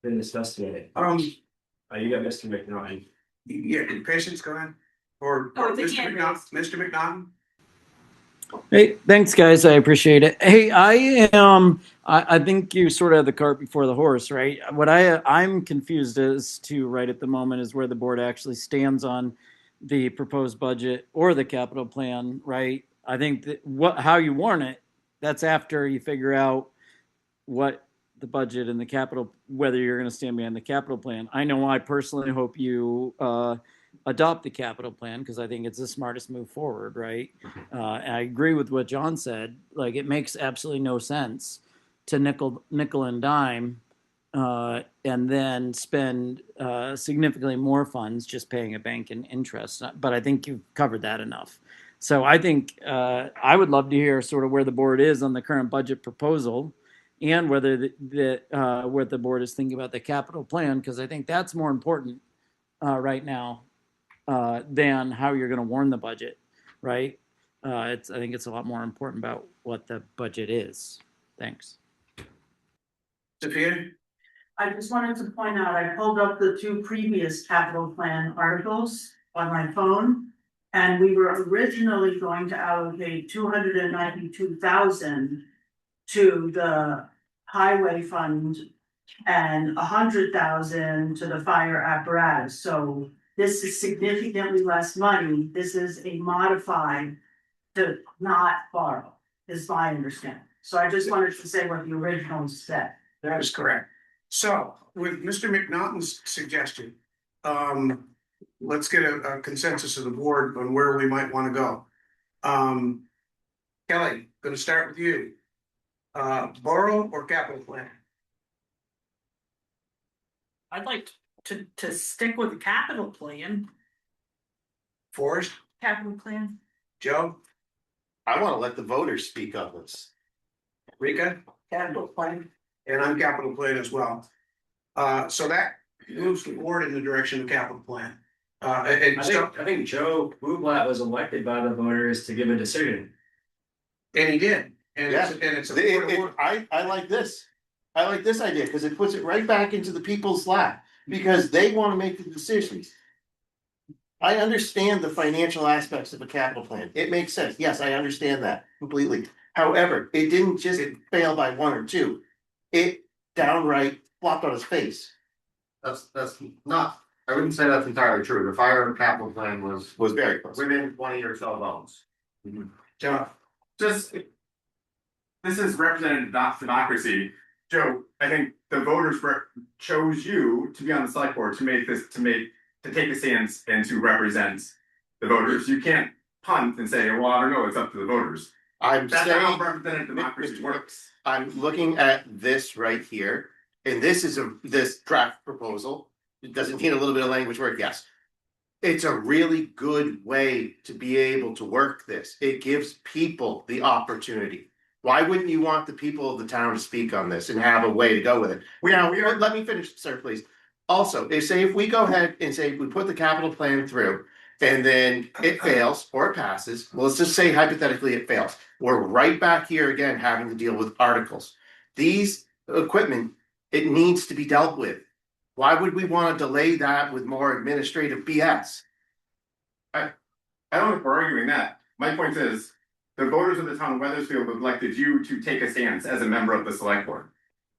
Been discussed today. You got Mr. McNaughton. Yeah, patience, go ahead. Or Oh, it's a Mr. hand McNaughton, Mr. McNaughton? Hey, thanks, guys. I appreciate it. Hey, I think you sort of had the cart before the horse, right? What I'm confused as to right at the moment is where the board actually stands on the proposed budget or the capital plan, right? I think that how you warn it, that's after you figure out what the budget and the capital, whether you're going to stand behind the capital plan. I know I personally hope you adopt the capital plan because I think it's the smartest move forward, right? And I agree with what John said. Like, it makes absolutely no sense to nickel and dime and then spend significantly more funds just paying a bank in interest. But I think you've covered that enough. So I think I would love to hear sort of where the board is on the current budget proposal and whether what the board is thinking about the capital plan, because I think that's more important right now than how you're going to warn the budget, right? I think it's a lot more important about what the budget is. Thanks. Sophia? I just wanted to point out, I pulled up the two previous capital plan articles on my phone. And we were originally going to allocate 292,000 to the highway fund. And 100,000 to the fire apparatus, so this is significantly less money, this is a modified. To not borrow, is my understanding, so I just wanted to say what the original said. That is correct. So with Mr. McNaughton's suggestion, let's get a consensus of the board on where we might want to go. Kelly, gonna start with you. Borrow or capital plan? I'd like to stick with the capital plan. Forrest, Capital plan. Joe, I wanna let the voters speak on this. Rika, Capital plan. and I'm capital plan as well. So that moves the board in the direction of capital plan. And so, I think Joe Bublat was elected by the voters to give a decision. and he did, and it's a. I like this. I like this idea because it puts it right back into the people's lap because they want to make the decisions. I understand the financial aspects of a capital plan. It makes sense. Yes, I understand that completely. However, it didn't just fail by one or two. It downright flopped on its face. That's not, I wouldn't say that's entirely true. The fire capital plan was Very close. within 20 or so votes. John, Just, this is representative democracy. Joe, I think the voters chose you to be on the select board to make this, to take a stance and to represent the voters. You can't punt and say, well, I don't know, it's up to the voters. I'm That's not how saying, representative democracy works. I'm looking at this right here, and this is this draft proposal. It doesn't need a little bit of language work, yes. It's a really good way to be able to work this. It gives people the opportunity. Why wouldn't you want the people of the town to speak on this and have a way to go with it? Let me finish, sir, please. Also, if we go ahead and say we put the capital plan through and then it fails or it passes, well, let's just say hypothetically it fails. We're right back here again having to deal with articles. These equipment, it needs to be dealt with. Why would we want to delay that with more administrative BS? I don't think we're arguing that. My point is, the voters of the town of Weathersfield elected you to take a stance as a member of the select board.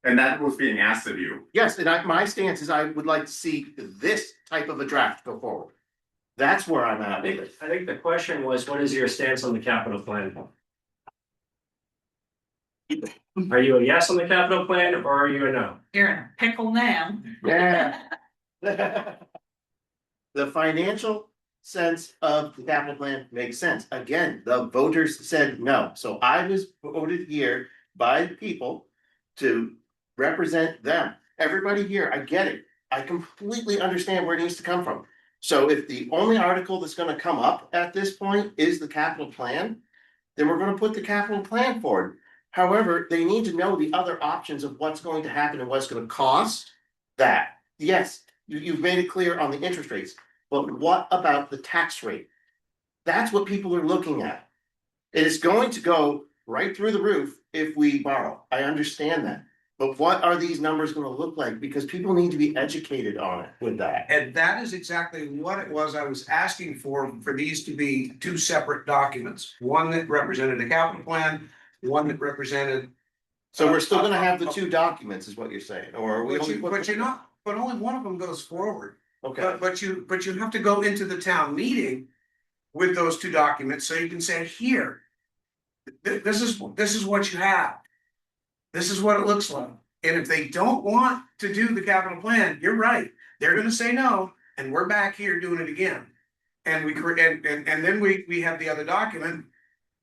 And that was being asked of you. Yes, and my stance is I would like to see this type of a draft go forward. That's where I'm at. I think the question was, what is your stance on the capital plan? Are you a yes on the capital plan or are you a no? You're in a pickle now. Yeah. The financial sense of the capital plan makes sense. Again, the voters said no. So I was voted here by the people to represent them. Everybody here, I get it. I completely understand where it needs to come from. So if the only article that's gonna come up at this point is the capital plan, then we're gonna put the capital plan forward. However, they need to know the other options of what's going to happen and what's gonna cost that. Yes, you've made it clear on the interest rates, but what about the tax rate? That's what people are looking at. It is going to go right through the roof if we borrow. I understand that. But what are these numbers gonna look like? Because people need to be educated on it with that. and that is exactly what it was I was asking for these to be two separate documents. One that represented the capital plan, one that represented. So we're still gonna have the two documents is what you're saying, or are we? But you're not, but only one of them goes forward. Okay, But you have to go into the town meeting with those two documents, so you can say, here. This is what you have. This is what it looks like, and if they don't want to do the capital plan, you're right, they're gonna say no, and we're back here doing it again. And then we have the other document.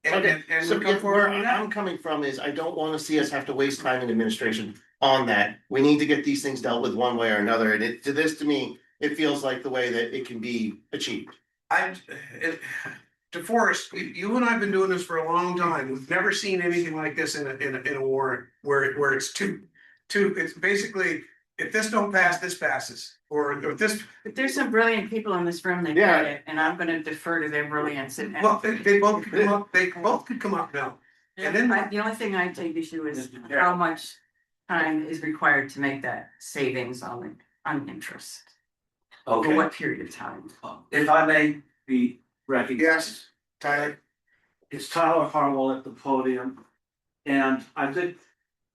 And so we come forward where with I'm that. coming from is I don't wanna see us have to waste time in administration on that. We need to get these things dealt with one way or another, and to me, it feels like the way that it can be achieved. To Forrest, you and I have been doing this for a long time. We've never seen anything like this in a warrant where it's it's basically, if this don't pass, this passes, or this. But there's some brilliant people in this room that Yeah. get it, and I'm gonna defer to their brilliance. Well, they both could come up, they both could come up now. And then The only thing I take issue is how much time is required to make that savings on interest? Over Okay, what period of time? if I may be recognized. Yes, Tyler, It's Tyler Harwell at the podium. And I think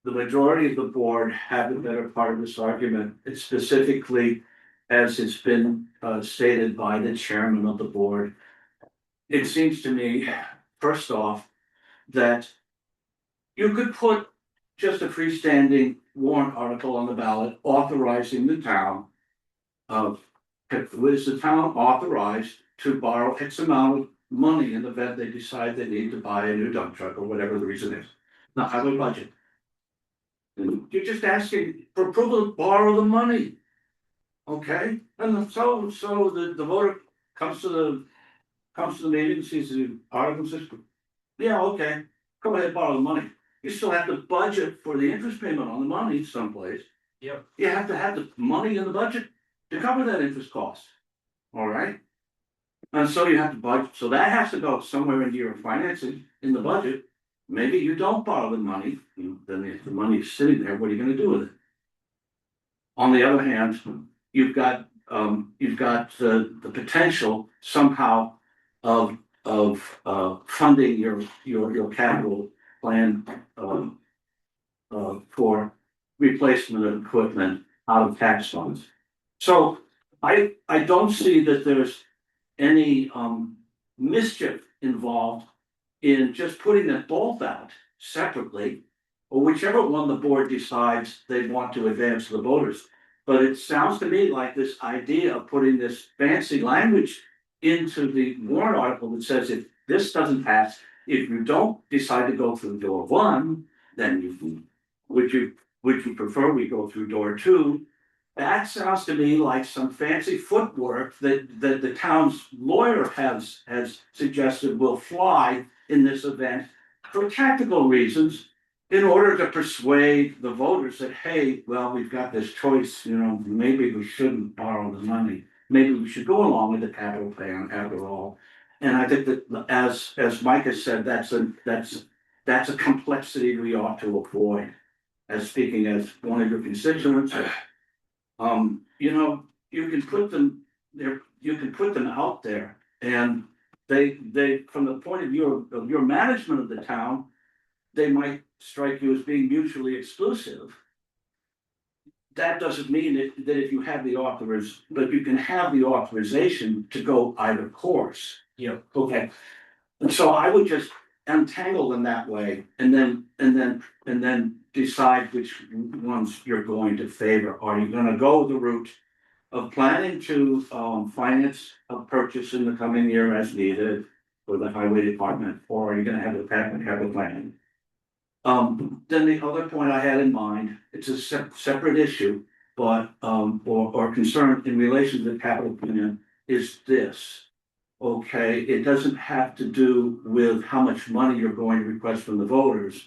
the majority of the board have the better part of this argument. It's specifically as it's been stated by the chairman of the board. It seems to me, first off, that you could put just a freestanding warrant article on the ballot authorizing the town of, was the town authorized to borrow X amount of money in the event they decide they need to buy a new dump truck or whatever the reason is. Not have a budget. And you're just asking for approval to borrow the money. Okay, and so the voter comes to the meeting, sees the article, says, yeah, okay, go ahead, borrow the money. You still have to budget for the interest payment on the money someplace. Yep. You have to have the money in the budget to cover that interest cost. All right? And so you have to budget, so that has to go somewhere into your financing in the budget. Maybe you don't borrow the money, then if the money is sitting there, what are you gonna do with it? On the other hand, you've got the potential somehow of funding your capital plan for replacement of equipment out of tax funds. So I don't see that there's any mischief involved in just putting them both out separately, or whichever one the board decides they want to advance to the voters. But it sounds to me like this idea of putting this fancy language into the warrant article that says if this doesn't pass, if you don't decide to go through door one, then would you prefer we go through door two? That sounds to me like some fancy footwork that the town's lawyer has suggested will fly in this event for tactical reasons, in order to persuade the voters that, hey, well, we've got this choice, maybe we shouldn't borrow the money. Maybe we should go along with the capital plan after all. And I think that as Mike has said, that's a complexity we ought to avoid. As speaking as one of your constituents, you can put them there, you can put them out there, and they from the point of view of your management of the town, they might strike you as being mutually exclusive. That doesn't mean that if you have the but you can have the authorization to go either course. Yeah. Okay. And so I would just untangle them that way, and then decide which ones you're going to favor. Are you gonna go the route of planning to finance a purchase in the coming year as needed for the highway department, or are you gonna have the capital plan? Then the other point I had in mind, it's a separate issue, but or concern in relation to the capital plan is this. Okay, it doesn't have to do with how much money you're going to request from the voters.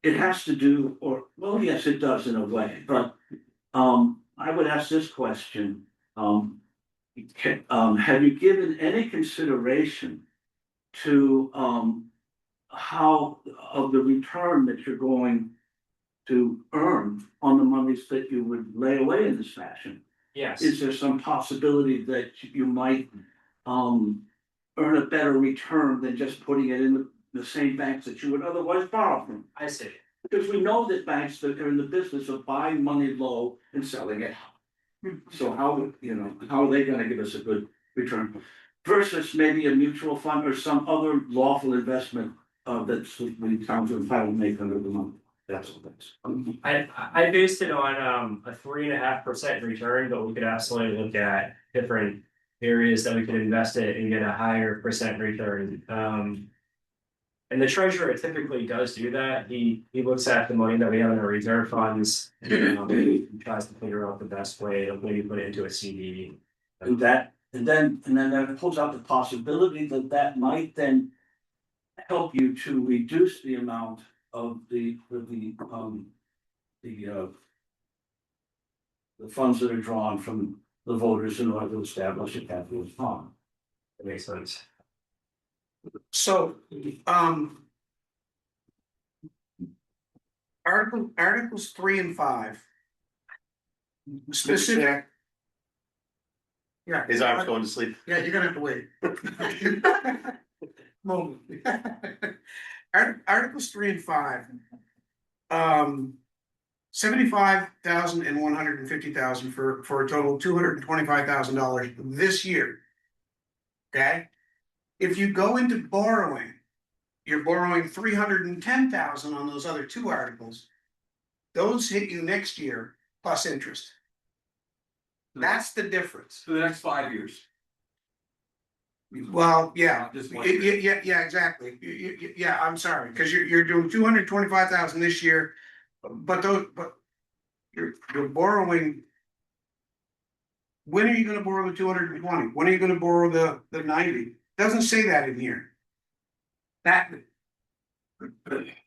It has to do, well, yes, it does in a way, but I would ask this question. Have you given any consideration to how of the return that you're going to earn on the monies that you would lay away in this fashion? Yes. Is there some possibility that you might earn a better return than just putting it in the same banks that you would otherwise borrow from? I see. Because we know that banks that are in the business of buying money low and selling it. So how are they gonna give us a good return? Versus maybe a mutual fund or some other lawful investment that's the towns are entitled to make under the money. That's all that's. I based it on a 3.5% return, but we could absolutely look at different areas that we could invest it and get a higher percent return. And the treasurer typically does do that. He looks at the money that we have in our reserve funds and he tries to figure out the best way to maybe put it into a CD. And then that pulls out the possibility that might then help you to reduce the amount of the funds that are drawn from the voters in order to establish a capital fund. That makes sense. so, Articles 3 and 5. Specific. Yeah. His arm's going to sleep. Yeah, you're gonna have to wait. Moment. Articles 3 and 5. 75,000 and 150,000 for a total of $225,000 this year. Okay? If you go into borrowing, you're borrowing 310,000 on those other two articles. Those hit you next year plus interest. That's the difference. For the next 5 years. Well, yeah, Just one year. yeah, exactly. Yeah, I'm sorry, because you're doing 225,000 this year, but you're borrowing. When are you gonna borrow the 220? When are you gonna borrow the 90? Doesn't say that in here. That.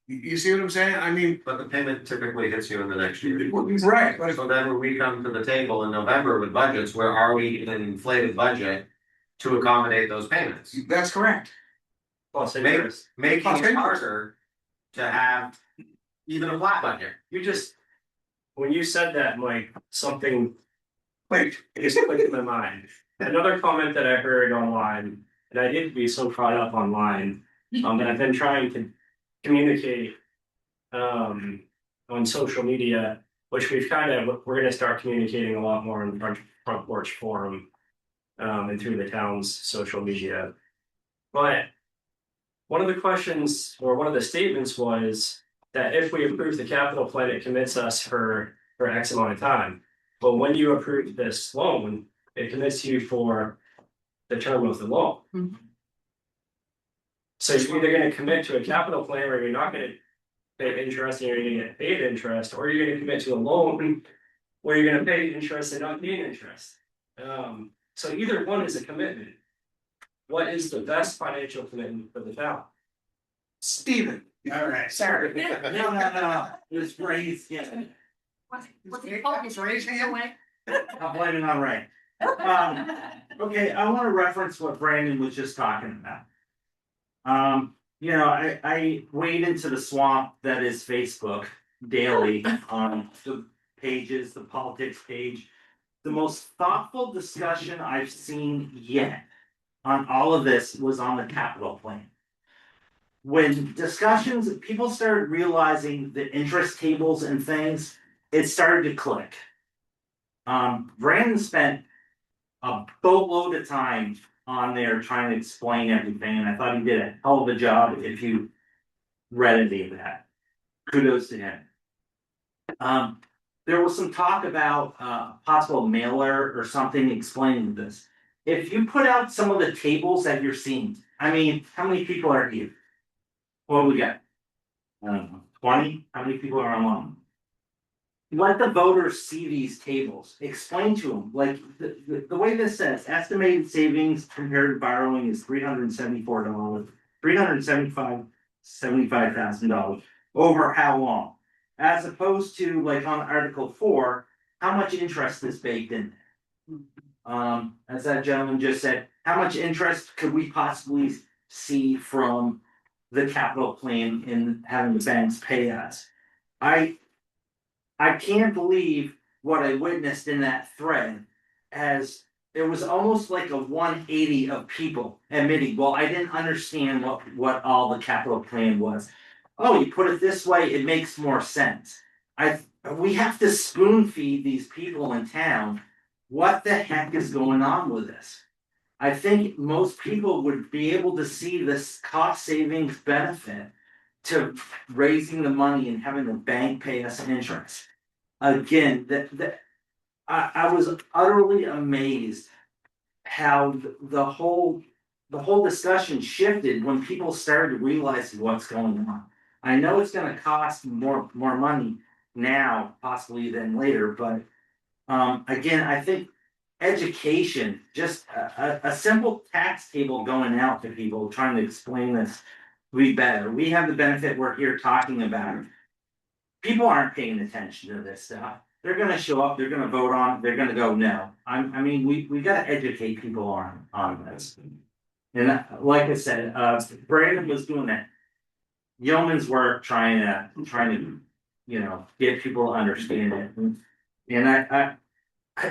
You see what I'm saying? I mean. But the payment typically hits you in the next year. Right, but So then when we come to the table in November with budgets, where are we in an inflated budget to accommodate those payments? that's correct. Plus Make- interest. Making Plus it interest. harder to have even a flat budget. You just, when you said that, Mike, something Wait, just clicked in my mind. Another comment that I heard online, and I did be so caught up online, that I've been trying to communicate on social media, which we're gonna start communicating a lot more on front porch forum and through the town's social media. But one of the questions or one of the statements was that if we approve the capital plan, it commits us for X amount of time. But when you approve this loan, it commits you for the term of the loan. Mhm. So you're either gonna commit to a capital plan where you're not gonna pay interest and you're gonna get paid interest, or you're gonna commit to a loan where you're gonna pay interest and not pay interest. So either one is a commitment. What is the best financial commitment for the town? Steven. All right, sorry. No, it was raised, yeah. What's the focus, raise your way? I'm blaming on Ray. Okay, I wanna reference what Brandon was just talking about. I wade into the swamp that is Facebook daily on the pages, the politics page. The most thoughtful discussion I've seen yet on all of this was on the capital plan. When discussions, people started realizing the interest tables and things, it started to click. Brandon spent a boatload of time on there trying to explain everything, and I thought he did a hell of a job if you read any of that. Kudos to him. There was some talk about possible mailer or something explaining this. If you put out some of the tables that you're seeing, I mean, how many people are here? What do we got? I don't know, 20? How many people are online? Let the voters see these tables, explain to them, like, the way this says, estimated savings compared to borrowing is $374, $75,000 over how long? As opposed to, like, on Article 4, how much interest is baked in? As that gentleman just said, how much interest could we possibly see from the capital plan in having the banks pay us? I can't believe what I witnessed in that thread, as it was almost like a 180 of people admitting, well, I didn't understand what all the capital plan was. Oh, you put it this way, it makes more sense. We have to spoon feed these people in town. What the heck is going on with this? I think most people would be able to see this cost savings benefit to raising the money and having the bank pay us interest. Again, I was utterly amazed how the whole discussion shifted when people started realizing what's going on. I know it's gonna cost more money now possibly than later, but again, I think education, just a simple tax table going out to people, trying to explain this would be better. We have the benefit we're here talking about it. People aren't paying attention to this stuff. They're gonna show up, they're gonna vote on it, they're gonna go no. I mean, we gotta educate people on this. And like I said, Brandon was doing that yeoman's work trying to get people to understand it. And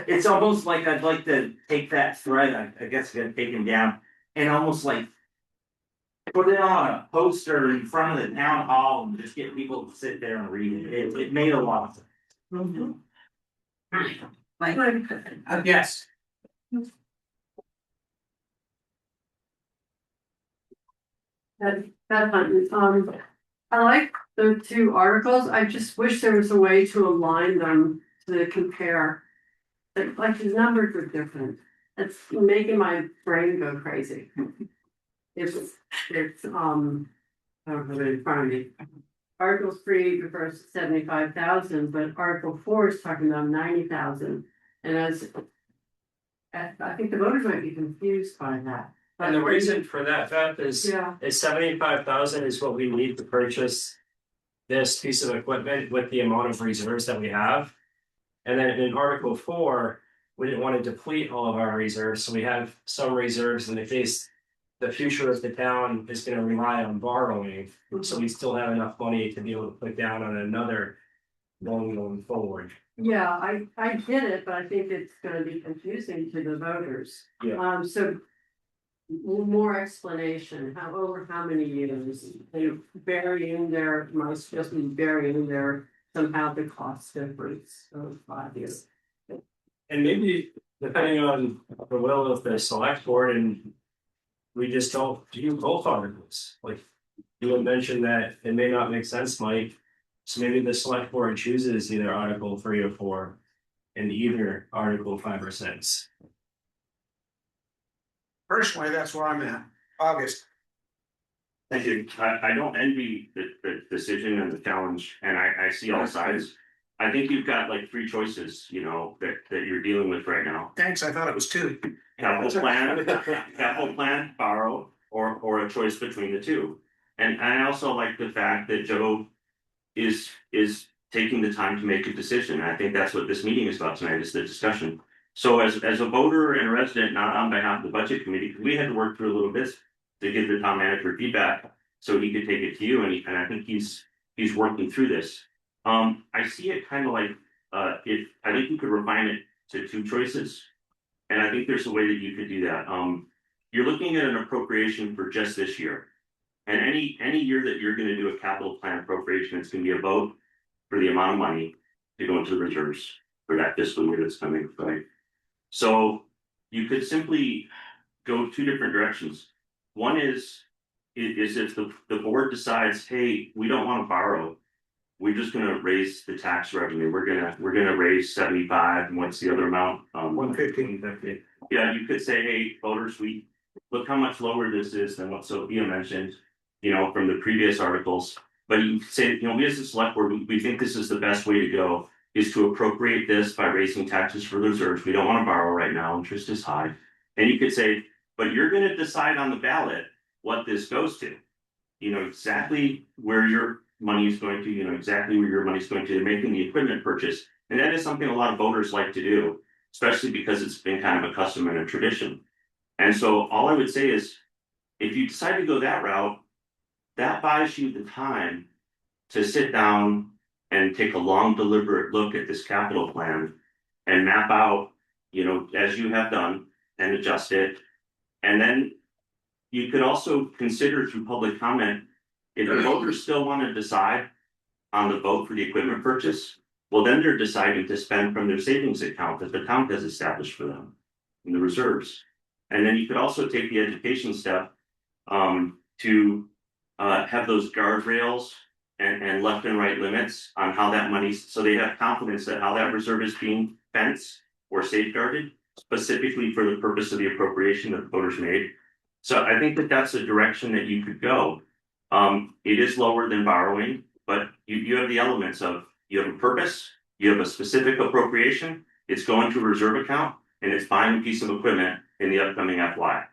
it's almost like I'd like to take that thread, I guess I got taken down, and almost like put it on a poster in front of the town hall and just get people to sit there and read it. It made a lot of sense. Yes. That's fine. I like the two articles. I just wish there was a way to align them to compare. Like the numbers are different. It's making my brain go crazy. It's I don't have it in front of me. Article 3 refers to 75,000, but Article 4 is talking about 90,000. And I think the voters might be confused by that. And the reason for that, Beth, is Yeah. 75,000 is what we need to purchase this piece of equipment with the amount of reserves that we have. And then in Article 4, we didn't want to deplete all of our reserves, so we have some reserves in the case the future of the town is going to rely on borrowing. So we still have enough money to be able to put down on another loan going forward. Yeah, I get it, but I think it's gonna be confusing to the voters. Yeah. So more explanation, over how many years, they bury in there, must just be buried in there somehow the cost difference of 5 years. And maybe depending on the will of the select board, and we just don't do both articles. Like you had mentioned that it may not make sense, Mike. So maybe the select board chooses either Article 3 or 4 and either Article 5 or 6. Personally, that's where I'm at. August. Thank you. I don't envy the decision and the challenge, and I see all sides. I think you've got like 3 choices, that you're dealing with right now. Thanks, I thought it was 2. Capital plan, borrow, or a choice between the two. And I also like the fact that Joe is taking the time to make a decision. I think that's what this meeting is about tonight, is the discussion. So as a voter and a resident, not on behalf of the budget committee, we had to work through a little bit to give the town manager feedback so he could take it to you, and I think he's working through this. I see it kind of like I think you could refine it to 2 choices. And I think there's a way that you could do that. You're looking at an appropriation for just this year. And any year that you're going to do a capital plan appropriation, it's going to be a vote for the amount of money to go into the reserves for that fiscal year that's coming, right? So you could simply go 2 different directions. One is if the board decides, hey, we don't want to borrow, we're just going to raise the tax revenue. We're gonna raise 75, and what's the other amount? 150. Yeah, you could say, hey, voters, we look how much lower this is than what Sophia mentioned, from the previous articles. But you say, we as a select board, we think this is the best way to go, is to appropriate this by raising taxes for reserves. We don't want to borrow right now, interest is high. And you could say, but you're going to decide on the ballot what this goes to. Exactly where your money is going to, exactly where your money is going to, making the equipment purchase. And that is something a lot of voters like to do, especially because it's been kind of a custom and a tradition. And so all I would say is, if you decide to go that route, that buys you the time to sit down and take a long, deliberate look at this capital plan and map out, as you have done, and adjust it. And then you could also consider through public comment, if the voters still want to decide on the vote for the equipment purchase, well, then they're deciding to spend from their savings account that the town has established for them in the reserves. And then you could also take the education step to have those guardrails and left and right limits on how that money, so they have confidence that how that reserve is being fenced or safeguarded specifically for the purpose of the appropriation that the voters made. So I think that that's a direction that you could go. It is lower than borrowing, but you have the elements of, you have a purpose, you have a specific appropriation, it's going to a reserve account, and it's buying a piece of equipment in the upcoming FY.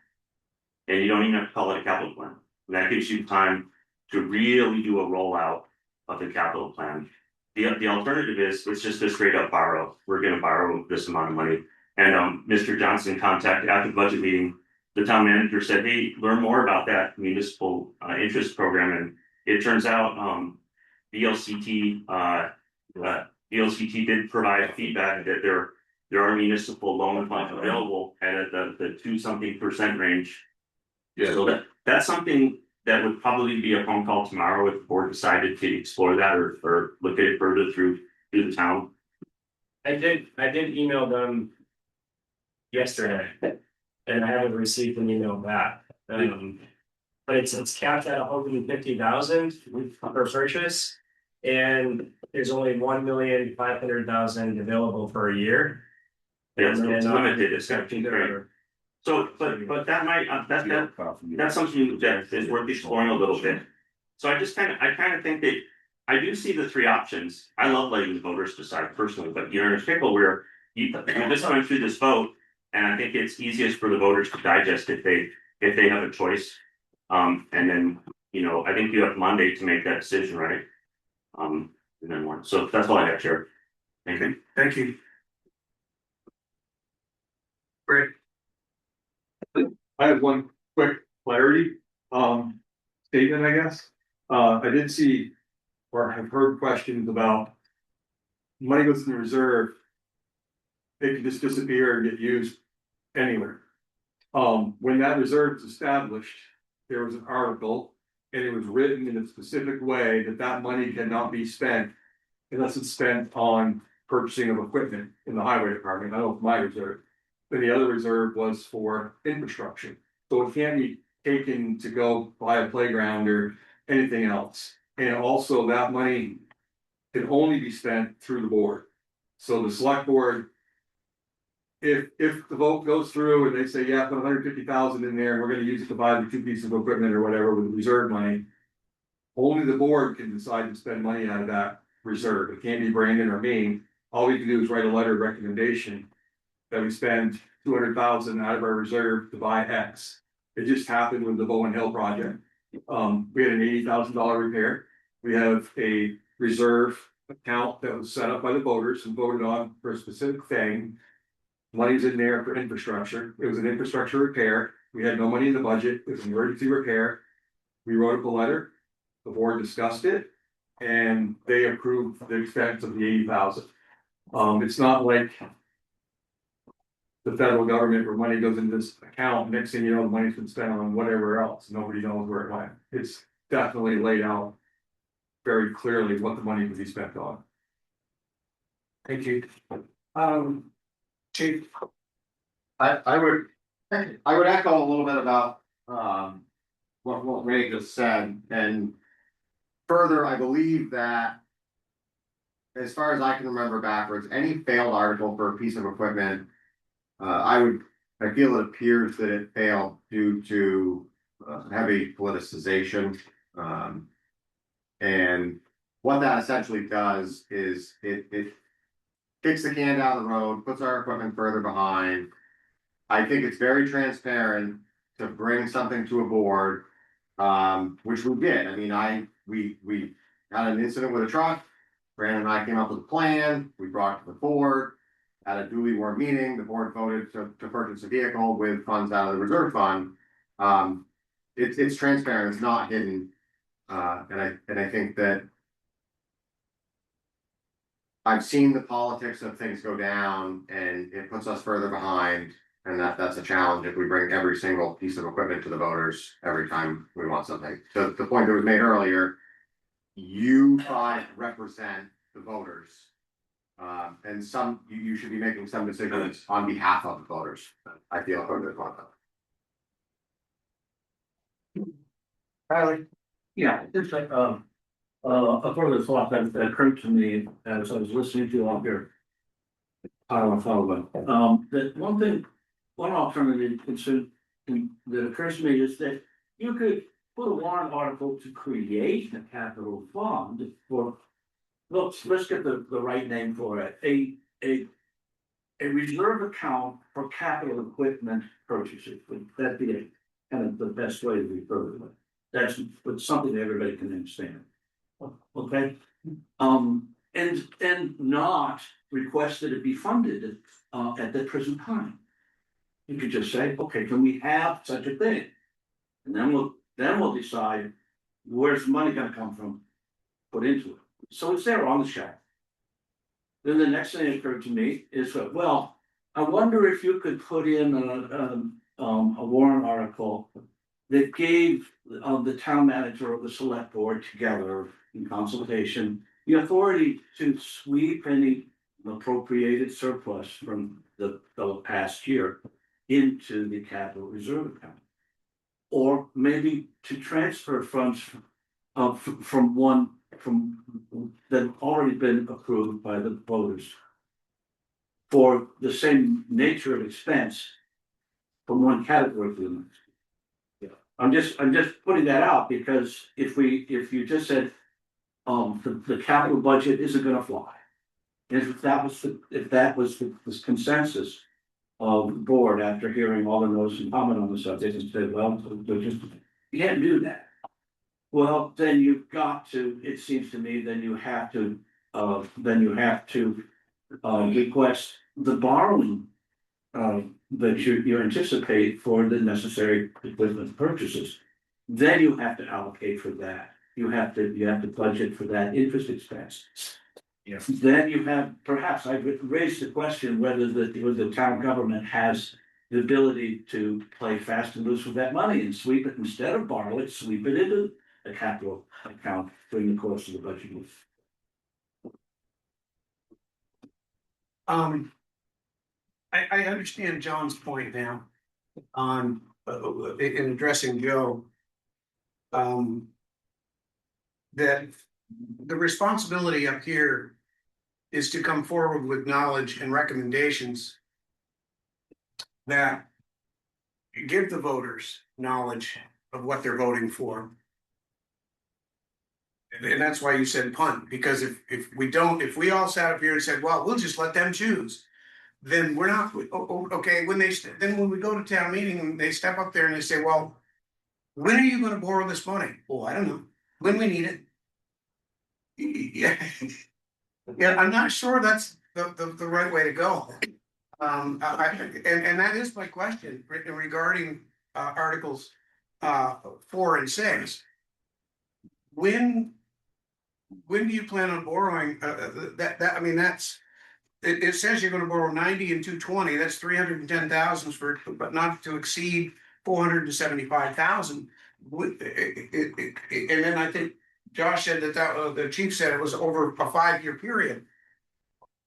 And you don't even have to call it a capital plan. And that gives you time to really do a rollout of the capital plan. The alternative is, it's just a straight up borrow. We're going to borrow this amount of money. And Mr. Johnson contacted after the budget meeting, the town manager said, hey, learn more about that municipal interest program. And it turns out VLCT, VLCT did provide feedback that there are municipal loan funds available at the 2-something% range. Yeah. So that's something that would probably be a phone call tomorrow if the board decided to explore that or look at it further through the town. I did email them yesterday, and I haven't received an email back. But it's capped at 150,000 per purchase, and there's only 1,500,000 available per year. Yeah, it's And, limited, it's got to be great. So, but that might, that's something that is worth exploring a little bit. So I kind of think that I do see the three options. I love letting the voters decide personally, but you're in a pickle where you just went through this vote, and I think it's easiest for the voters to digest if they have a choice. And then, I think you have Monday to make that decision, right? And then one. So that's all I got, Chair. Thank you. Thank you. Great. I have one quick clarity, statement, I guess. I did see, or have heard questions about money goes in the reserve. It can just disappear and get used anywhere. When that reserve was established, there was an article, and it was written in a specific way that money cannot be spent unless it's spent on purchasing of equipment in the highway department. I know it's my reserve. But the other reserve was for infrastructure. So it can't be taken to go buy a playground or anything else. And also that money can only be spent through the board. So the select board, if the vote goes through and they say, yeah, put 150,000 in there, and we're gonna use it to buy the 2 pieces of equipment or whatever with reserve money. Only the board can decide to spend money out of that reserve. It can't be Brandon or me. All we can do is write a letter of recommendation that we spend 200,000 out of our reserve to buy X. It just happened with the Bowen Hill project. We had an $80,000 repair. We have a reserve account that was set up by the voters and voted on for a specific thing. Money's in there for infrastructure. It was an infrastructure repair. We had no money in the budget. It was an emergency repair. We wrote up a letter. The board discussed it, and they approved the expense of the 80,000. It's not like the federal government where money goes into this account, next thing you know, the money's been spent on whatever else, nobody knows where it went. It's definitely laid out very clearly what the money would be spent on. Thank you. Chief. I would echo a little bit about, what Ray just said, and further, I believe that as far as I can remember backwards, any failed article for a piece of equipment, I feel it appears that it failed due to heavy politicization. And what that essentially does is it kicks the can down the road, puts our equipment further behind. I think it's very transparent to bring something to a board, which we did. I mean, we had an incident with a truck. Brandon and I came up with a plan. We brought it to the board. At a duly warned meeting, the board voted to purchase a vehicle with funds out of the reserve fund. It's transparent, it's not hidden. And I think that I've seen the politics of things go down, and it puts us further behind. And that's a challenge if we bring every single piece of equipment to the voters every time we want something. So the point that was made earlier, you try to represent the voters. And you should be making some decisions on behalf of the voters. I feel like there's one of them. Riley. Yeah, it's like, a further thought that occurred to me as I was listening to all your. I don't know, that one alternative that occurs to me is that you could put a warrant article to create a capital fund for, let's get the right name for it, a reserve account for capital equipment purchases. Would that be kind of the best way to refer to it? That's something that everybody can understand. Okay, and not request that it be funded at the present time. You could just say, okay, can we have such a thing? And then we'll decide where's the money gonna come from. put into it. So it's there on the shelf. Then the next thing that occurred to me is that, well, I wonder if you could put in a warrant article that gave the town manager or the select board together in consultation, the authority to sweep any appropriated surplus from the past year into the capital reserve account. Or maybe to transfer funds from one that already been approved by the voters for the same nature of expense from one category to the next. I'm just putting that out because if you just said, the capital budget isn't gonna fly. If that was the consensus of the board after hearing all the notes and comment on the subject and said, well, you can't do that. Well, then you've got to, it seems to me, then you have to request the borrowing that you anticipate for the necessary equipment purchases. Then you have to allocate for that. You have to budget for that interest expense. Yes. Then you have, perhaps I've raised the question whether the town government has the ability to play fast and loose with that money and sweep it instead of borrow it, sweep it into a capital account during the course of the budget year. I understand John's point now on in addressing Joe. That the responsibility up here is to come forward with knowledge and recommendations that give the voters knowledge of what they're voting for. And that's why you said punt, because if we all sat up here and said, well, we'll just let them choose, then we're not, okay, when we go to town meeting, they step up there and they say, well, when are you gonna borrow this money? Oh, I don't know, when we need it. Yeah, yeah, I'm not sure that's the right way to go. And that is my question regarding articles 4 and 6. When do you plan on borrowing that I mean, that's it says you're gonna borrow 90 and 220, that's 310,000 for, but not to exceed 475,000. And then I think Josh said that the chief said it was over a 5-year period.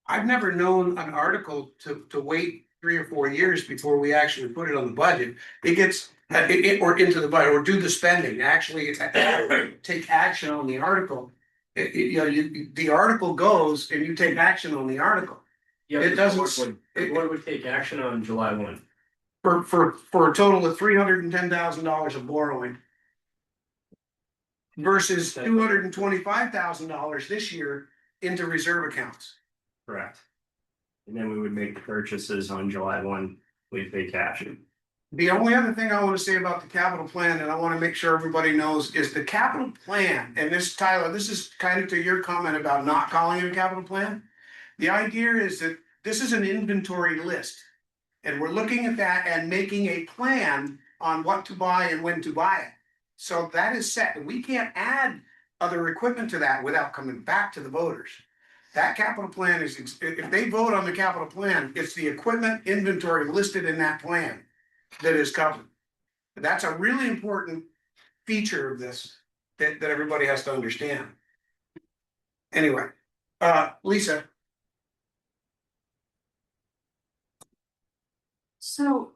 I've never known an article to wait 3 or 4 years before we actually put it on the budget. It gets or into the budget or do the spending, actually take action on the article. The article goes and you take action on the article. Yeah, it doesn't. The board would take action on July 1. For a total of $310,000 of borrowing. Versus $225,000 this year into reserve accounts. Correct. And then we would make the purchases on July 1, we'd pay cash. The only other thing I want to say about the capital plan, and I want to make sure everybody knows, is the capital plan, and this, Tyler, this is kind of to your comment about not calling it a capital plan. The idea is that this is an inventory list, and we're looking at that and making a plan on what to buy and when to buy it. So that is set, and we can't add other equipment to that without coming back to the voters. That capital plan is, if they vote on the capital plan, it's the equipment inventory listed in that plan that is covered. That's a really important feature of this that everybody has to understand. Anyway, Lisa. So,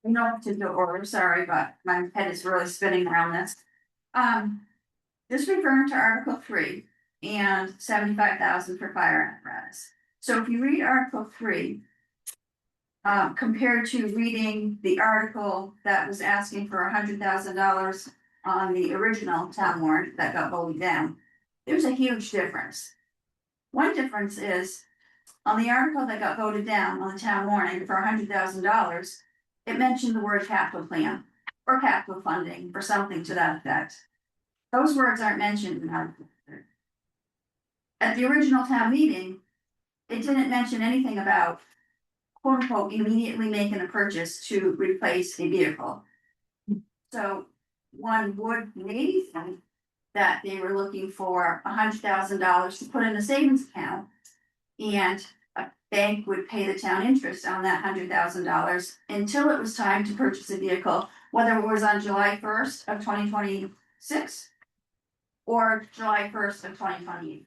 not to the order, sorry, but my head is really spinning around this. This referring to Article 3 and 75,000 for fire apparatus. So if you read Article 3, compared to reading the article that was asking for $100,000 on the original town warrant that got voted down, there's a huge difference. One difference is on the article that got voted down on the town warrant for $100,000, it mentioned the word capital plan or capital funding or something to that effect. Those words aren't mentioned in Article 3. At the original town meeting, it didn't mention anything about quote unquote immediately making a purchase to replace a vehicle. So one would maybe think that they were looking for $100,000 to put in a savings account. And a bank would pay the town interest on that $100,000 until it was time to purchase a vehicle, whether it was on July 1st of 2026 or July 1st of 2028.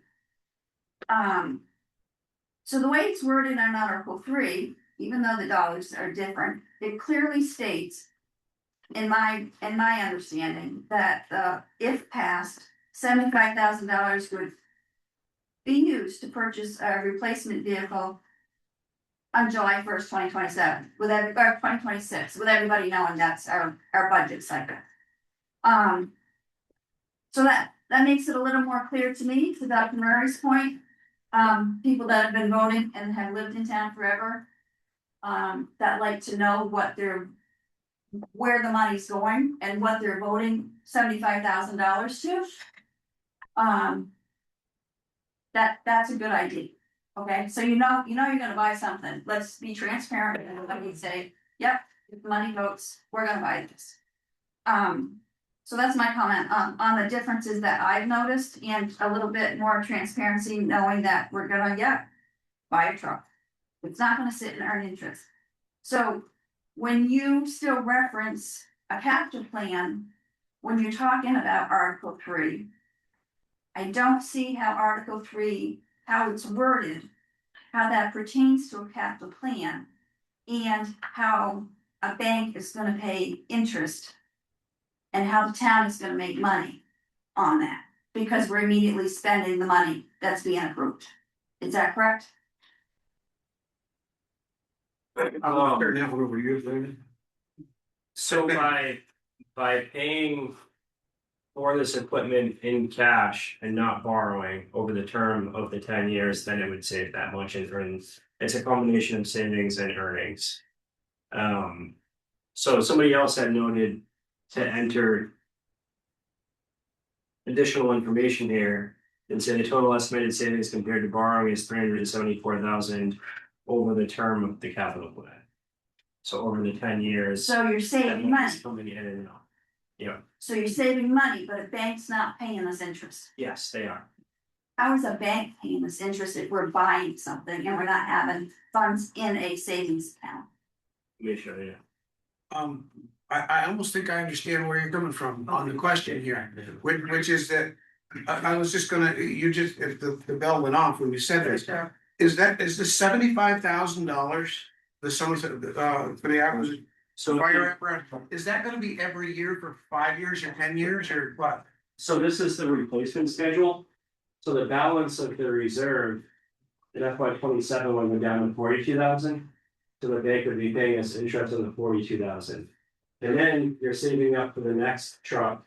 So the way it's worded on Article 3, even though the dollars are different, it clearly states, in my understanding, that if passed, $75,000 would be used to purchase a replacement vehicle on July 1st, 2027, or 2026, with everybody knowing that's our budget cycle. So that makes it a little more clear to me, to Dr. Murray's point. People that have been voting and have lived in town forever, that like to know where the money's going and what they're voting $75,000 to. That's a good idea. Okay, so you know you're gonna buy something. Let's be transparent and let me say, yep, if money votes, we're gonna buy this. So that's my comment on the differences that I've noticed, and a little bit more transparency, knowing that we're gonna buy a truck. It's not gonna sit and earn interest. So when you still reference a capital plan, when you're talking about Article 3, I don't see how Article 3, how it's worded, how that pertains to a capital plan, and how a bank is gonna pay interest, and how the town is gonna make money on that, because we're immediately spending the money that's being approved. Is that correct? I'll turn that one over to you, David. So by paying for this equipment in cash and not borrowing over the term of the 10 years, then it would save that much in earnings. It's a combination of savings and earnings. So somebody else had noted to enter additional information here and say the total estimated savings compared to borrowing is $374,000 over the term of the capital plan. So over the 10 years. So you're saving money. Coming in and out. Yeah, So you're saving money, but a bank's not paying us interest. yes, they are. How is a bank paying us interest if we're buying something and we're not having funds in a savings account? Let me show you. I almost think I understand where you're coming from on the question here, which is that I was just gonna, if the bell went off when you said this, is the $75,000 the sum for the acquisition? So Fire apparatus, is that gonna be every year for 5 years or 10 years or what? So this is the replacement schedule. So the balance of the reserve in FY27 would go down to 42,000. So the bank would be paying us interest on the 42,000. And then you're saving up for the next truck.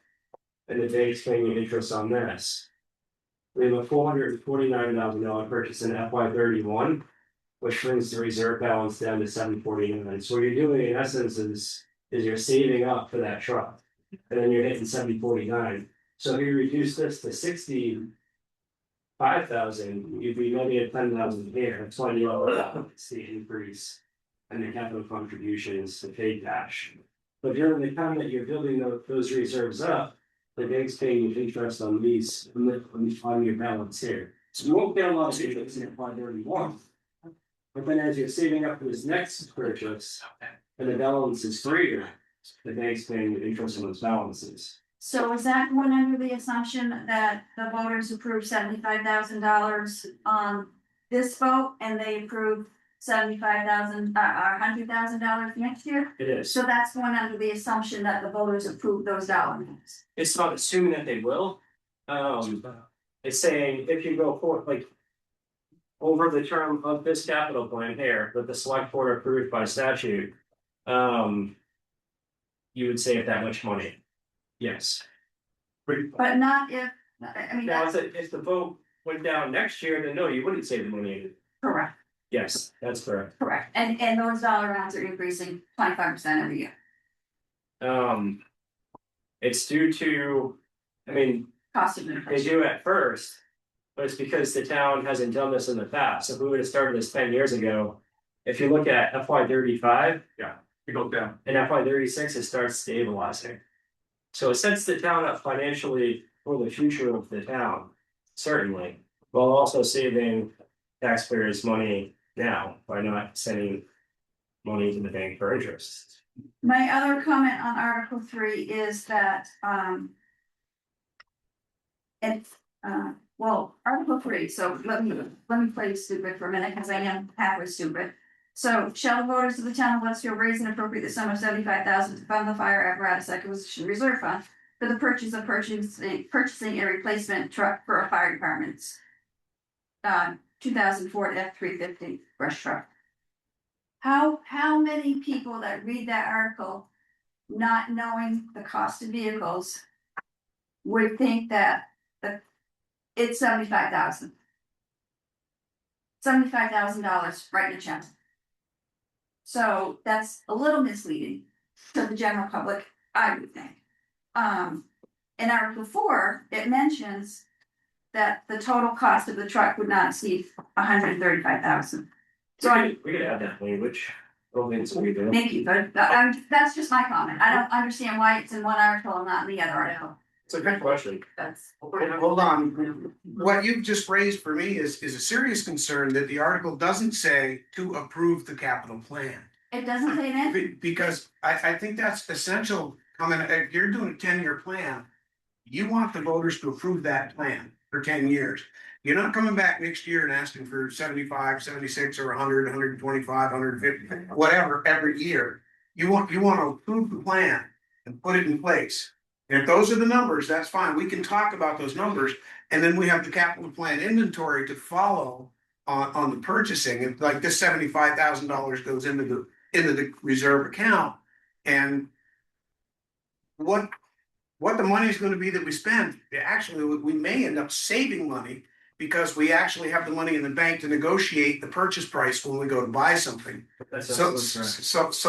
And the bank's paying you interest on this. We have a $449,000 purchase in FY31, which brings the reserve balance down to 749. So what you're doing in essence is you're saving up for that truck. And then you're hitting 749. So if you reduce this to 65,000, you'd be maybe at 10,000 here. That's why it's the increase in the capital contributions to pay cash. But during the time that you're building those reserves up, the bank's paying you interest on these on your balance here. So you won't get a lot of interest in FY31. But then as you're saving up for this next purchase, and the balance is greater, the bank's paying you interest on those balances. So is that going under the assumption that the voters approved $75,000 on this vote and they approved $75,000 or $100,000 next year? It is. So that's going under the assumption that the voters approved those dollar amounts. It's not assuming that they will. It's saying if you go for like over the term of this capital plan here that the select board approved by statute, you would save that much money. Yes. But not if, I mean, Now, that's if the vote went down next year, then no, you wouldn't save the money. correct, Yes, that's correct. correct. And those dollar amounts are increasing 25% every year. It's due to, I mean, Cost of they inflation. do at first, but it's because the town hasn't done this in the past. If we would have started this 10 years ago, if you look at FY35, It goes down. in FY36, it starts stabilizing. So it sets the town up financially for the future of the town, certainly, while also saving taxpayers money now by not sending money to the bank for interest. My other comment on Article 3 is that, it's, well, Article 3, so let me play stupid for a minute, because I am halfway stupid. So, shall the voters of the town of Weathersfield raise and appropriate the sum of $75,000 to fund the fire apparatus acquisition reserve fund for the purchase of purchasing a replacement truck for a fire department's 2004 F-350 brush truck. How many people that read that article, not knowing the cost of vehicles, would think that it's $75,000? $75,000 right in the chest. So that's a little misleading to the general public, I would think. In Article 4, it mentions that the total cost of the truck would not exceed $135,000. So We could add that language. I don't think it's what we do. thank you, but that's just my comment. I don't understand why it's in one article and not in the other article. It's a good question. That's. Hold on, what you've just raised for me is a serious concern that the article doesn't say to approve the capital plan. It doesn't say that? Because I think that's essential, if you're doing a 10-year plan, you want the voters to approve that plan for 10 years. You're not coming back next year and asking for 75, 76, or 100, 125, 150, whatever, every year. You want to approve the plan and put it in place. And if those are the numbers, that's fine. We can talk about those numbers. And then we have the capital plan inventory to follow on the purchasing. And like this $75,000 goes into the reserve account. And what the money is going to be that we spend, actually, we may end up saving money because we actually have the money in the bank to negotiate the purchase price when we go to buy something. So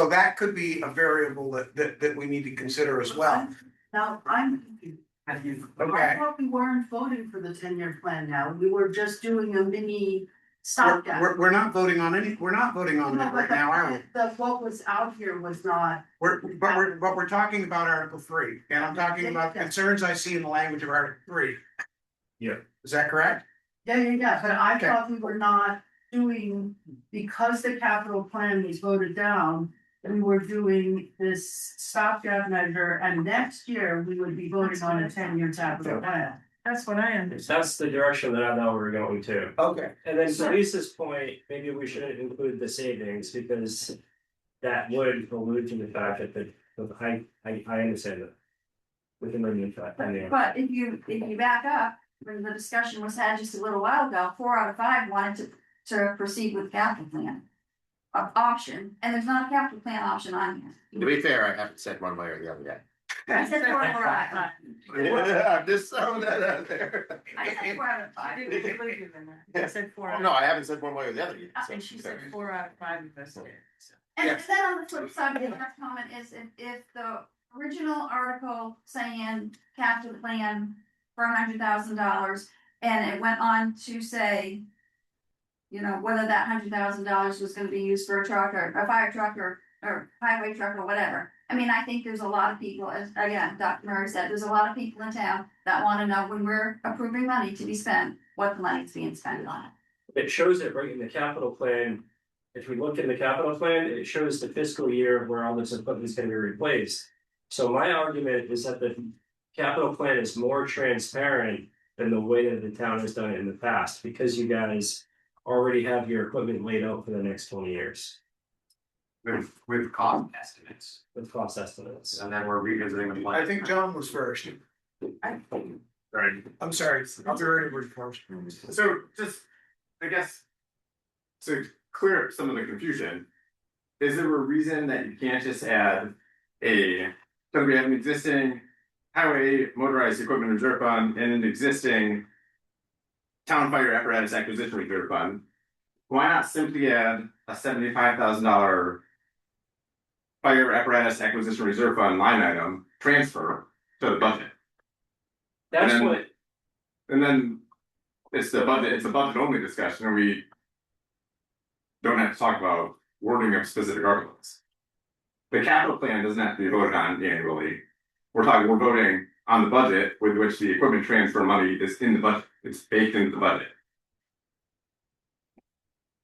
that could be a variable that we need to consider as well. Now, I'm. I thought we weren't voting for the 10-year plan now, we were just doing a mini stopgap. We're not voting on we're not voting on that right now, are we? What was out here was not. But we're talking about Article 3, and I'm talking about concerns I see in the language of Article 3. Yeah. Is that correct? Yeah, but I Okay. thought we were not doing, because the capital plan was voted down, we were doing this stopgap measure, and next year we would be voting on a 10-year capital plan. That's what I understand. That's the direction that I thought we were going to. Okay. And then to Lisa's point, maybe we shouldn't include the savings because that would allude to the fact that I understand that. We can remove that. But if you back up, when the discussion was had just a little while ago, 4 out of 5 wanted to proceed with capital plan option, and there's not a capital plan option on here. To be fair, I haven't said one way or the other yet. I said 4 out of 5. I'm just throwing that out there. I said 4 out of 5. I didn't believe you in that. I said 4 out of No, I haven't said one way or the other yet. so- And she said 4 out of 5 investigated. Yeah. And then on the flip side, the next comment is if the original article saying capital plan for $100,000, and it went on to say, you know, whether that $100,000 was gonna be used for a truck or a fire truck or highway truck or whatever. I mean, I think there's a lot of people, as again, Dr. Murray said, there's a lot of people in town that wanna know when we're approving money to be spent, what the money's being spent on. It shows it right in the capital plan. If we look in the capital plan, it shows the fiscal year where all this equipment is gonna be replaced. So my argument is that the capital plan is more transparent than the way that the town has done it in the past, because you guys already have your equipment laid out for the next 20 years With cost estimates, with cost estimates. and then we're revisiting the plan. I think John was first. Right, I'm sorry, I'll be ready for first. so just, I guess. To clear up some of the confusion. Is there a reason that you can't just add so we have an existing highway motorized equipment reserve fund and an existing town fire apparatus acquisition reserve fund? Why not simply add a $75,000 fire apparatus acquisition reserve fund line item transfer to the budget? That's And then- what, And then it's a budget only discussion, and we don't have to talk about wording of specific articles. The capital plan doesn't have to be voted on annually. We're voting on the budget with which the equipment transfer money is in the budget, it's baked into the budget.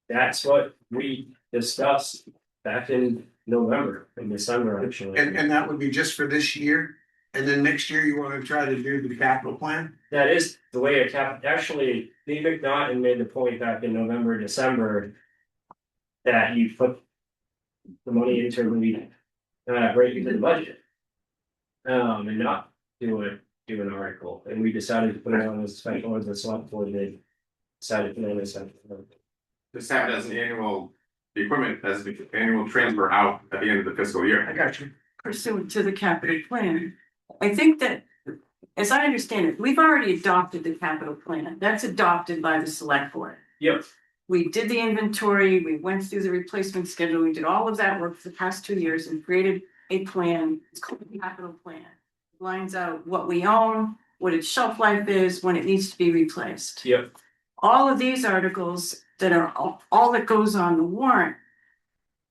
That's what we discussed back in November, in December, actually. And that would be just for this year, and then next year you wanna try to do the capital plan? That is the way it actually, Lee McNaughton made the point back in November, December. That you put the money into right into the budget. And not do an article, and we decided to put it on as a special, as a select board, they decided to put it on as a. Just have it as an annual, the equipment as the annual transfer out at the end of the fiscal year. I got you. Pursuant to the capital plan. I think that, as I understand it, we've already adopted the capital plan. That's adopted by the select board. Yep. We did the inventory, we went through the replacement schedule, we did all of that work for the past 2 years and created a plan. It's called the capital plan. It lines out what we own, what its shelf life is, when it needs to be replaced. Yep. All of these articles that are all that goes on the warrant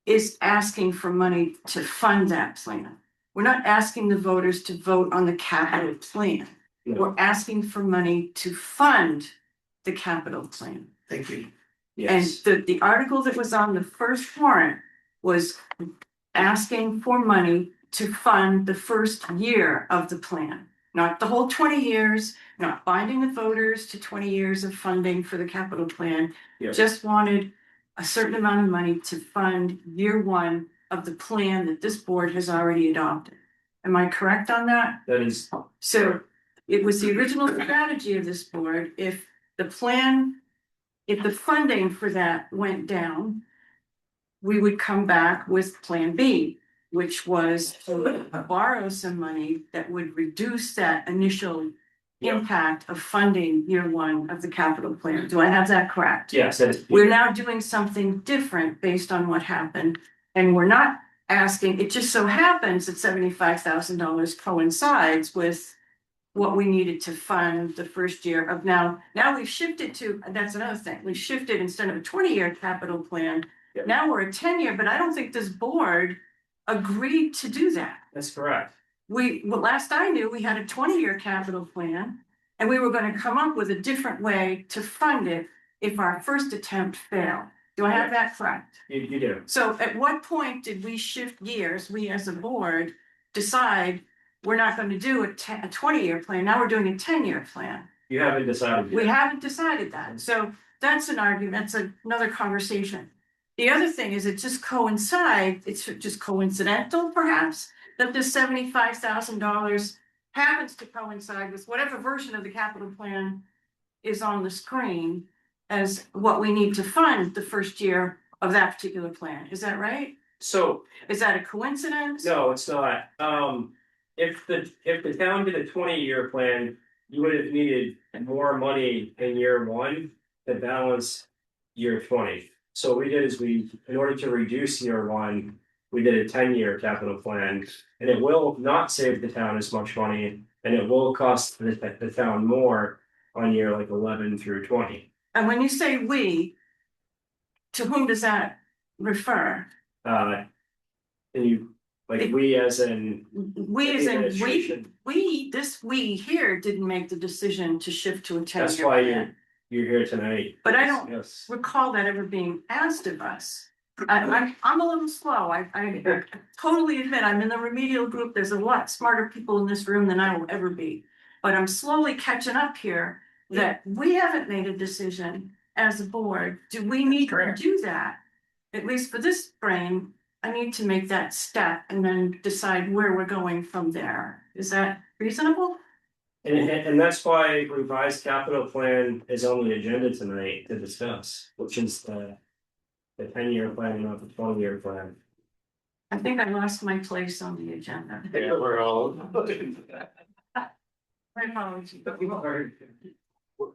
is asking for money to fund that plan. We're not asking the voters to vote on the capital plan. No. We're asking for money to fund the capital plan. Thank you. Yes. And the article that was on the first warrant was asking for money to fund the first year of the plan. Not the whole 20 years, not binding the voters to 20 years of funding for the capital plan. Yep. Just wanted a certain amount of money to fund year one of the plan that this board has already adopted. Am I correct on that? That is, So it was the original strategy of this board, if the funding for that went down, we would come back with Plan B, which was to borrow some money that would reduce that initial impact of funding year one of the capital plan. Do I have that correct? yes, that is. We're now doing something different based on what happened, and we're not asking, it just so happens that $75,000 coincides with what we needed to fund the first year of now we've shifted to, and that's another thing, we shifted instead of a 20-year capital plan. Yep. Now we're a 10-year, but I don't think this board agreed to do that. That's correct. Last I knew, we had a 20-year capital plan, and we were gonna come up with a different way to fund it if our first attempt failed. Do I have that correct? You do. So at what point did we shift gears, we as a board decide we're not gonna do a 20-year plan, now we're doing a 10-year plan? You haven't decided We yet. haven't decided that, so that's an argument, that's another conversation. The other thing is it just coincides, it's just coincidental perhaps, that this $75,000 happens to coincide with whatever version of the capital plan is on the screen as what we need to fund the first year of that particular plan. Is that right? So, Is that a coincidence? no, it's not. If the town did a 20-year plan, you would have needed more money in year one to balance year 20. So what we did is in order to reduce year one, we did a 10-year capital plan, and it will not save the town as much money, and it will cost the town more on year like 11 through 20. And when you say we, to whom does that refer? And you, like, we as in. We as in, Administration. we here didn't make the decision to shift to a 10-year That's why plan. you're here tonight. But I don't Yes. recall that ever being asked of us. I'm a little slow. I totally admit I'm in the remedial group. There's a lot smarter people in this room than I will ever be. But I'm slowly catching up here that we haven't made a decision as a board. Do we need to do that? At least for this brain, I need to make that step and then decide where we're going from there. Is that reasonable? And that's why revised capital plan is on the agenda tonight to discuss, which is the 10-year plan, not the 20-year plan. I think I lost my place on the agenda. Yeah, we're all. My apologies.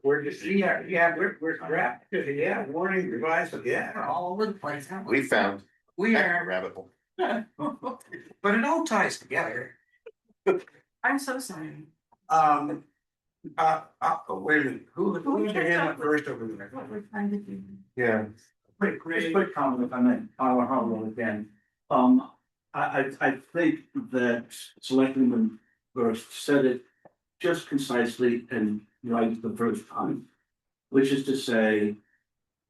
We're just, we're crap, yeah, warning, revised, yeah, all over the place. We found. We a are, rabbit hole. but it all ties together. I'm so sorry. Wait a minute, who's your hand up first over there? What we're trying to do. Yeah. Quick comment if I may, I'll hold again. I think that Selectman Burst said it just concisely and right the first time. Which is to say,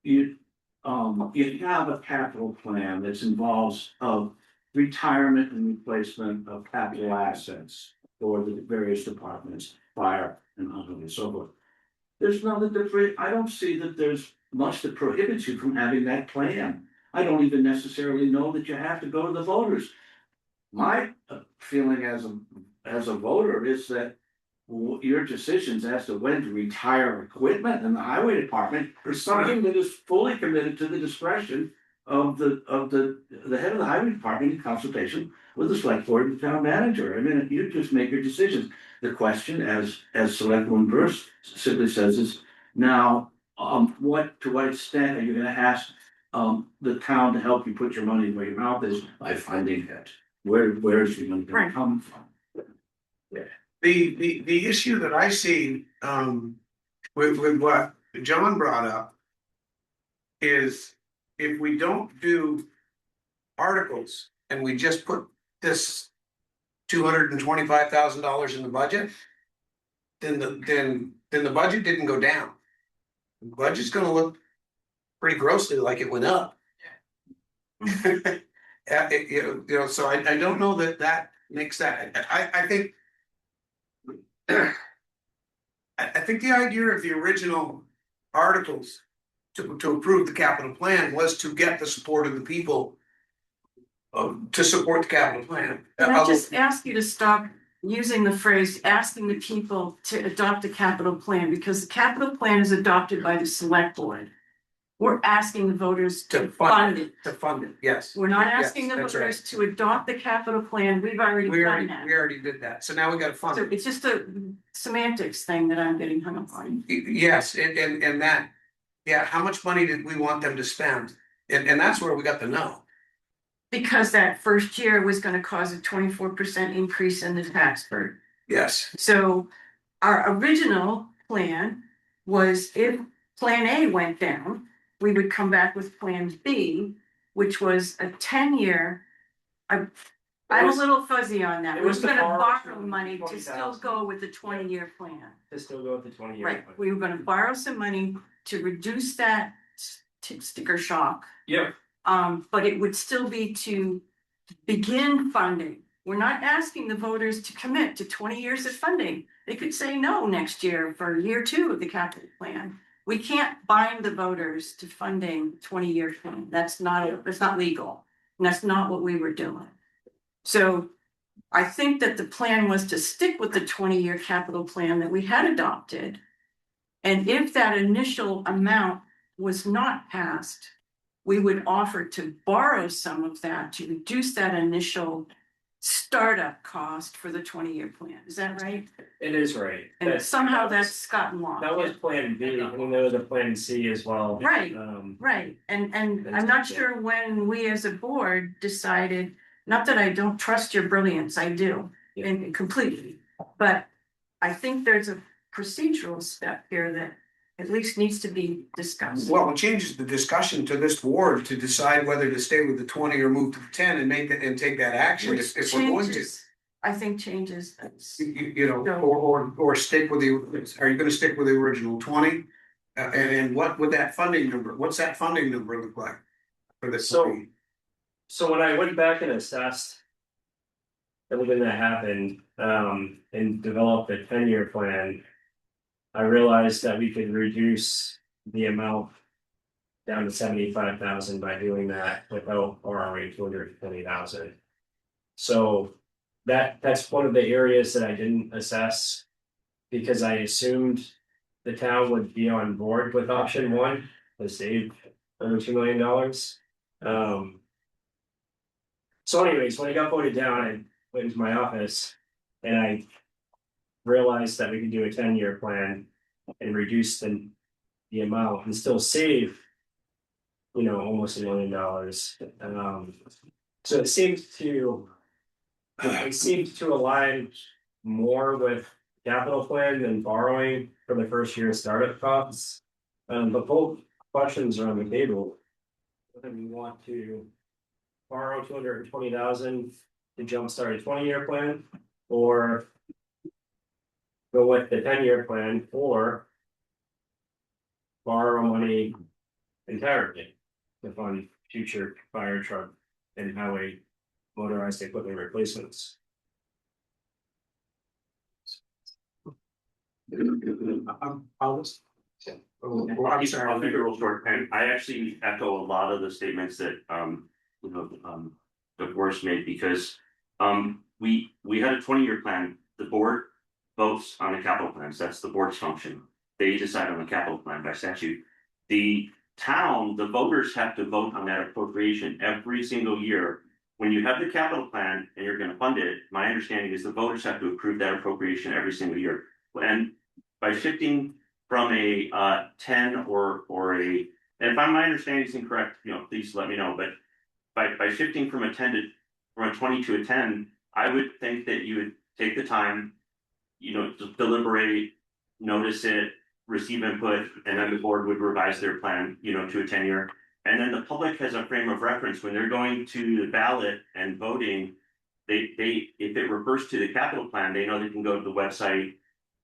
you have a capital plan that involves of retirement and replacement of capital assets for the various departments, fire and so forth. There's nothing that, I don't see that there's much that prohibits you from having that plan. I don't even necessarily know that you have to go to the voters. My feeling as a voter is that your decisions as to when to retire equipment in the highway department are something that is fully committed to the discretion of the head of the highway department in consultation with the select board and town manager. I mean, you just make your decisions. The question, as Selectwoman Burst simply says, is now, to what extent are you gonna ask the town to help you put your money where your mouth is by funding it? Where is your money gonna come from? The issue that I see, with what John brought up. Is if we don't do articles and we just put this $225,000 in the budget. Then the budget didn't go down. The budget's gonna look pretty grossly like it went up. So I don't know that makes that, I think. I think the idea of the original articles to approve the capital plan was to get the support of the people. To support the capital plan. Can I just ask you to stop using the phrase asking the people to adopt a capital plan, because the capital plan is adopted by the select board. We're asking the voters to fund it. To fund it, yes. We're not asking the Yes, that's voters right. to adopt the capital plan. We've already done that. We already did that, so now we gotta fund So it. it's just a semantics thing that I'm getting hung up on. Yes, and that, yeah, how much money did we want them to spend? And that's where we got the no. Because that first year was gonna cause a 24% increase in the tax burden. Yes, So our original plan was if Plan A went down, we would come back with Plan B, which was a 10-year. I'm a little fuzzy on that. it We were was to gonna borrow borrow money to still 20,000. go with the 20-year plan. To still go with the 20-year. Right, we were gonna borrow some money to reduce that sticker shock. Yeah, But it would still be to begin funding. We're not asking the voters to commit to 20 years of funding. They could say no next year for year 2 of the capital plan. We can't bind the voters to funding 20-year plan. That's not legal. And that's not what we were doing. So I think that the plan was to stick with the 20-year capital plan that we had adopted. And if that initial amount was not passed, we would offer to borrow some of that to reduce that initial startup cost for the 20-year plan. Is that right? it is right. And somehow that's gotten lost. That was Plan B, and there was a Plan C as well. Right. Right, and I'm not sure when we as a board decided, not that I don't trust your brilliance, I do, Yeah. and completely. But I think there's a procedural step here that at least needs to be discussed. well, it changes the discussion to this board to decide whether to stay with the 20 or move to the 10 and make that and take that action Which if we're going to. changes, I think changes. You know, or stick with are you gonna stick with the original 20? And what would that funding number, what's that funding number look like? For this? So when I went back and assessed everything that happened, and developed a 10-year plan, I realized that we could reduce the amount down to 75,000 by doing that without borrowing 220,000. So that's one of the areas that I didn't assess, because I assumed the town would be on board with option 1 to save over $2 million. So anyways, when it got voted down, I went into my office and I realized that we could do a 10-year plan and reduce the amount and still save, almost $1 million. So it seemed to align more with capital plan than borrowing for the first year startup costs. But both questions are on the table. Whether we want to borrow 220,000 to jumpstart a 20-year plan, or go with the 10-year plan or borrow money entirely to fund future fire truck and highway motorized equipment replacements. I'll I'll keep it real short, and I actually echo a lot of the statements that, DeForest made, because, we had a 20-year plan. The board votes on the capital plans. That's the board's function. They decide on the capital plan by statute. The town, the voters have to vote on that appropriation every single year. When you have the capital plan and you're gonna fund it, my understanding is the voters have to approve that appropriation every single year. And by shifting from a 10 or a, and if my understanding is incorrect, please let me know, but by shifting from a 20 to a 10, I would think that you would take the time, to deliberate, notice it, receive input, and then the board would revise their plan, to a 10-year. And then the public has a frame of reference when they're going to the ballot and voting. They if it refers to the capital plan, they know they can go to the website,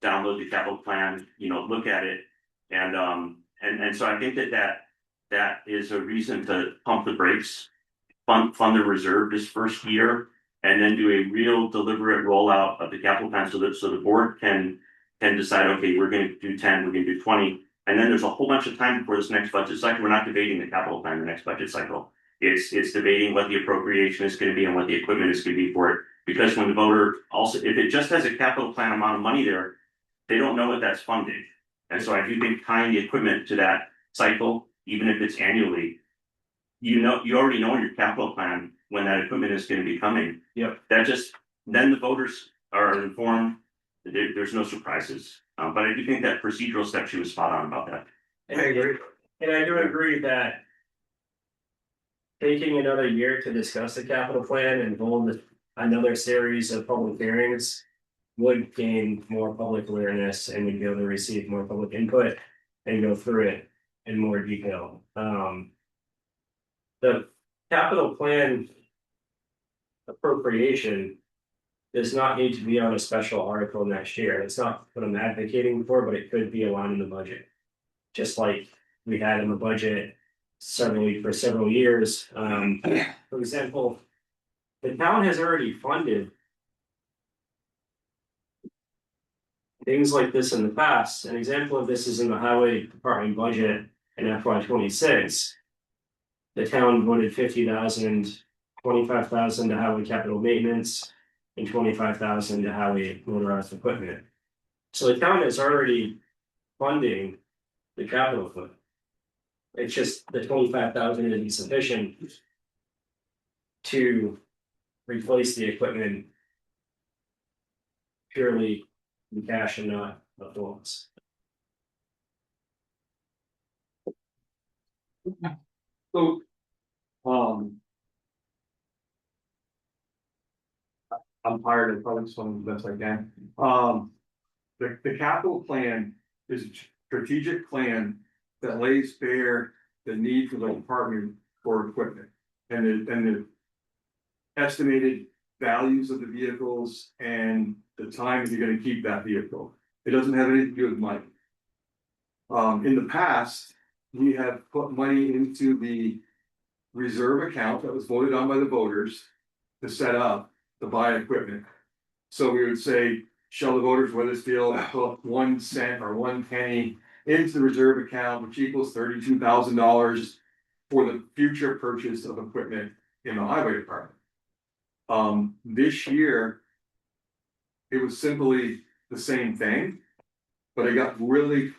download the capital plan, look at it. And so I think that is a reason to pump the brakes, fund the reserve this first year, and then do a real deliberate rollout of the capital plan so the board can decide, okay, we're gonna do 10, we're gonna do 20. And then there's a whole bunch of time before this next budget cycle. We're not debating the capital plan the next budget cycle. It's debating what the appropriation is gonna be and what the equipment is gonna be for it. Because when the voter also, if it just has a capital plan amount of money there, they don't know what that's funding. And so I do think tying the equipment to that cycle, even if it's annually, you already know in your capital plan when that equipment is going to be coming. Yep. Then the voters are informed. There's no surprises. But I do think that procedural step, she was spot on about that. And I agree. And I do agree that taking another year to discuss the capital plan and hold another series of public hearings would gain more public awareness and we'd be able to receive more public input and go through it in more detail. The capital plan appropriation does not need to be on a special article next year. It's not what I'm advocating for, but it could be a line in the budget. Just like we had in the budget for several years. For example, the town has already funded things like this in the past. An example of this is in the highway department budget in FY26. The town voted 50,000, 25,000 to highway capital maintenance, and 25,000 to highway motorized equipment. So the town is already funding the capital fund. It's just the 25,000 isn't sufficient to replace the equipment purely in cash and not loans. So, I'm tired of probably just one the best I can. The capital plan is a strategic plan that lays bare the need for the department for equipment and the estimated values of the vehicles and the time that you're gonna keep that vehicle. It doesn't have anything to do with money. In the past, we have put money into the reserve account that was voted on by the voters to set up to buy equipment. So we would say, shall the voters of Weathersfield put 1 cent or 1 penny into the reserve account, which equals $32,000 for the future purchase of equipment in the highway department. This year, it was simply the same thing, but it got really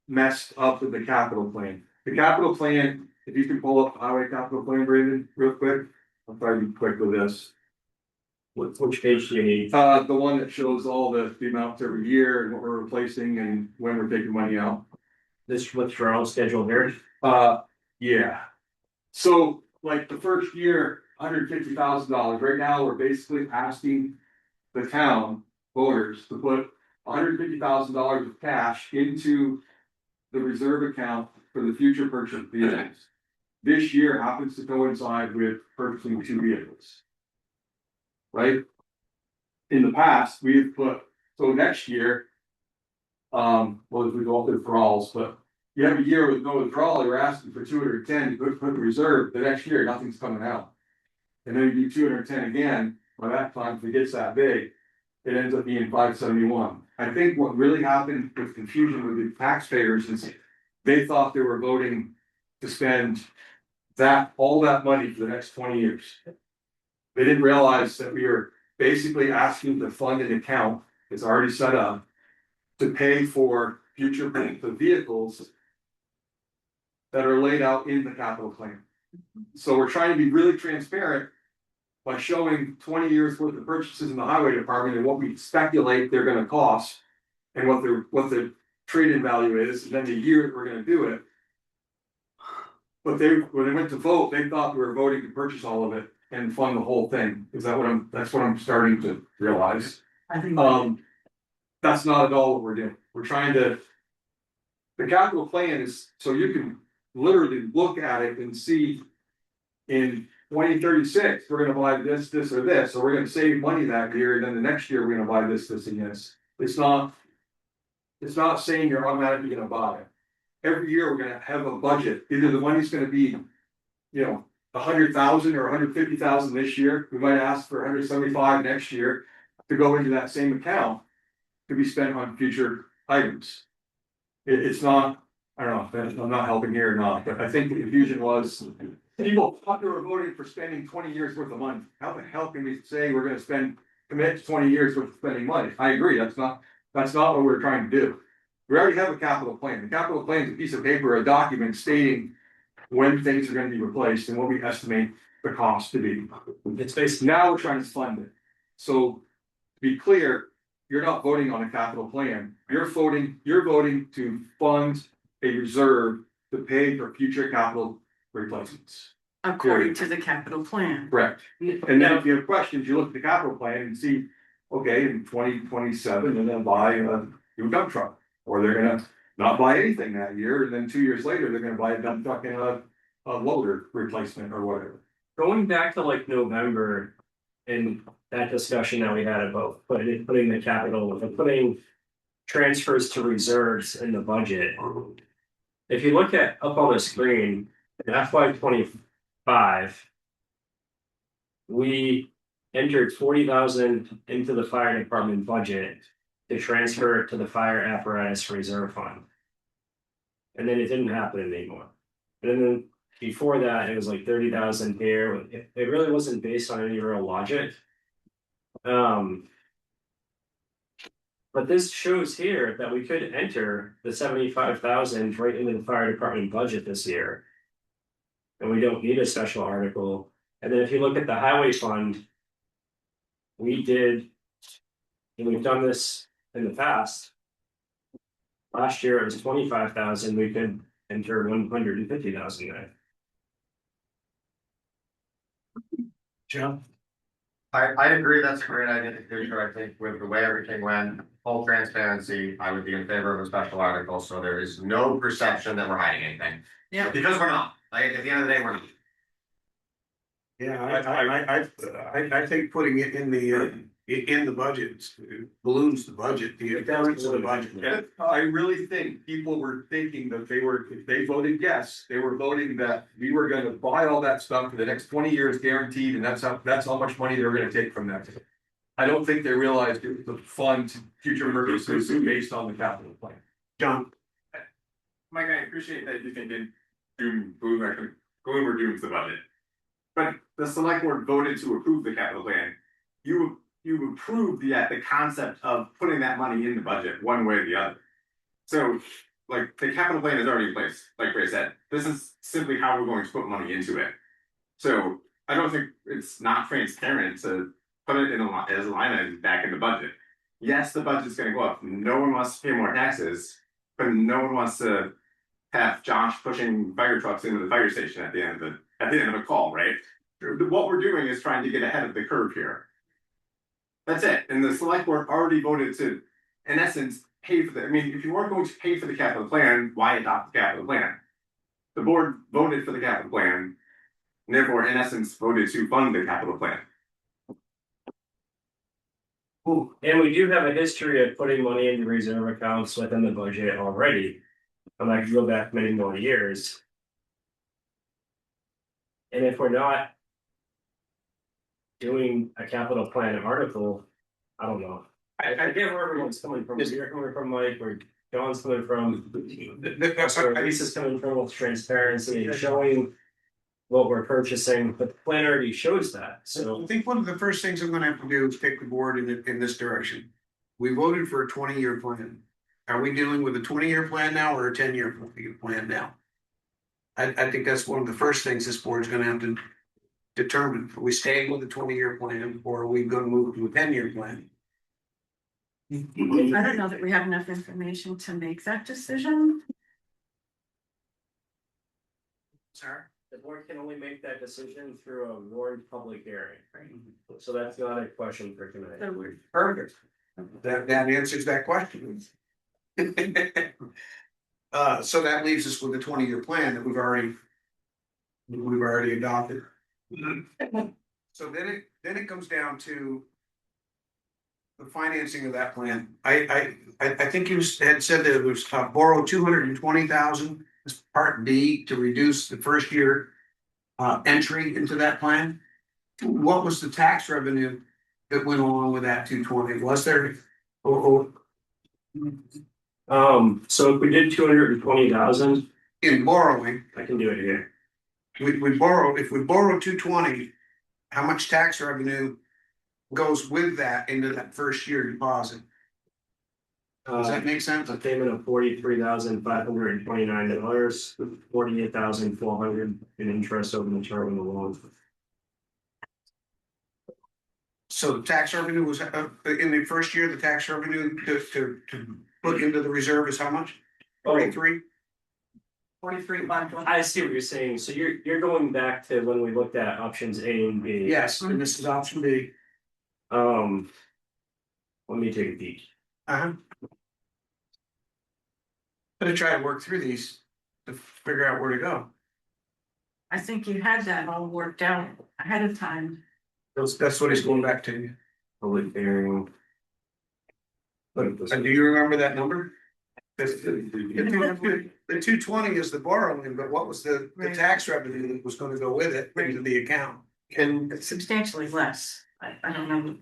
messed up with the capital plan. The capital plan, if you can pull up the highway capital plan, Brandon, real quick. I'll try to be quick with this. Which page do you need? The one that shows all the amounts every year and what we're replacing and when we're taking money out. This withdrawal schedule here? Yeah. So like the first year, $150,000. Right now, we're basically asking the town voters to put $150,000 of cash into the reserve account for the future purchase of vehicles. This year happens to coincide with purchasing 2 vehicles. Right? In the past, we've put, so next year, well, as we go up the withdrawals, but you have a year with no withdrawal, you're asking for 210, you put in reserve, the next year, nothing's coming out. And then you do 210 again, by that time, if it gets that big, it ends up being 571. I think what really happened with confusion with the taxpayers is they thought they were voting to spend all that money for the next 20 years. They didn't realize that we were basically asking to fund an account that's already set up to pay for future vehicles that are laid out in the capital plan. So we're trying to be really transparent by showing 20 years worth of purchases in the highway department and what we speculate they're gonna cost and what the trade-in value is, and then the year that we're gonna do it. But when they went to vote, they thought we were voting to purchase all of it and fund the whole thing. That's what I'm starting to realize. I think. That's not at all what we're doing. We're trying to. The capital plan is, so you can literally look at it and see. In 2036, we're gonna buy this, or this, or we're gonna save money that year, and then the next year, we're gonna buy this, and this. It's not saying you're automatically gonna buy it. Every year, we're gonna have a budget. Either the money's gonna be, 100,000 or 150,000 this year. We might ask for 175 next year to go into that same account to be spent on future items. It's not, I don't know if I'm not helping here or not, but I think the confusion was people thought they were voting for spending 20 years worth of money. How the hell can we say we're gonna commit to 20 years worth of spending money? I agree, that's not what we're trying to do. We already have a capital plan. The capital plan is a piece of paper, a document stating when things are gonna be replaced and what we estimate the cost to be. It's basically, Now we're trying to fund it. So to be clear, you're not voting on a capital plan. You're voting to fund a reserve to pay for future capital replacements. According to the capital plan. Correct. And then if you have questions, you look at the capital plan and see, okay, in 2027, they're gonna buy a new dump truck. Or they're gonna not buy anything that year, and then 2 years later, they're gonna buy a dump truck and a loader replacement or whatever. going back to like November and that discussion that we had about putting the capital, putting transfers to reserves in the budget. If you look at up on the screen, in FY 25, we entered 40,000 into the fire department budget to transfer to the fire apparatus reserve fund. And then it didn't happen anymore. And then before that, it was like 30,000 here. It really wasn't based on any real logic. But this shows here that we could enter the 75,000 right into the fire department budget this year. And we don't need a special article. And then if you look at the highway fund, we did, and we've done this in the past. Last year it was 25,000, we could enter 150,000 there. Joe? I agree, that's a great idea, I think with the way everything went, full transparency, I would be in favor of a special article, so there is no perception that we're hiding anything. Yeah. Because we're not, like, at the end of the day, we're not. Yeah, I think putting it in the budget balloons the budget, the balance of the budget. And I really think people were thinking that if they voted yes, they were voting that we were gonna buy all that stuff for the next 20 years guaranteed, and that's how much money they were gonna take from that. I don't think they realized it was a fund future emergencies based on the capital plan. John? Mike, I appreciate that you think it gloom or doom the budget. But the select board voted to approve the capital plan. You approved the concept of putting that money in the budget one way or the other. So, like, the capital plan is already in place, like Ray said. This is simply how we're going to put money into it. So I don't think it's not transparent to put it as a line item back in the budget. Yes, the budget's gonna go up. No one wants to pay more taxes, but no one wants to have Josh pushing fire trucks into the fire station at the end of a call, right? What we're doing is trying to get ahead of the curve here. That's it. And the select board already voted to, in essence, pay for if you weren't going to pay for the capital plan, why adopt the capital plan? The board voted for the capital plan, and therefore, in essence, voted to fund the capital plan. And we do have a history of putting money into reserve accounts within the budget already. And I could go back many more years. And if we're not doing a capital plan article, I don't know. I get where everyone's coming from. You're coming from, Mike, where John's coming from. Where Lisa's coming from with transparency and showing what we're purchasing, but the plan already shows that, so. I think one of the first things I'm gonna have to do is take the board in this direction. We voted for a 20-year plan. Are we dealing with a 20-year plan now or a 10-year plan now? I think that's one of the first things this board is gonna have to determine. Are we staying with a 20-year plan or are we gonna move to a 10-year plan? I don't know that we have enough information to make that decision. Sorry? The board can only make that decision through a warned public hearing. So that's not a question for tonight. Perfect. That answers that question. So that leaves us with a 20-year plan that we've already adopted. So then it comes down to the financing of that plan. I think you had said that it was borrow 220,000 as part B to reduce the first year entry into that plan. What was the tax revenue that went along with that 220? Was there so if we did 220,000 in borrowing? I can do it here. If we borrow 220, how much tax revenue goes with that into that first year deposit? Does that make sense? A payment of $43,529, $48,400 in interest over the term of the loan. So the tax revenue was in the first year, the tax revenue to put into the reserve is how much? 43? 43 5. I see what you're saying. So you're going back to when we looked at options A and B. Yes, and this is option B. Let me take a peek. Gonna try to work through these to figure out where to go. I think you had that all worked out ahead of time. That's what he's going back to. Public hearing. And do you remember that number? The 220 is the borrowing, but what was the tax revenue that was gonna go with it into the account? It's substantially less. I don't know.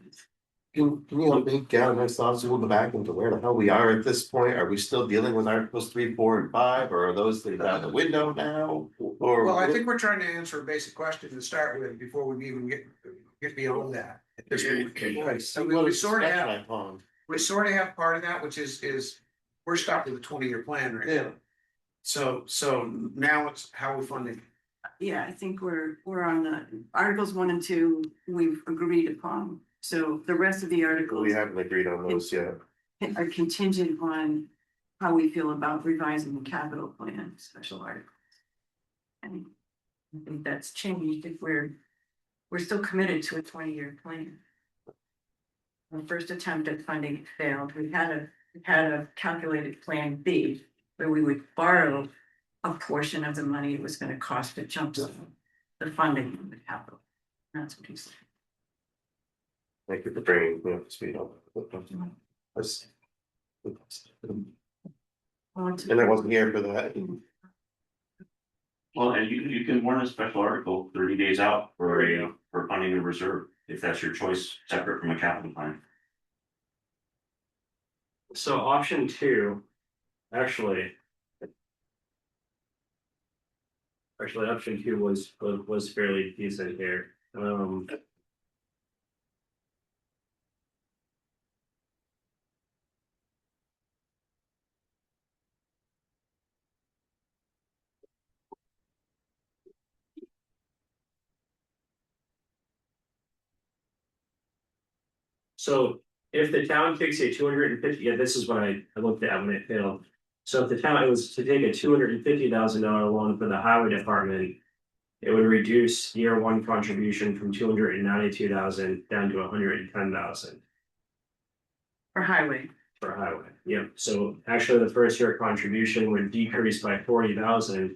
Can you let me get a nice thoughts on the back into where the hell we are at this point? Are we still dealing with Articles 3, 4, and 5, or are those things out the window now? Or Well, I think we're trying to answer a basic question to start with before we even get beyond that. So we sort of have part of that, which is we're stuck with a 20-year plan right now. So now it's how we funding. Yeah, I think we're on the Articles 1 and 2, we've agreed upon. So the rest of the articles we haven't agreed on those yet. are contingent on how we feel about revising the capital plan, special articles. And I think that's changed if we're still committed to a 20-year plan. The first attempt at funding failed. We had a calculated plan B where we would borrow a portion of the money it was going to cost to jump the funding of the capital. That's what he said. Thank you for bringing me up to speed on that. And I wasn't here for that. Well, and you can warn a special article 30 days out for funding a reserve, if that's your choice, separate from a capital plan. So option 2, actually option 2 was fairly decent here. So if the town takes a 250, this is what I looked at when it failed. So if the town, it was to take a $250,000 loan for the highway department, it would reduce year 1 contribution from 292,000 down to 110,000. For highway. For highway, yep. So actually the first year contribution would decrease by 40,000.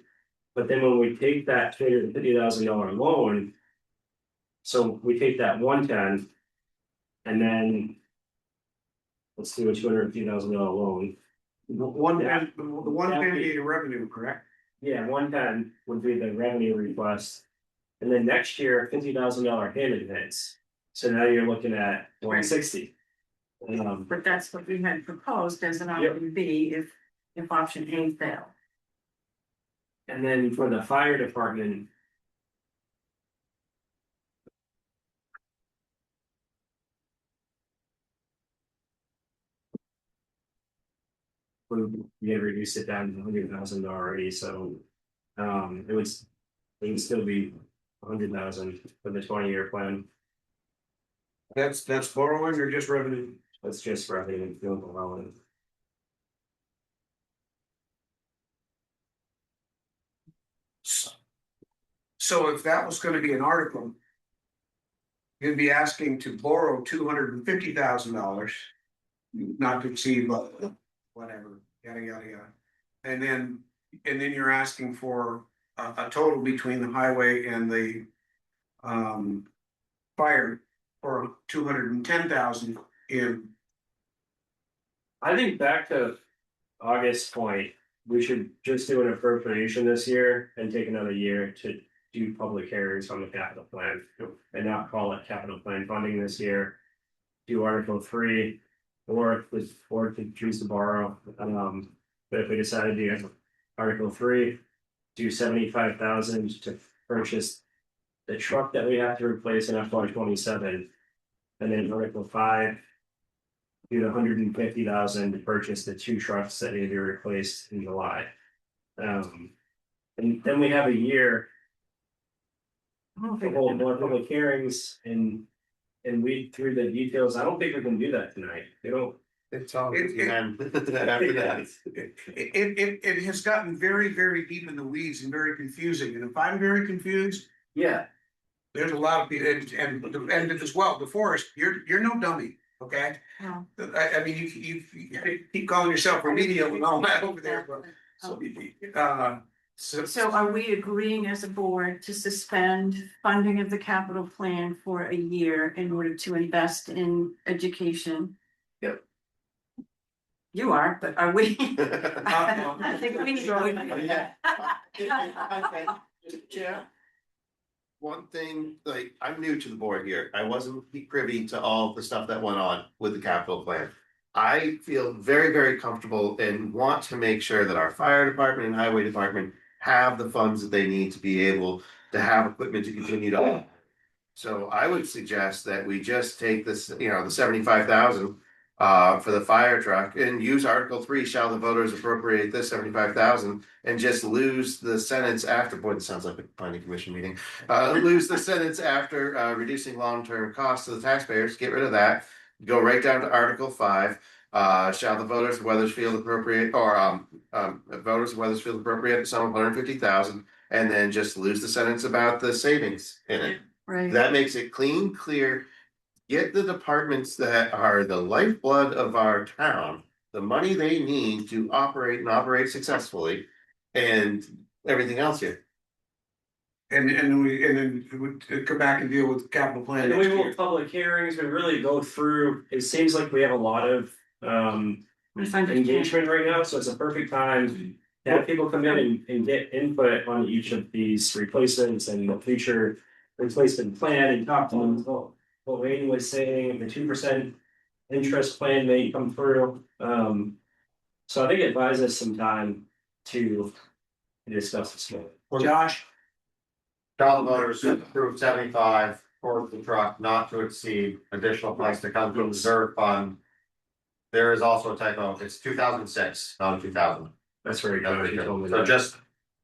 But then when we take that $250,000 loan, so we take that 110, and then let's do a $250,000 loan. The 158 revenue, correct? Yeah, 110 would be the revenue request. And then next year, $50,000 payment hits. So now you're looking at 160. But that's what we had proposed as an option B if option A failed. And then for the fire department. We had reduced it down to 100,000 already, so it would still be 100,000 for the 20-year plan. That's borrowing or just revenue? That's just revenue and fuel allowance. So if that was gonna be an article. You'd be asking to borrow $250,000. Not to exceed, but whatever, yada, yada, yada. And then you're asking for a total between the highway and the. Fire for 210,000 in. I think back to August point, we should just do an appropriation this year and take another year to do public hearings on the capital plan. And not call it capital plan funding this year. Do Article 3, or to choose to borrow, but if we decide to do Article 3, do 75,000 to purchase the truck that we have to replace in FY27, and then Article 5, do the 150,000 to purchase the 2 trucks that need to be replaced in July. And then we have a year. To hold more public hearings and read through the details. I don't think we can do that tonight. They don't. It's all. It After that. It has gotten very, very deep in the weeds and very confusing, and if I'm very confused. Yeah. There's a lot of people, and as well, DeForest, you're no dummy, okay? No. I mean, you keep calling yourself remedial and all that over there, but. So are we agreeing as a board to suspend funding of the capital plan for a year in order to invest in education? Yep. You are, but are we? Uh-oh. I think we need to. Yeah. One thing, like, I'm new to the board here. I wasn't privy to all the stuff that went on with the capital plan. I feel very, very comfortable and want to make sure that our fire department and highway department have the funds that they need to be able to have equipment to continue to. So I would suggest that we just take this, the 75,000 for the fire truck and use Article 3, shall the voters appropriate this 75,000 and just lose the sentence after, boy, this sounds like a planning commission meeting. Lose the sentence after reducing long-term costs to the taxpayers, get rid of that, go right down to Article 5. Shall the voters of Weathersfield appropriate, or voters of Weathersfield appropriate a sum of 150,000, and then just lose the sentence about the savings in it. Right. That makes it clean, clear. Get the departments that are the lifeblood of our town the money they need to operate and operate successfully, and everything else here. And then we would come back and deal with the capital plan. And we next will year. public hearings, we really go through, it seems like we have a lot of engagement right now, so it's a perfect time to have people come in and get input on each of these replacements and the future replacement plan, and talk to them. What Wayne was saying, the 2% interest plan may come through. So I think it buys us some time to discuss this. Josh? Shall the voters approve 75 for the truck not to exceed additional funds to come to the reserve fund? There is also a typo, it's 2006, not 2000. That's very good. So just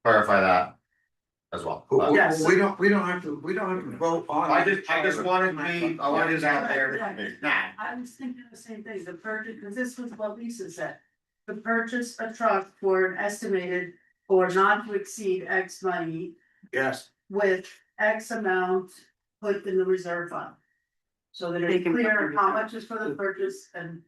clarify that as well. Yes. We don't have to vote on. I just wanted I wanted it out there. I was thinking the same thing, the purchase, because this was what Lisa said. To purchase a truck for an estimated or not to exceed X money Yes. with X amount put in the reserve fund. So that They it's can put clear the how reserve. much is for the purchase and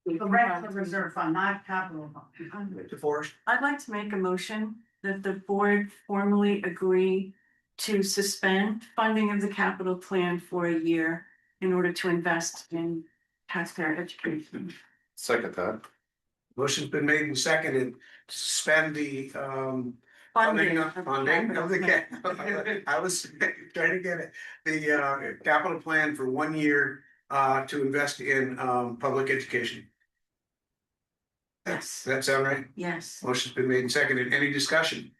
the rest of the reserve fund, not capital fund. DeForest? I'd like to make a motion that the board formally agree to suspend funding of the capital plan for a year in order to invest in taxpayer education. Second that. Motion's been made and seconded to suspend the funding of the I was trying to get it, the capital plan for 1 year to invest in public education. Yes. Does that sound right? Yes. Motion's been made and seconded. Any discussion?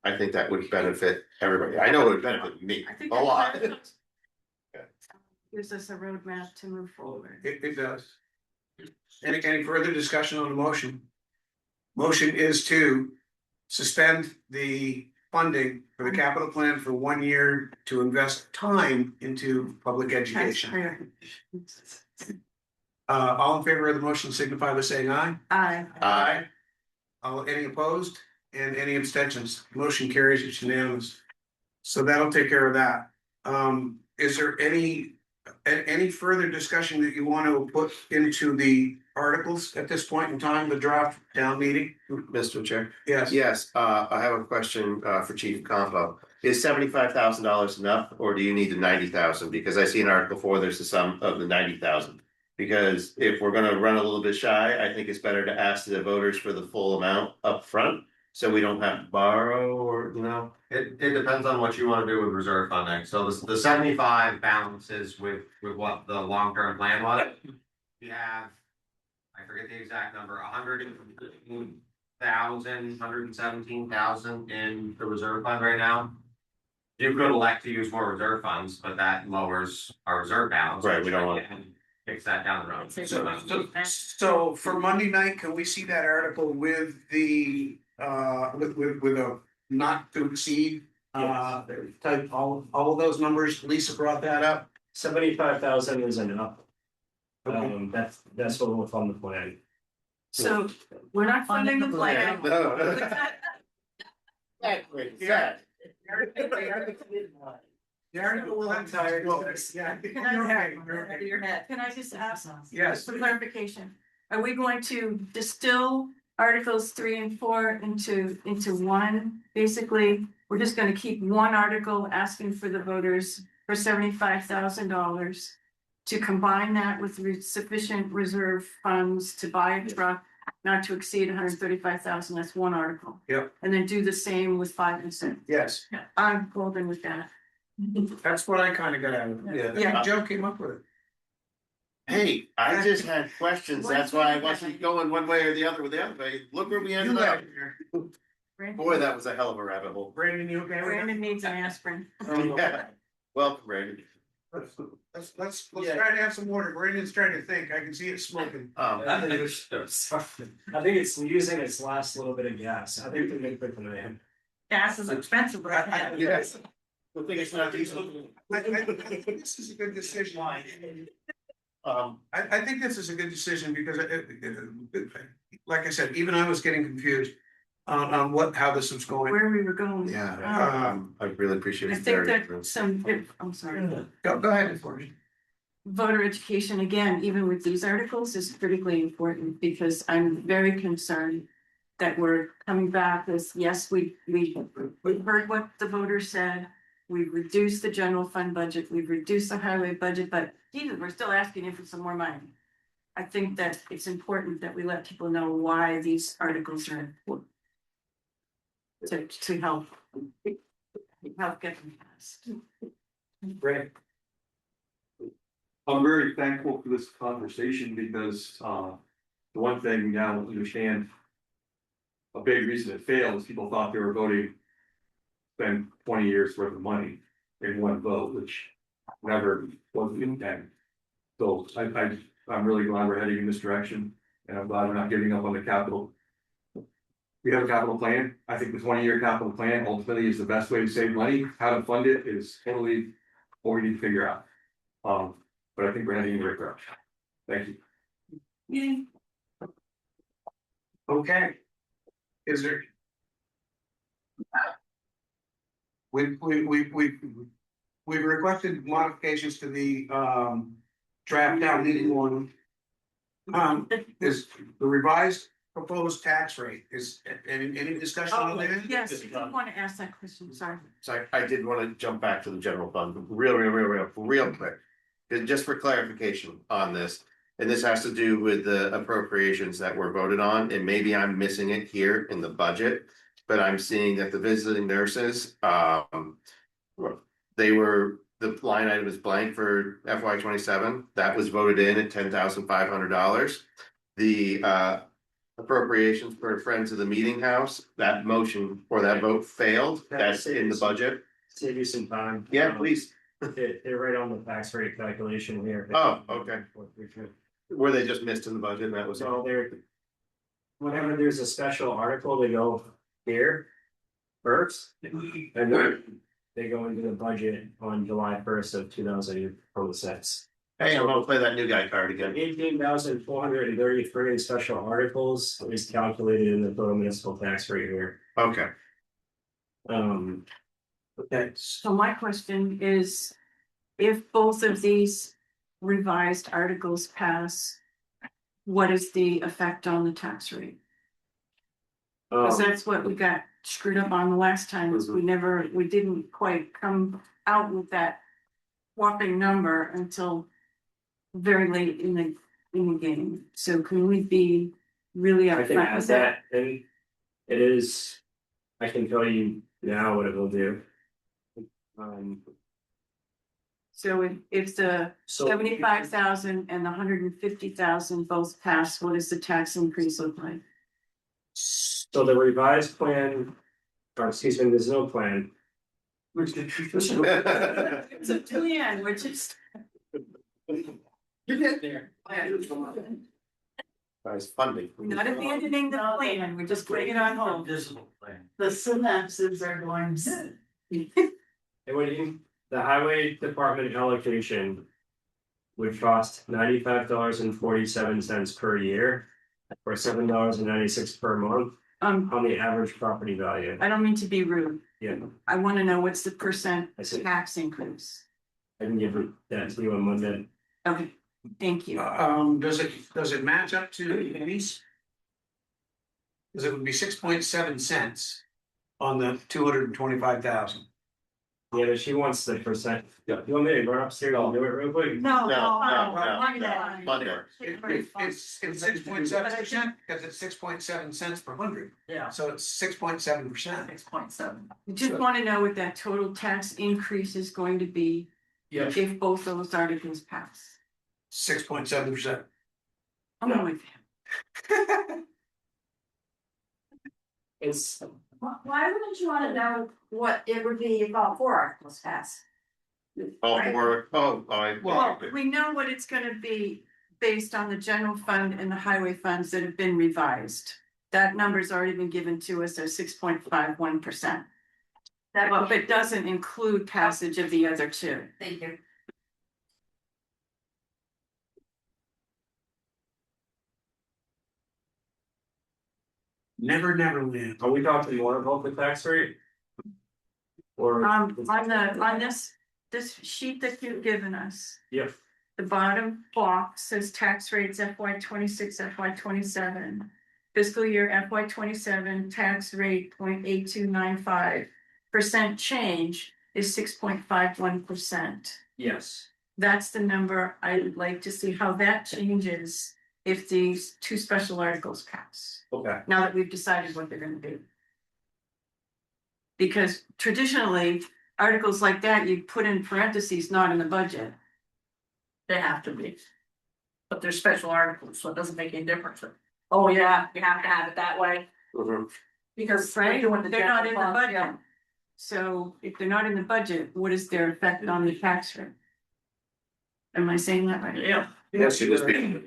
I think that would benefit everybody. I know it would benefit me I think a lot. that gives us a roadmap to move forward. It does. Any further discussion on the motion? Motion is to suspend the funding for the capital plan for 1 year to invest time into public education. Taxpayer. All in favor of the motion signify by saying aye. Aye. Aye. Any opposed and any abstentions? Motion carries, it's unanimous. So that'll take care of that. Is there any further discussion that you want to put into the articles at this point in time, the draft town meeting? Mr. Chair. Yes. Yes, I have a question for Chief Compo. Is $75,000 enough, or do you need the 90,000? Because I see in Article 4, there's the sum of the 90,000. Because if we're gonna run a little bit shy, I think it's better to ask the voters for the full amount up front, so we don't have to borrow or, you know. It depends on what you wanna do with reserve funding, so the 75 balances with what the long-term plan was. We have, I forget the exact number, 117,000 in the reserve fund right now. You could elect to use more reserve funds, but that lowers our reserve balance. Right, we don't want. Fix that down the road. So for Monday night, can we see that article with the with a not to exceed type all of those numbers? Lisa brought that up. 75,000 is enough. That's what we'll fund the plan. So we're not funding the plan. No. Yeah. The article will have tired. Yeah. Can I just ask? Yes. For clarification, are we going to distill Articles 3 and 4 into one? Basically, we're just gonna keep one article asking for the voters for $75,000 to combine that with sufficient reserve funds to buy a truck not to exceed 135,000. That's one article. Yep. And then do the same with 5 and 6. Yes, I'm golden with that. that's what I kind of got out of it. Yeah. Joe came up with it. Hey, I just had questions. That's why I wasn't going one way or the other with the other way. Look where we You ended up. left here. Boy, that was a hell of a rabbit hole. Brandon, you okay with Brandon needs an aspirin. it? Yeah. Welcome, Brandon. Let's try to have some water. Brandon's trying to think. I can see it smoking. I think it's using its last little bit of gas. I think we can put them in. Gas is expensive right now. Yes. The thing is not diesel. I think this is a good decision. I think this is a good decision because like I said, even I was getting confused on how this was going. Where we were going. Yeah, I really appreciate I it. think Very that I'm sorry. Go ahead for me. Voter education, again, even with these articles, is critically important because I'm very concerned that we're coming back as, yes, we heard what the voters said. We've reduced the general fund budget, we've reduced the highway budget, but Jesus, we're still asking you for some more money. I think that it's important that we let people know why these articles are important. To help get them passed. Great. I'm very thankful for this conversation because, the one thing now I understand. A big reason it failed is people thought they were voting. Spend 20 years worth of money in one vote, which never was the intent. So I'm really glad we're heading in this direction, and I'm glad we're not giving up on the capital. We have a capital plan. I think the 20-year capital plan ultimately is the best way to save money. How to fund it is totally what we need to figure out. But I think we're heading in the right direction. Thank you. Okay. Is there? We've requested modifications to the draft down meeting one. Is the revised proposed tax rate, is any discussion on that? Yes, I want to ask that question, sorry. So I did want to jump back to the general fund real quick. And just for clarification on this, and this has to do with the appropriations that were voted on, and maybe I'm missing it here in the budget. But I'm seeing that the visiting nurses, they were, the line item is blank for FY 27, that was voted in at $10,500. The appropriations for Friends of the Meeting House, that motion or that vote failed, that's in the budget. Save you some time. Yeah, please. They're right on the tax rate calculation here. Oh, okay. Were they just missed in the budget and that was So all? there, whenever there's a special article, they go here first. And then they go into the budget on July 1st of 2026. Hey, I'm gonna play that new guy card again. 18,433 in special articles is calculated in the total municipal tax rate here. Okay. Okay. So my question is, if both of these revised articles pass, what is the effect on the tax rate? Because that's what we got screwed up on the last time, is we didn't quite come out with that whopping number until very late in the game. So can we be really I can upfront add with that? that, and it is, I can tell you now what it will do. So if the So 75,000 and the 150,000 both pass, what does the tax increase look like? So the revised plan, or excuse me, there's no plan. It's a plan, we're just. You're getting there. Nice funding. We're not abandoning the plan, we're just putting it on hold. Visible plan. The synapses are going. And when you, the highway department allocation would cost $95.47 per year, or $7.96 per month on the average property value. I don't mean to be rude, Yeah, I wanna know what's the percent I see. tax increase. I can give that to you on Monday. Okay, thank you. Does it match up to pennies? Cause it would be 6.7 cents on the 225,000. Yeah, but she wants the percent. Yeah. You want me to run upstairs and do it real quick? No, No, Monday. It's 6.7%, because it's 6.7 cents per hundred, Yeah. so it's 6.7%. 6.7. Just wanna know what that total tax increase is going to be. Yeah. If both those articles pass. 6.7%. I'm with him. It's, Why wouldn't you wanna know what it would be if all 4 articles pass? Well, we know what it's gonna be based on the general fund and the highway funds that have been revised. That number's already been given to us as 6.51%. But it doesn't include passage of the other two. Thank you. Never land. are we talking more about the tax rate? Or? On this sheet that you've given us, Yeah, the bottom box says tax rates FY 26, FY 27. Fiscal year FY 27 tax rate 0.8295%, change is 6.51%. yes. That's the number I would like to see how that changes if these two special articles pass, Okay. now that we've decided what they're gonna do. Because traditionally, articles like that, you put in parentheses, not in the budget. They have to be. But they're special articles, so it doesn't make any difference. Oh, yeah, we have to have it that way. Because Right, doing the they're not in the general fund, budget. So if they're not in the budget, what is their effect on the tax rate? Am I saying that right? Yeah. Yes, you just be.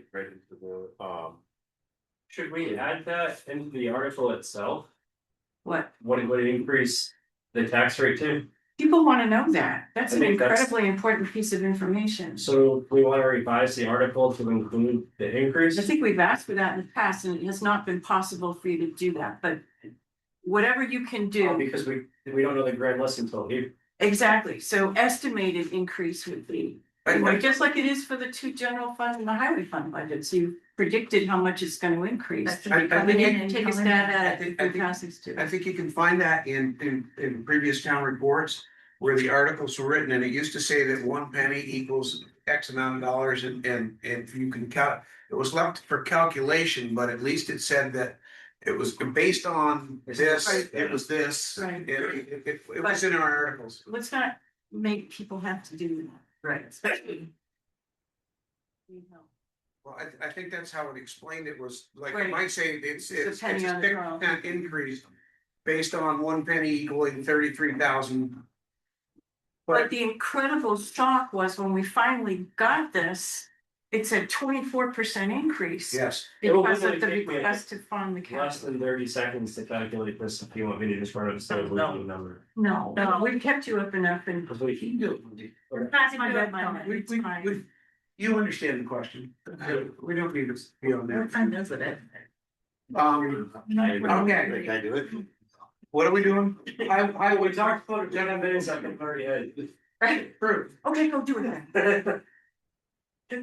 Should we add that into the article itself? What? What it would increase the tax rate to? People wanna know that. That's I an think that's- incredibly important piece of information. So we want to revise the article to include the increase? I think we've asked for that in the past and it has not been possible for you to do that, but whatever you can do. Because we don't know the grand list until here. Exactly, so estimated increase would be, just like it is for the two general fund and the highway fund budgets, you predicted how much it's gonna increase. That should be I coming think in it- and Take a coming stab in. at it if we pass these two. I think you can find that in previous town reports where the articles were written, and it used to say that 1 penny equals X amount of dollars and you can count, it was left for calculation, but at least it said that it was based on this, it was this. Right. It was in our articles. Let's not make people have to do that. Right. Especially. Well, I think that's how it explained it was, like, Right. it might say it's a Depending on the 6% increase based on 1 penny equaling 33,000. But the incredible shock was when we finally got this, it's a 24% increase. Yes. It'll Because of the literally take me request to fund the less capital. than 30 seconds to calculate this, if you want me to just run it instead of reading the number. No, we've kept you up enough and. That's what you do. That's my bad, You understand the question. We don't need to be on that. I'm done with it. Okay, Can I do it? what are we doing? We talked about it 10 minutes, I can already had. Right, Proof. okay, go do it then.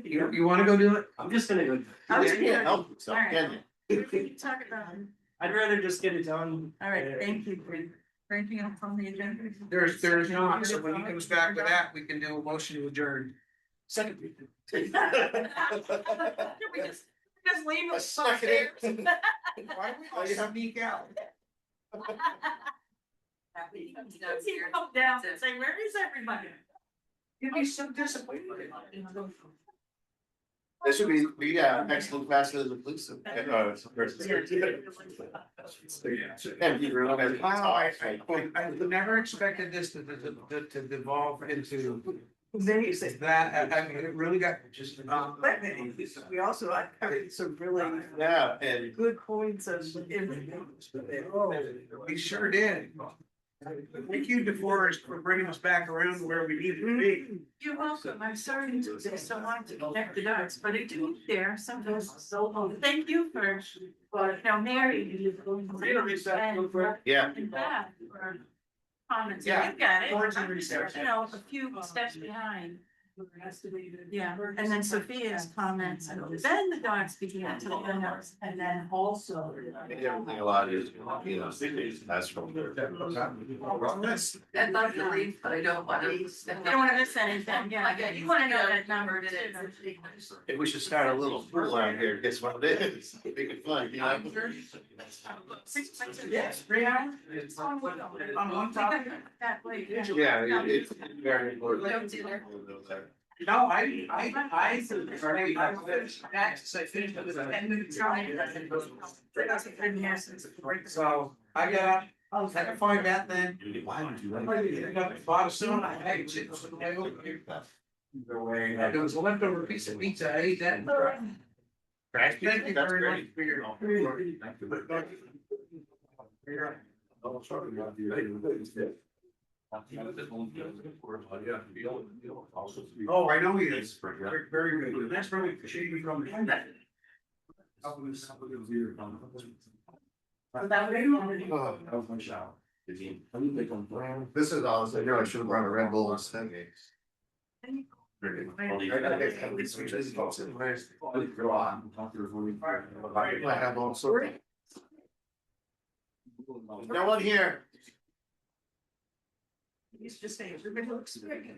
You wanna go do it? I'm just gonna go. I was You gonna- can't help yourself, Alright. can you? We can talk about it. I'd rather just get it done. All right, thank you for anything else on the agenda. There's not, so when he comes back with that, we can do a motion to adjourn. Second. We just leave it. Suck it in. Why do we all sneak out? Let's see her come down and say, where is everybody? You'd be so disappointed. This would be excellent faster than the police. And you realize. I never expected this to devolve into that, I mean, it really got just. We also uncovered some really Yeah, and good points of. We sure did. Thank you, DeForest, for bringing us back around to where we needed to be. You're welcome. I'm sorry to do this. I wanted to connect the dots, but it didn't there sometimes. So thank you for, Mary. yeah. And Beth for comments. Yeah. You got it. Boards and research. A few steps behind. Yeah, and then Sophia's comments, and then the dots began to open up, and then also. Everything a lot is, that's from there. I'd love to leave, but I don't want to. I don't want to miss anything, yeah. You want to know that number too. Maybe we should start a little pool around here, guess what it is, make it fun, you know? Yes, 3 hours. On one topic. That way. Yeah, it's very important. No, I finished with a 10-minute So I got, I can find that then. Bought a soon, there was a leftover piece of pizza, I ate that. Thank you That's very great. much for your. Oh, I know he is. Very good. That's really appreciate you coming. This is honestly, I should have brought a Red Bull instead. I have all sorts. No one here. He's just saying, everybody looks great.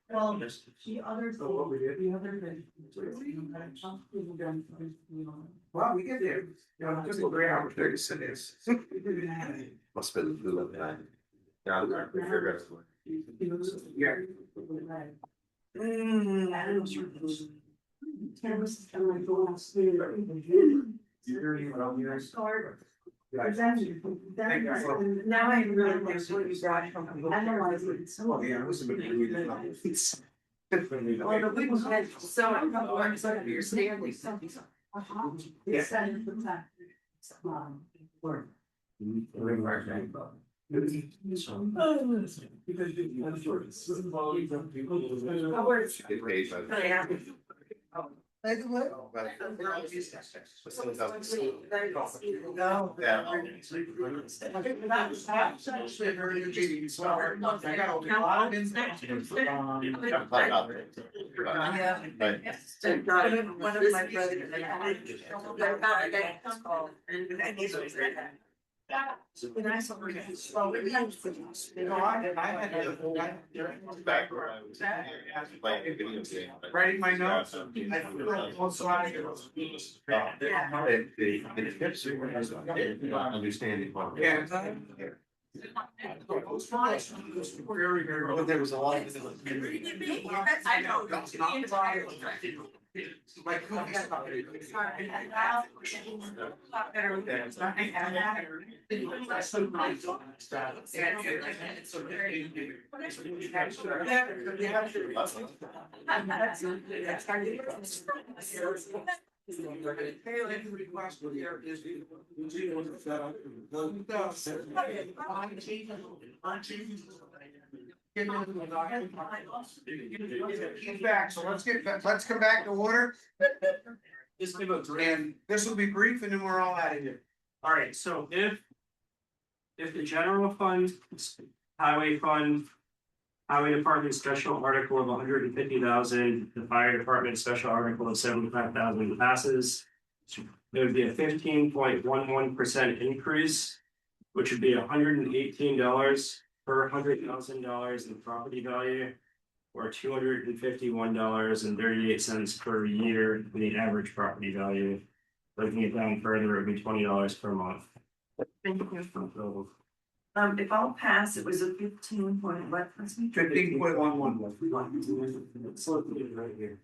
Well, The other. Well, we get there. Just 3 hours, 36. Must have been the blue line. Yeah, we figured it. Yeah. Now I really like what you brought from. Analyze it. Oh, yeah, it was a bit. Well, the people had so much more of your standing. Yeah. One of my brothers. Back where I was. Playing a video game. Writing my notes. Understanding. Yeah. There was a lot of. I know. Like cookies. Feedback, so let's come back to order. And this will be brief and then we're all out of here. All right, so if the general fund, highway fund, highway department special article of 150,000, the fire department special article of 75,000 passes, there would be a 15.11% increase, which would be $118 per $100,000 in property value, or $251.38 per year in the average property value. Breaking it down further, it would be $20 per month. Thank you. If I'll pass, it was a 15 point what? 15.11. It's located right here.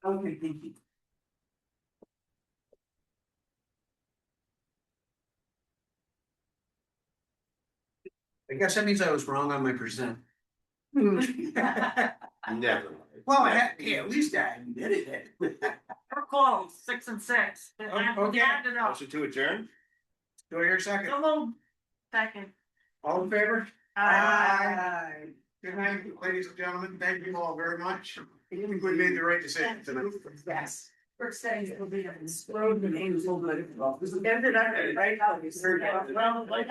Okay, thank you. I guess that means I was wrong on my percent. Never. Well, I had, yeah, at least I admitted it. We're close, 6 and 6. Okay. Add it up. Motion to adjourn? Do I hear a second? Hello. Second. All in favor? Aye. Good night, ladies and gentlemen. Thank you all very much. I think we made the right decision tonight. Yes. We're saying it will be on this road and Angel, but it ended up right out. Well, like